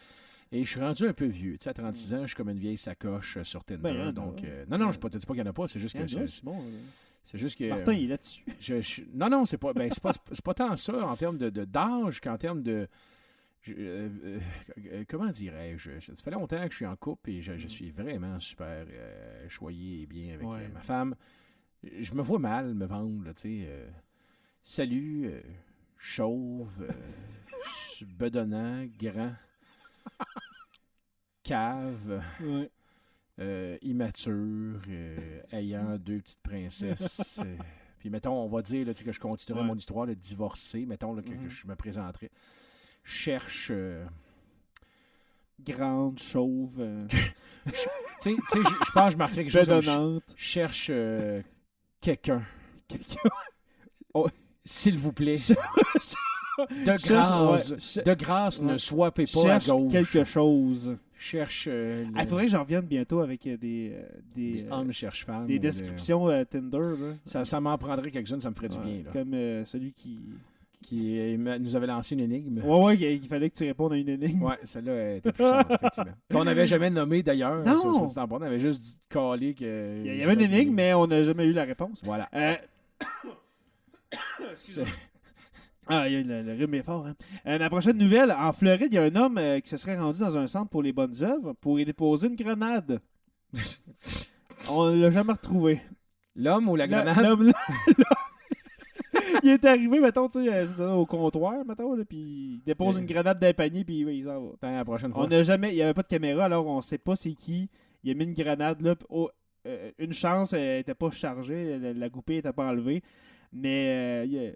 Et je suis rendu un peu vieux. Tu sais, à 36 ans, je suis comme une vieille sacoche sur Tinder. Ben, donc, non, je ne te dis pas qu'il n'y en a pas, c'est juste que C'est juste que... Martin, il est là-dessus. Non, c'est pas tant ça en termes d'âge qu'en termes de... comment dirais-je? Ça fait longtemps que je suis en couple et je suis vraiment super choyé et bien avec ma femme. Je me vois mal me vendre, tu sais. Salut, chauve, bedonnant, grand, cave, immature, ayant 2 petites princesses. Puis mettons, on va dire là, que je continuerai mon histoire de divorcer, mettons là, que je me présenterai. Cherche... grande, chauve. Tu sais, je pense que je marquerais quelque chose comme cherche quelqu'un. S'il vous plaît. De grâce, ne soyez pas à gauche. Quelque chose. Cherche... Il faudrait que j'en revienne bientôt avec des hommes cherchent femmes. Des descriptions Tinder. Là. Ça m'en prendrait quelques-unes, ça me ferait du bien. Là. Comme celui qui nous avait lancé une énigme. Ouais, il fallait que tu répondes à une énigme. Ouais, celle-là était puissante, effectivement. Qu'on n'avait jamais nommé d'ailleurs. Non! On avait juste calé que... Il y avait une énigme, mais on n'a jamais eu la réponse. Voilà. Excusez-moi. Le rhume est fort. Hein? La prochaine nouvelle, en Floride, il y a un homme qui se serait rendu dans un centre pour les bonnes œuvres pour y déposer une grenade. On ne l'a jamais retrouvé. L'homme ou la grenade? L'homme. Il est arrivé, mettons, tu sais, au comptoir, mettons, là, puis il dépose une grenade dans le panier, puis il s'en va. La prochaine fois. Il n'y avait pas de caméra, alors on ne sait pas c'est qui. Il a mis une grenade là. Une chance, elle n'était pas chargée, la goupille n'était pas enlevée. Mais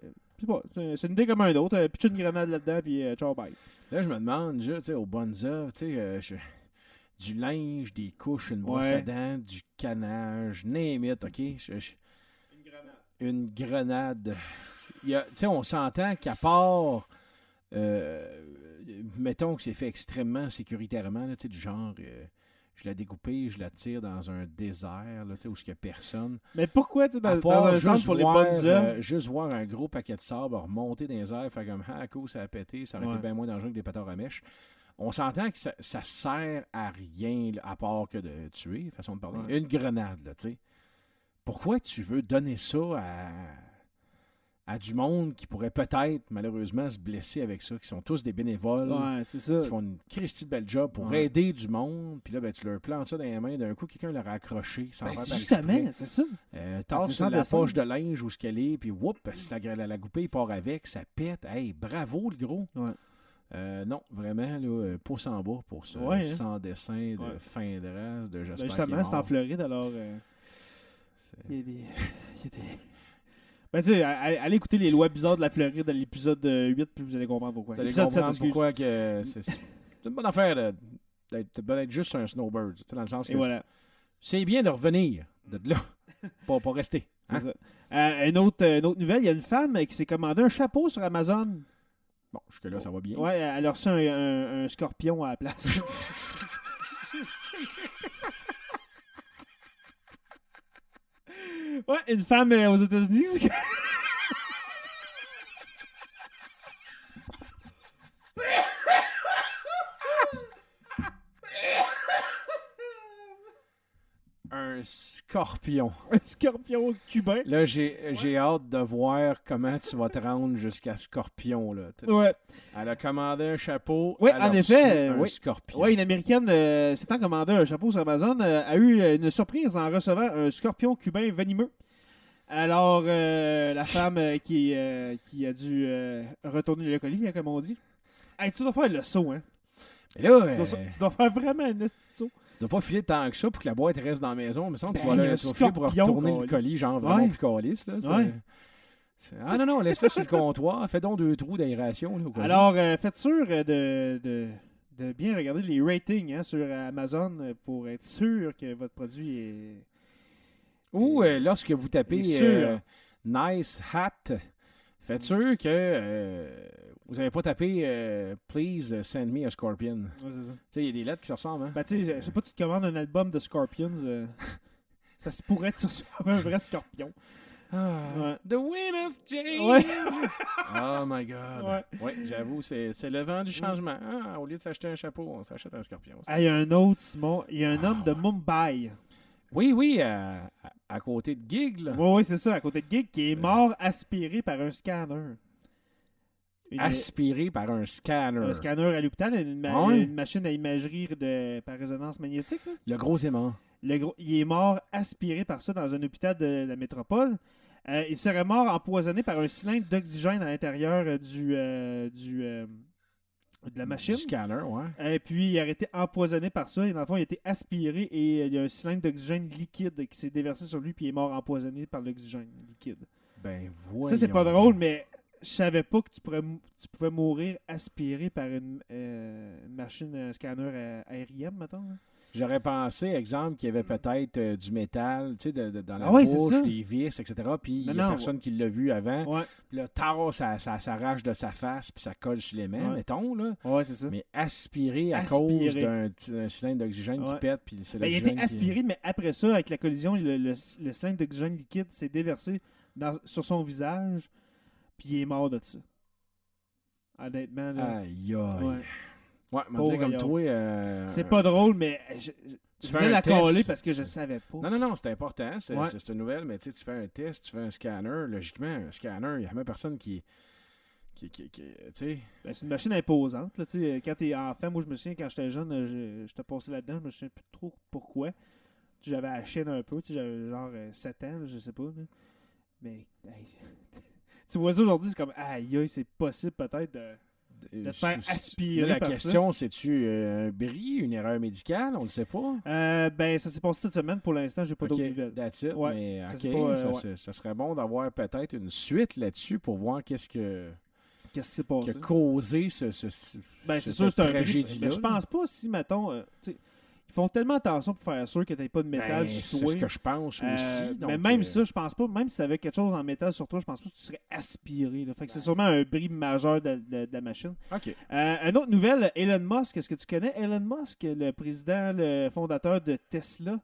c'est une idée comme un autre. Pitcher une grenade là-dedans, puis ciao, bye. Là, je me demande, tu sais, aux bonnes œuvres, tu sais, du linge, des couches, une brosse à dents, du canage, name it, OK? Une grenade. Tu sais, on s'entend qu'à part, mettons que c'est fait extrêmement sécuritairement, là, du genre, je la découpe, je la tire dans un désert, là, où il n'y a personne. Mais pourquoi, tu sais, dans un centre pour les bonnes œuvres? Juste voir un gros paquet de sable remonter dans les airs, faire comme, cool, ça a pété, ça aurait été bien moins dangereux que des pétards à mèche. On s'entend que ça sert à rien, là, à part que de tuer, façon de parler. Ouais. Une grenade, là, tu sais. Pourquoi tu veux donner ça à du monde qui pourrait peut-être, malheureusement, se blesser avec ça, qui sont tous des bénévoles, c'est ça. qui font une christie de belle job pour aider du monde, puis là, ben, tu leur plantes ça dans les mains, d'un coup, quelqu'un leur a accroché sans faire justement, c'est ça. Tasse sur la poche de linge où ce qu'elle est, puis whoop, si la goupille part avec, ça pète. Hey, bravo, le gros! Ouais. Non, vraiment, là, pouce en bas pour ça. Sans dessin de fin de race, de j'espère justement, c'est en Floride, alors... Il y a des... Ben, tu sais, allez écouter les lois bizarres de la Floride dans l'épisode 8, puis vous allez comprendre pourquoi. Vous allez comprendre pourquoi que c'est une bonne affaire d'être juste un snowbird. Dans le sens que c'est bien de revenir de là, pas rester. Hein? C'est ça. Une autre nouvelle, il y a une femme qui s'est commandé un chapeau sur Amazon. Bon, jusque-là, ça va bien. Ouais, elle a reçu un scorpion à la place. Ouais, une femme aux États-Unis. Un scorpion. Un scorpion cubain. Là, j'ai hâte de voir comment tu vas te rendre jusqu'à scorpion. Là. Ouais. Elle a commandé un chapeau. Oui, en effet. Un scorpion. Oui, une Américaine s'étant commandé un chapeau sur Amazon a eu une surprise en recevant un scorpion cubain venimeux. Alors, la femme qui a dû retourner le colis, comme on dit. Hey, tu dois faire le saut, hein? Mais là, tu dois faire vraiment un esti de saut. Tu dois pas filer tant que ça pour que la boîte reste dans la maison. Il me semble que tu vas aller filer pour retourner le colis, genre vraiment plus calice. Là, Ah non, laisse ça sur le comptoir. Fais donc 2 trous d'aération. Là, alors, faites sûr de bien regarder les ratings sur Amazon pour être sûr que votre produit est... Ou lorsque vous tapez Nice Hat, faites sûr que vous n'avez pas tapé Please send me a Scorpion. Ouais, c'est ça. Tu sais, il y a des lettres qui se ressemblent. Hein? Ben, tu sais, je sais pas, tu te commandes un album de Scorpions, ça se pourrait que tu reçoives un vrai scorpion. The Wind of Change! Ouais. Oh my God! Ouais, j'avoue, c'est le vent du changement. Au lieu de s'acheter un chapeau, on s'achète un scorpion. Il y a un autre, Simon. Il y a un homme de Mumbai. Oui, à côté de Gig, là. Oui, c'est ça, à côté de Gig, qui est mort aspiré par un scanner. Aspiré par un scanner. Un scanner à l'hôpital, une machine à imagerie par résonance magnétique. Là. Le gros aimant. Il est mort aspiré par ça dans un hôpital de la métropole. Il serait mort empoisonné par un cylindre d'oxygène à l'intérieur de la machine. Du scanner, ouais. Et puis, il a été empoisonné par ça. Et dans le fond, il a été aspiré et il y a un cylindre d'oxygène liquide qui s'est déversé sur lui puis il est mort empoisonné par l'oxygène liquide. Ben, voyons. Ça, c'est pas drôle, mais je savais pas que tu pouvais mourir aspiré par une machine, un scanner aérienne, mettons. Hein. J'aurais pensé, exemple, qu'il y avait peut-être du métal, tu sais, dans la ouais, bouche, des vis, etc. Puis il y a personne qui l'a vu avant. Ouais. Puis là, ça s'arrache de sa face, puis ça colle sur les mains, mettons, là. Ouais, c'est ça. Mais aspiré à cause d'un cylindre d'oxygène qui pète, puis c'est il a été aspiré, mais après ça, avec la collision, le cylindre d'oxygène liquide s'est déversé sur son visage, puis il est mort de ça. Honnêtement, là. Aïe, aïe. Ouais, m'a dit comme toi. C'est pas drôle, mais je voulais la coller parce que je savais pas. Non, c'est important. C'est une nouvelle, mais tu fais un test, tu fais un scanner. Logiquement, un scanner, il n'y a jamais personne qui tu sais. Ben, c'est une machine imposante. Là, quand t'es enfant, moi, je me souviens, quand j'étais jeune, j'étais passé là-dedans, je me souviens plus trop pourquoi. J'avais la chaîne un peu, j'avais genre 7 ans, là, je sais pas. Là. Mais, tu vois ça aujourd'hui, c'est comme, aïe, c'est possible peut-être de te faire aspirer là, la par question, c'est-tu un bris, une erreur médicale? On le sait pas. Ben, ça s'est passé cette semaine. Pour l'instant, j'ai pas d'autres nouvelles. That's it, ouais, mais ça serait bon d'avoir peut-être une suite là-dessus pour voir qu'est-ce qui s'est passé. Qui a causé ben, c'est sûr, c'est un tragédie-là. Je pense pas si, mettons... ils font tellement attention pour faire sûr que tu n'aies pas de métal sur toi. C'est ce que je pense aussi. Donc, mais même ça, je pense pas. Même si tu avais quelque chose en métal sur toi, je pense pas que tu serais aspiré. Là. Fait que c'est sûrement un bris majeur de la machine. OK. Une autre nouvelle, Elon Musk. Est-ce que tu connais Elon Musk, le président, le fondateur de Tesla?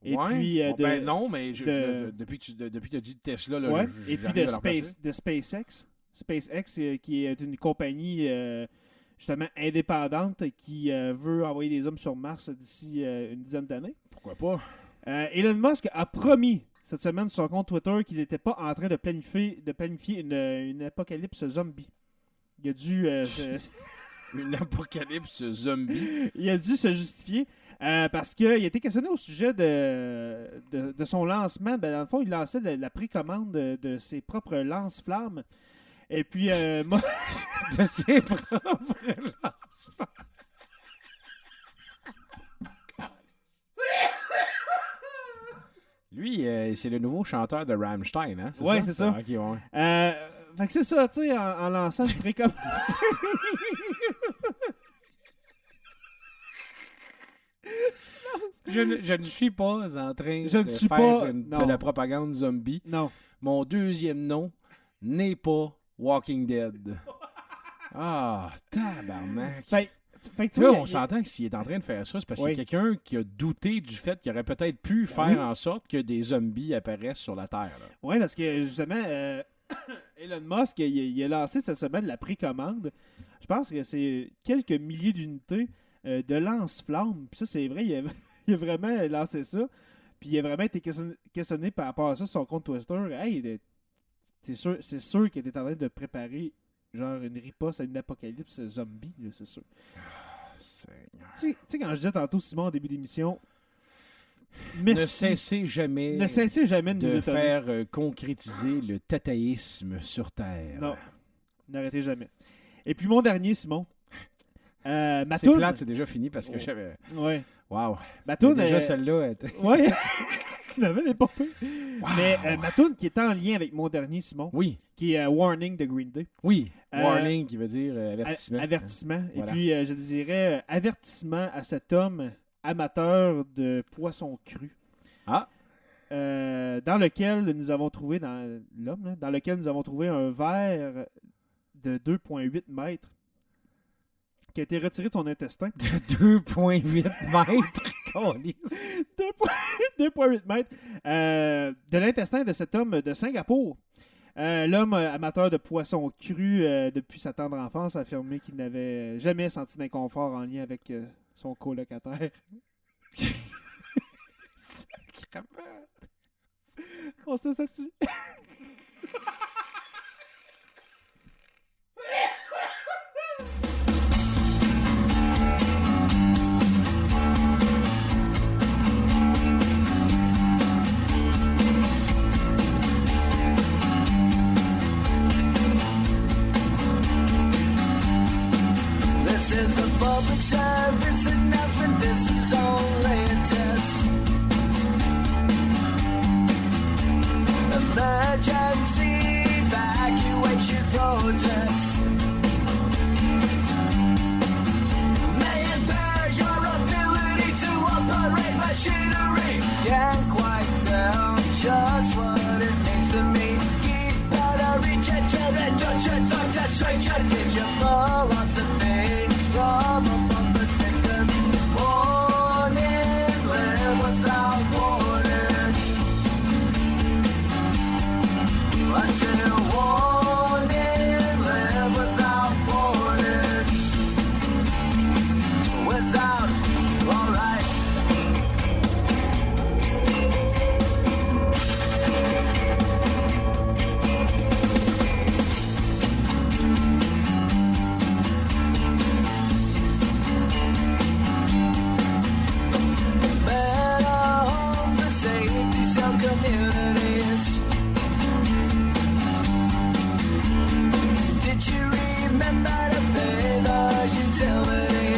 Et puis, ben non, mais depuis que tu as dit Tesla, là, et puis de SpaceX. SpaceX, qui est une compagnie... justement indépendante qui veut envoyer des hommes sur Mars d'ici une dizaine d'années. Pourquoi pas? Elon Musk a promis cette semaine sur son compte Twitter qu'il n'était pas en train de planifier une apocalypse zombie. Il a dû... une apocalypse zombie? Il a dû se justifier parce qu'il a été questionné au sujet de son lancement. Ben, dans le fond, il lançait la précommande de ses propres lance-flammes. Et puis, moi... de ses propres lancements. Lui, c'est le nouveau chanteur de Rammstein, hein? Oui, c'est ça. Okay, ouais. Fait que c'est ça, tu sais, en lançant une précommande... Je ne suis pas en train de faire de la propagande zombie. Non. Mon deuxième nom n'est pas Walking Dead. Ah, tabarnak. Fait que là, on s'entend que s'il est en train de faire ça, c'est parce qu'il y a quelqu'un qui a douté du fait qu'il aurait peut-être pu faire en sorte que des zombies apparaissent sur la Terre. Oui, parce que justement, Elon Musk, il a lancé cette semaine la précommande. Je pense que c'est quelques milliers d'unités de lance-flammes. Puis ça, c'est vrai, il a vraiment lancé ça. Puis il a vraiment été questionné par rapport à ça sur son compte Twitter. Hey, c'est sûr qu'il était en train de préparer genre une riposte à une apocalypse zombie, là, c'est sûr. Tu sais, quand je disais tantôt, Simon, en début d'émission, merci. Ne cessez jamais de nous faire concrétiser le tataïsme sur Terre. Non, n'arrêtez jamais. Et puis mon dernier, Simon. C'est plate, c'est déjà fini parce que j'avais... Ouais. Wow. Ma toune, déjà celle-là... Ouais. On avait des popées. Wow. Mais ma toune qui est en lien avec mon dernier, Simon. Oui. Qui est Warning de Green Day. Oui. Warning qui veut dire avertissement. Avertissement. Voilà. Et puis, je dirais avertissement à cet homme amateur de poissons crus. Ah. Dans lequel nous avons trouvé, dans lequel nous avons trouvé un verre de 2,8 mètres qui a été retiré de son intestin. De 2,8 mètres? 2,8 mètres de l'intestin de cet homme de Singapour. L'homme amateur de poissons crus depuis sa tendre enfance a affirmé qu'il n'avait jamais senti d'inconfort en lien avec son colocataire. On se laisse là-dessus. This is a public service announcement. This is only a test. Emergency evacuation protest. May impair your ability to operate machinery. Can't quite tell just what it means to me. Keep out of reach and children. Don't you talk that stranger. Get your philosophy from a bumper sticker. Warning, live without warning. I said warning, live without warning. Without, alright. Better homes and safety, some communities. Did you remember to pay the utility?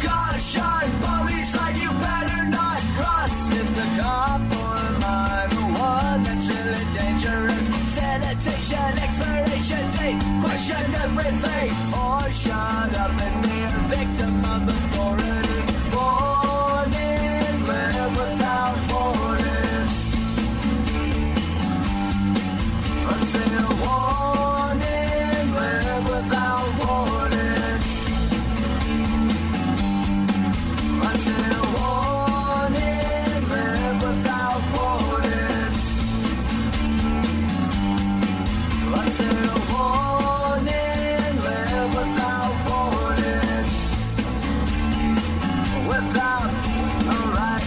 Caution, police line, you better not cross. Is the cop or am I the one that's really dangerous? Sanitation, expiration date, question everything, or shut up and be a victim of authority. Warning, live without warning. I said warning, live without warning. I said warning, live without warning. I said warning, live without warning. Without, alright.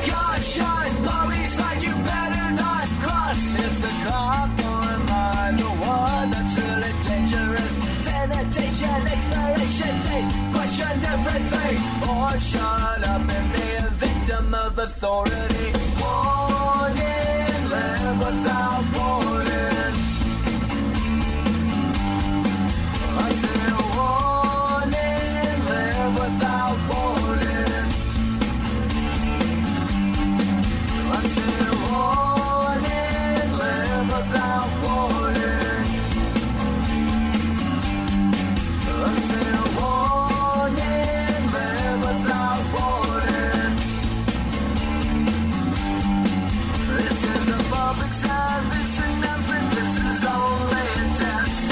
Caution, police line, you better not cross. Is the cop or am I the one that's really dangerous? Sanitation, expiration date, question everything, or shut up and be a victim of authority. Warning, live without warning. I said warning, live without warning. I said warning, live without warning. I said warning, live without warning. This is a public service announcement. This is only a test.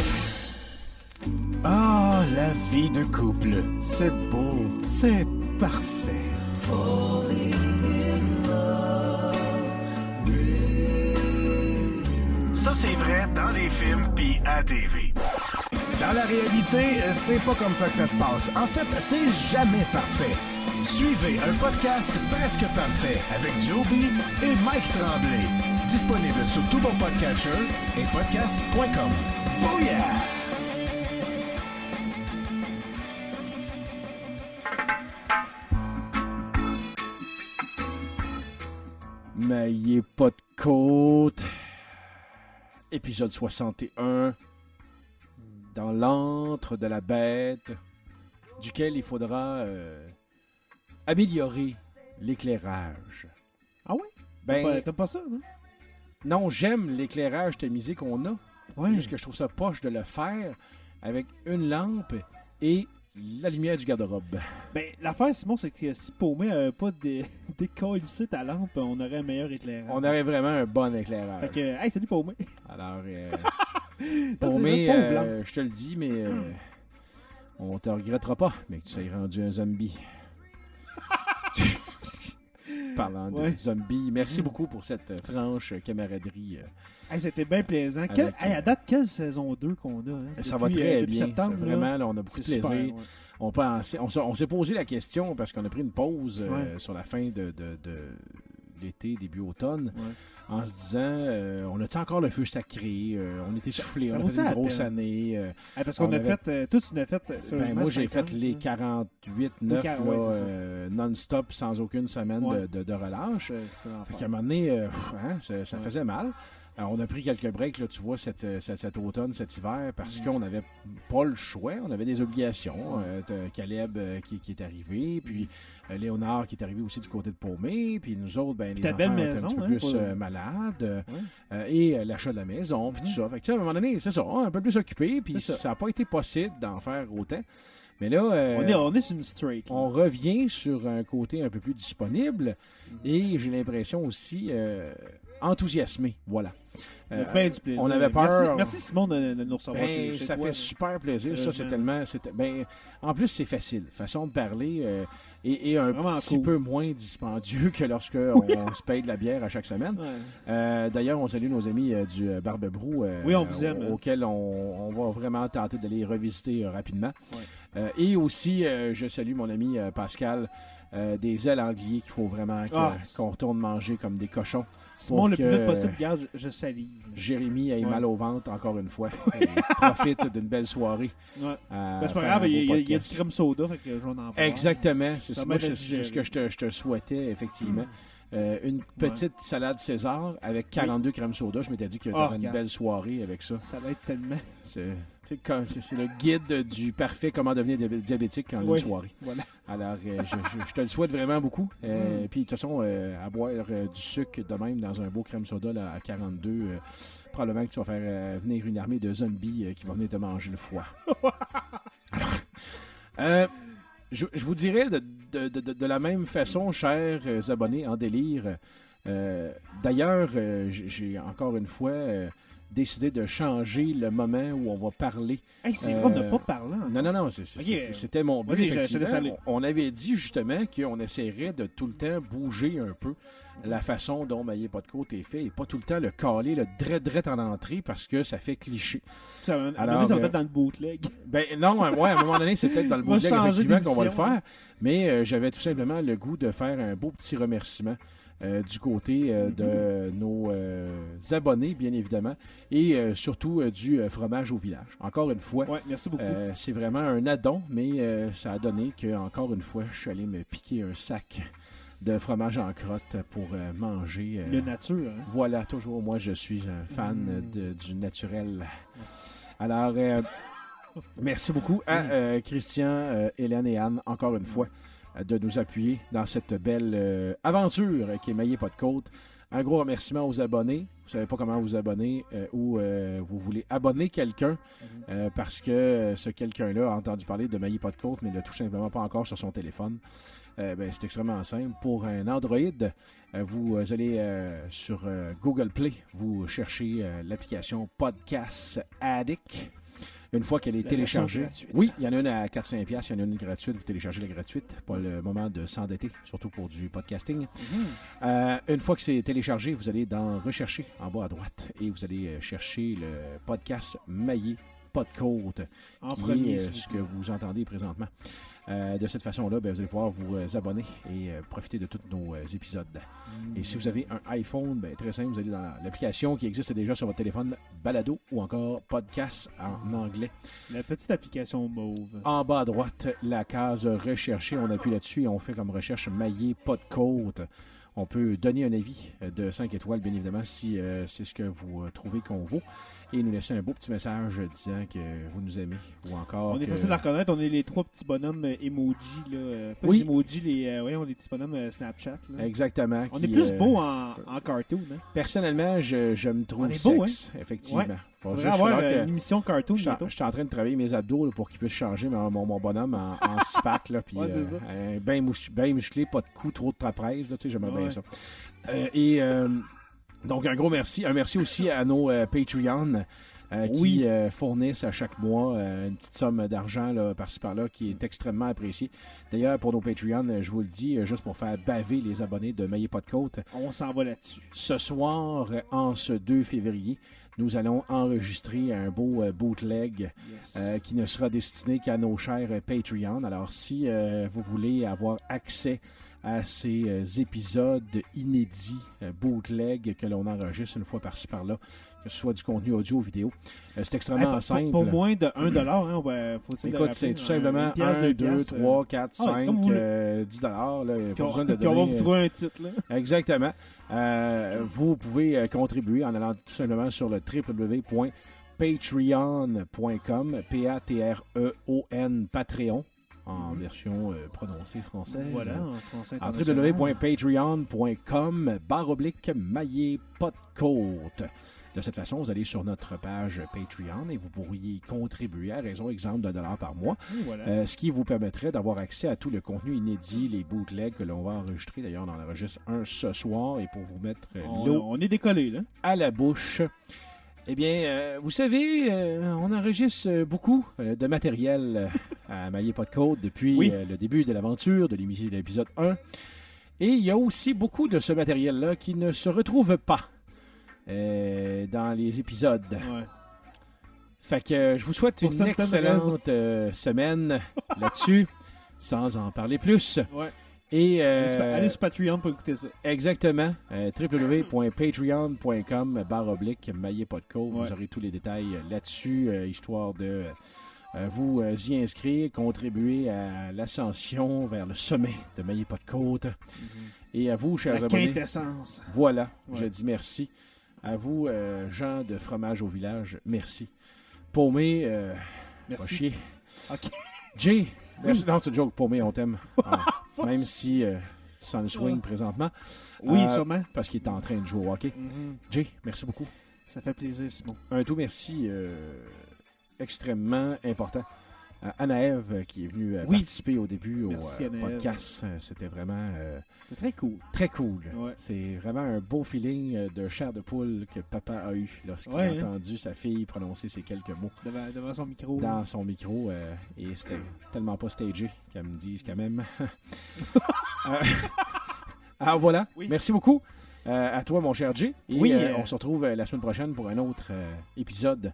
Ah, la vie de couple, c'est beau, c'est parfait. Ça, c'est vrai dans les films pis à TV. Dans la réalité, c'est pas comme ça que ça se passe. En fait, c'est jamais parfait. Suivez un podcast presque parfait avec Joby et Mike Tremblay. Disponible sur tout bon podcatcher et podcast.com. Booyah! N'ayez pas de côte. Épisode 61. Dans l'antre de la bête, duquel il faudra améliorer l'éclairage. Ah oui? Ben, T'aimes pas ça, non? Non, j'aime l'éclairage tamisé qu'on a. Ouais. C'est juste que je trouve ça poche de le faire avec une lampe et la lumière du garde-robe. Ben, l'affaire, Simon, c'est que si Paumé n'avait pas décollissé ta lampe, on aurait un meilleur éclairage. On aurait vraiment un bon éclairage. Fait que, hey, salut Paumé. Alors, Pauvre Paumé, lampe. je te le dis, mais on te regrettera pas, mais que tu sois rendu un zombie. Parlant de zombies, merci beaucoup pour cette franche camaraderie. Hey, c'était bien plaisant. À date, quelle saison 2 qu'on a? Hein? Ça va très bien. Septembre, Vraiment, là, on a beaucoup de plaisir. Super, On s'est posé la question parce qu'on a pris une pause sur la fin de l'été, début automne, en se disant on a-tu encore le feu sacré? On était soufflés, on a fait une grosse année. Parce qu'on a fait, toi tu n'as fait moi j'ai fait les 48-9 non-stop sans aucune semaine de relâche. Fait qu'à un moment donné, ça faisait mal. On a pris quelques breaks, là, tu vois, cet automne, cet hiver, parce qu'on n'avait pas le choix. On avait des obligations. Caleb qui est arrivé, puis Léonard qui est arrivé aussi du côté de Paumé, puis nous autres, ben, les enfants étaient un petit peu plus malades, et l'achat de la maison, puis tout ça. Fait que, à un moment donné, c'est ça, on est un peu plus occupé, puis ça n'a pas été possible d'en faire autant. Mais là, on est sur une streak. On revient sur un côté un peu plus disponible, et j'ai l'impression aussi enthousiasmé, voilà. Ben du plaisir. On avait peur. Merci Simon de nous recevoir chez ça toi. fait super plaisir. Ça, c'est tellement. En plus, c'est facile. Façon de parler et un petit peu moins dispendieux que lorsqu'on se paye de la bière à chaque semaine. D'ailleurs, on salue nos amis du Barbe-Brou. On vous aime. Auxquels on va vraiment tenter de les revisiter rapidement. Et aussi, je salue mon ami Pascal des ailes Angliers qu'il faut vraiment qu'on retourne manger comme des cochons. Simon, le plus vite possible, regarde, je salive. Jérémy a mal au ventre, encore une fois. Il profite d'une belle soirée. C'est pas grave, il y a du crème soda, fait que je vais en prendre. Exactement. C'est ce que je te souhaitais, effectivement. Une petite salade César avec 42 crème soda. Je m'étais dit qu'il y aurait une belle soirée avec ça. Ça va être tellement... C'est le guide du parfait comment devenir diabétique en une soirée. Voilà. Alors, je te le souhaite vraiment beaucoup. Puis, de toute façon, à boire du sucre de même dans un beau crème soda là, à 42, probablement que tu vas faire venir une armée de zombies qui va venir te manger le foie. Alors, je vous dirais de la même façon, chers abonnés en délire. D'ailleurs, j'ai encore une fois... décidé de changer le moment où on va parler. Hey, c'est vrai, on n'a pas parlé. Non, c'était mon but. On avait dit justement qu'on essaierait de tout le temps bouger un peu la façon dont Maillé Pas de Côte est fait et pas tout le temps le caler, le drette en entrée parce que ça fait cliché. Alors, ça va être dans le bootleg. Non, à un moment donné, c'est peut-être dans le bootleg effectivement qu'on va le faire, mais j'avais tout simplement le goût de faire un beau petit remerciement du côté de nos abonnés, bien évidemment, et surtout du fromage au village. Encore une fois, merci beaucoup. C'est vraiment un addon, mais ça a donné que encore une fois, je suis allé me piquer un sac de fromage en crotte pour manger. Le nature. Hein? Voilà, toujours, moi, je suis un fan du naturel. Alors, merci beaucoup à Christian, Hélène et Anne, encore une fois, de nous appuyer dans cette belle aventure qui est Maillé Pas de Côte. Un gros remerciement aux abonnés. Vous ne savez pas comment vous abonner ou vous voulez abonner quelqu'un parce que ce quelqu'un-là a entendu parler de Maillé Pas de Côte mais ne l'a tout simplement pas encore sur son téléphone. C'est extrêmement simple. Pour un Android, vous allez sur Google Play, vous cherchez l'application Podcast Addict. Une fois qu'elle est téléchargée. Oui, il y en a une à 4-5$, il y en a une gratuite. Vous téléchargez la gratuite. Pas le moment de s'endetter, surtout pour du podcasting. Une fois que c'est téléchargé, vous allez dans Rechercher en bas à droite et vous allez chercher le podcast Maillé Pas de Côte, qui est ce que vous entendez présentement. De cette façon-là, vous allez pouvoir vous abonner et profiter de tous nos épisodes. Et si vous avez un iPhone, très simple, vous allez dans l'application qui existe déjà sur votre téléphone, Balado ou encore Podcast en anglais. La petite application mauve. En bas à droite, la case Rechercher, on appuie là-dessus et on fait comme recherche Maillé Pas de Côte. On peut donner un avis de 5 étoiles, bien évidemment, si c'est ce que vous trouvez qu'on vaut. Et nous laisser un beau petit message disant que vous nous aimez. Ou encore. On est facile à reconnaître. On est les 3 petits bonhommes emoji. Là. Pas les emojis, les petits bonhommes Snapchat. Là. Exactement. On est plus beaux en cartoon. Hein? Personnellement, je me trouve sexe, effectivement. Faudrait avoir une émission cartoon bientôt. Je suis en train de travailler mes abdos là, pour qu'ils puissent changer mon bonhomme en six-pack. C'est ça. Bien musclé, pas de cou, trop de trapèze. J'aimerais bien ça. Donc, un gros merci. Un merci aussi à nos Patreons qui fournissent à chaque mois une petite somme d'argent là, par-ci par-là qui est extrêmement appréciée. D'ailleurs, pour nos Patreons, je vous le dis, juste pour faire baver les abonnés de Maillé Pas de Côte. On s'en va là-dessus. Ce soir, en ce 2 février, nous allons enregistrer un beau bootleg qui ne sera destiné qu'à nos chers Patreons. Alors, si vous voulez avoir accès à ces épisodes inédits, bootleg que l'on enregistre une fois par-ci par-là, que ce soit du contenu audio ou vidéo, c'est extrêmement simple. Pour moins de 1$, hein, écoute, c'est tout simplement 1, 2, 3, 4, 5, 10$. Puis on va vous trouver un titre. Là. Exactement. Vous pouvez contribuer en allant tout simplement sur le www.patreon.com, Patreon, Patreon, en version prononcée française. Voilà, en français en www.patreon.com/maillé pas de côte. De cette façon, vous allez sur notre page Patreon et vous pourriez contribuer à raison, exemple, $1 par mois. Voilà. Ce qui vous permettrait d'avoir accès à tout le contenu inédit, les bootlegs que l'on va enregistrer. D'ailleurs, on en enregistre un ce soir et pour vous mettre l'eau on est décollé, là. À la bouche. Eh bien, vous savez, on enregistre beaucoup de matériel à Maillé Pas de Côte depuis le début de l'aventure de l'épisode 1. Et il y a aussi beaucoup de ce matériel-là qui ne se retrouve pas dans les épisodes. Ouais. Fait que je vous souhaite une excellente semaine là-dessus, sans en parler plus. Ouais. Et, allez sur Patreon pour écouter ça. Exactement. www.patreon.com/maillé pas de côte. Vous aurez tous les détails là-dessus, histoire de vous y inscrire, contribuer à l'ascension vers le sommet de Maillé pas de côte. Et à vous, chers abonnés. La quintessence. Voilà, je dis merci. À vous, gens de Fromage au Village, merci. Paumé, merci. Pas chier. OK. Jay, merci. Non, c'est une joke. Paumé, on t'aime. Même si c'est le swing présentement. Oui, sûrement. Parce qu'il est en train de jouer au hockey. Jay, merci beaucoup. Ça fait plaisir, Simon. Un tout merci extrêmement important. Anna-Ève qui est venue participer au début au podcast. C'était vraiment c'était très cool. Très cool. Ouais. C'est vraiment un beau feeling de chair de poule que papa a eu lorsqu'il a entendu sa fille prononcer ces quelques mots. Devant son micro. Dans son micro. Et c'était tellement pas stagé qu'elle me dise quand même. Alors voilà. Oui. Merci beaucoup à toi, mon cher Jay. Et on se retrouve la semaine prochaine pour un autre épisode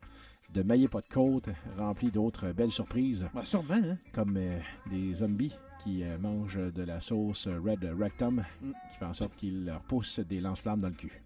de Maillé Pas de Côte, rempli d'autres belles surprises. Ben, sûrement, hein? Comme des zombies qui mangent de la sauce Red Rectum, qui fait en sorte qu'ils leur poussent des lance-flammes dans le cul.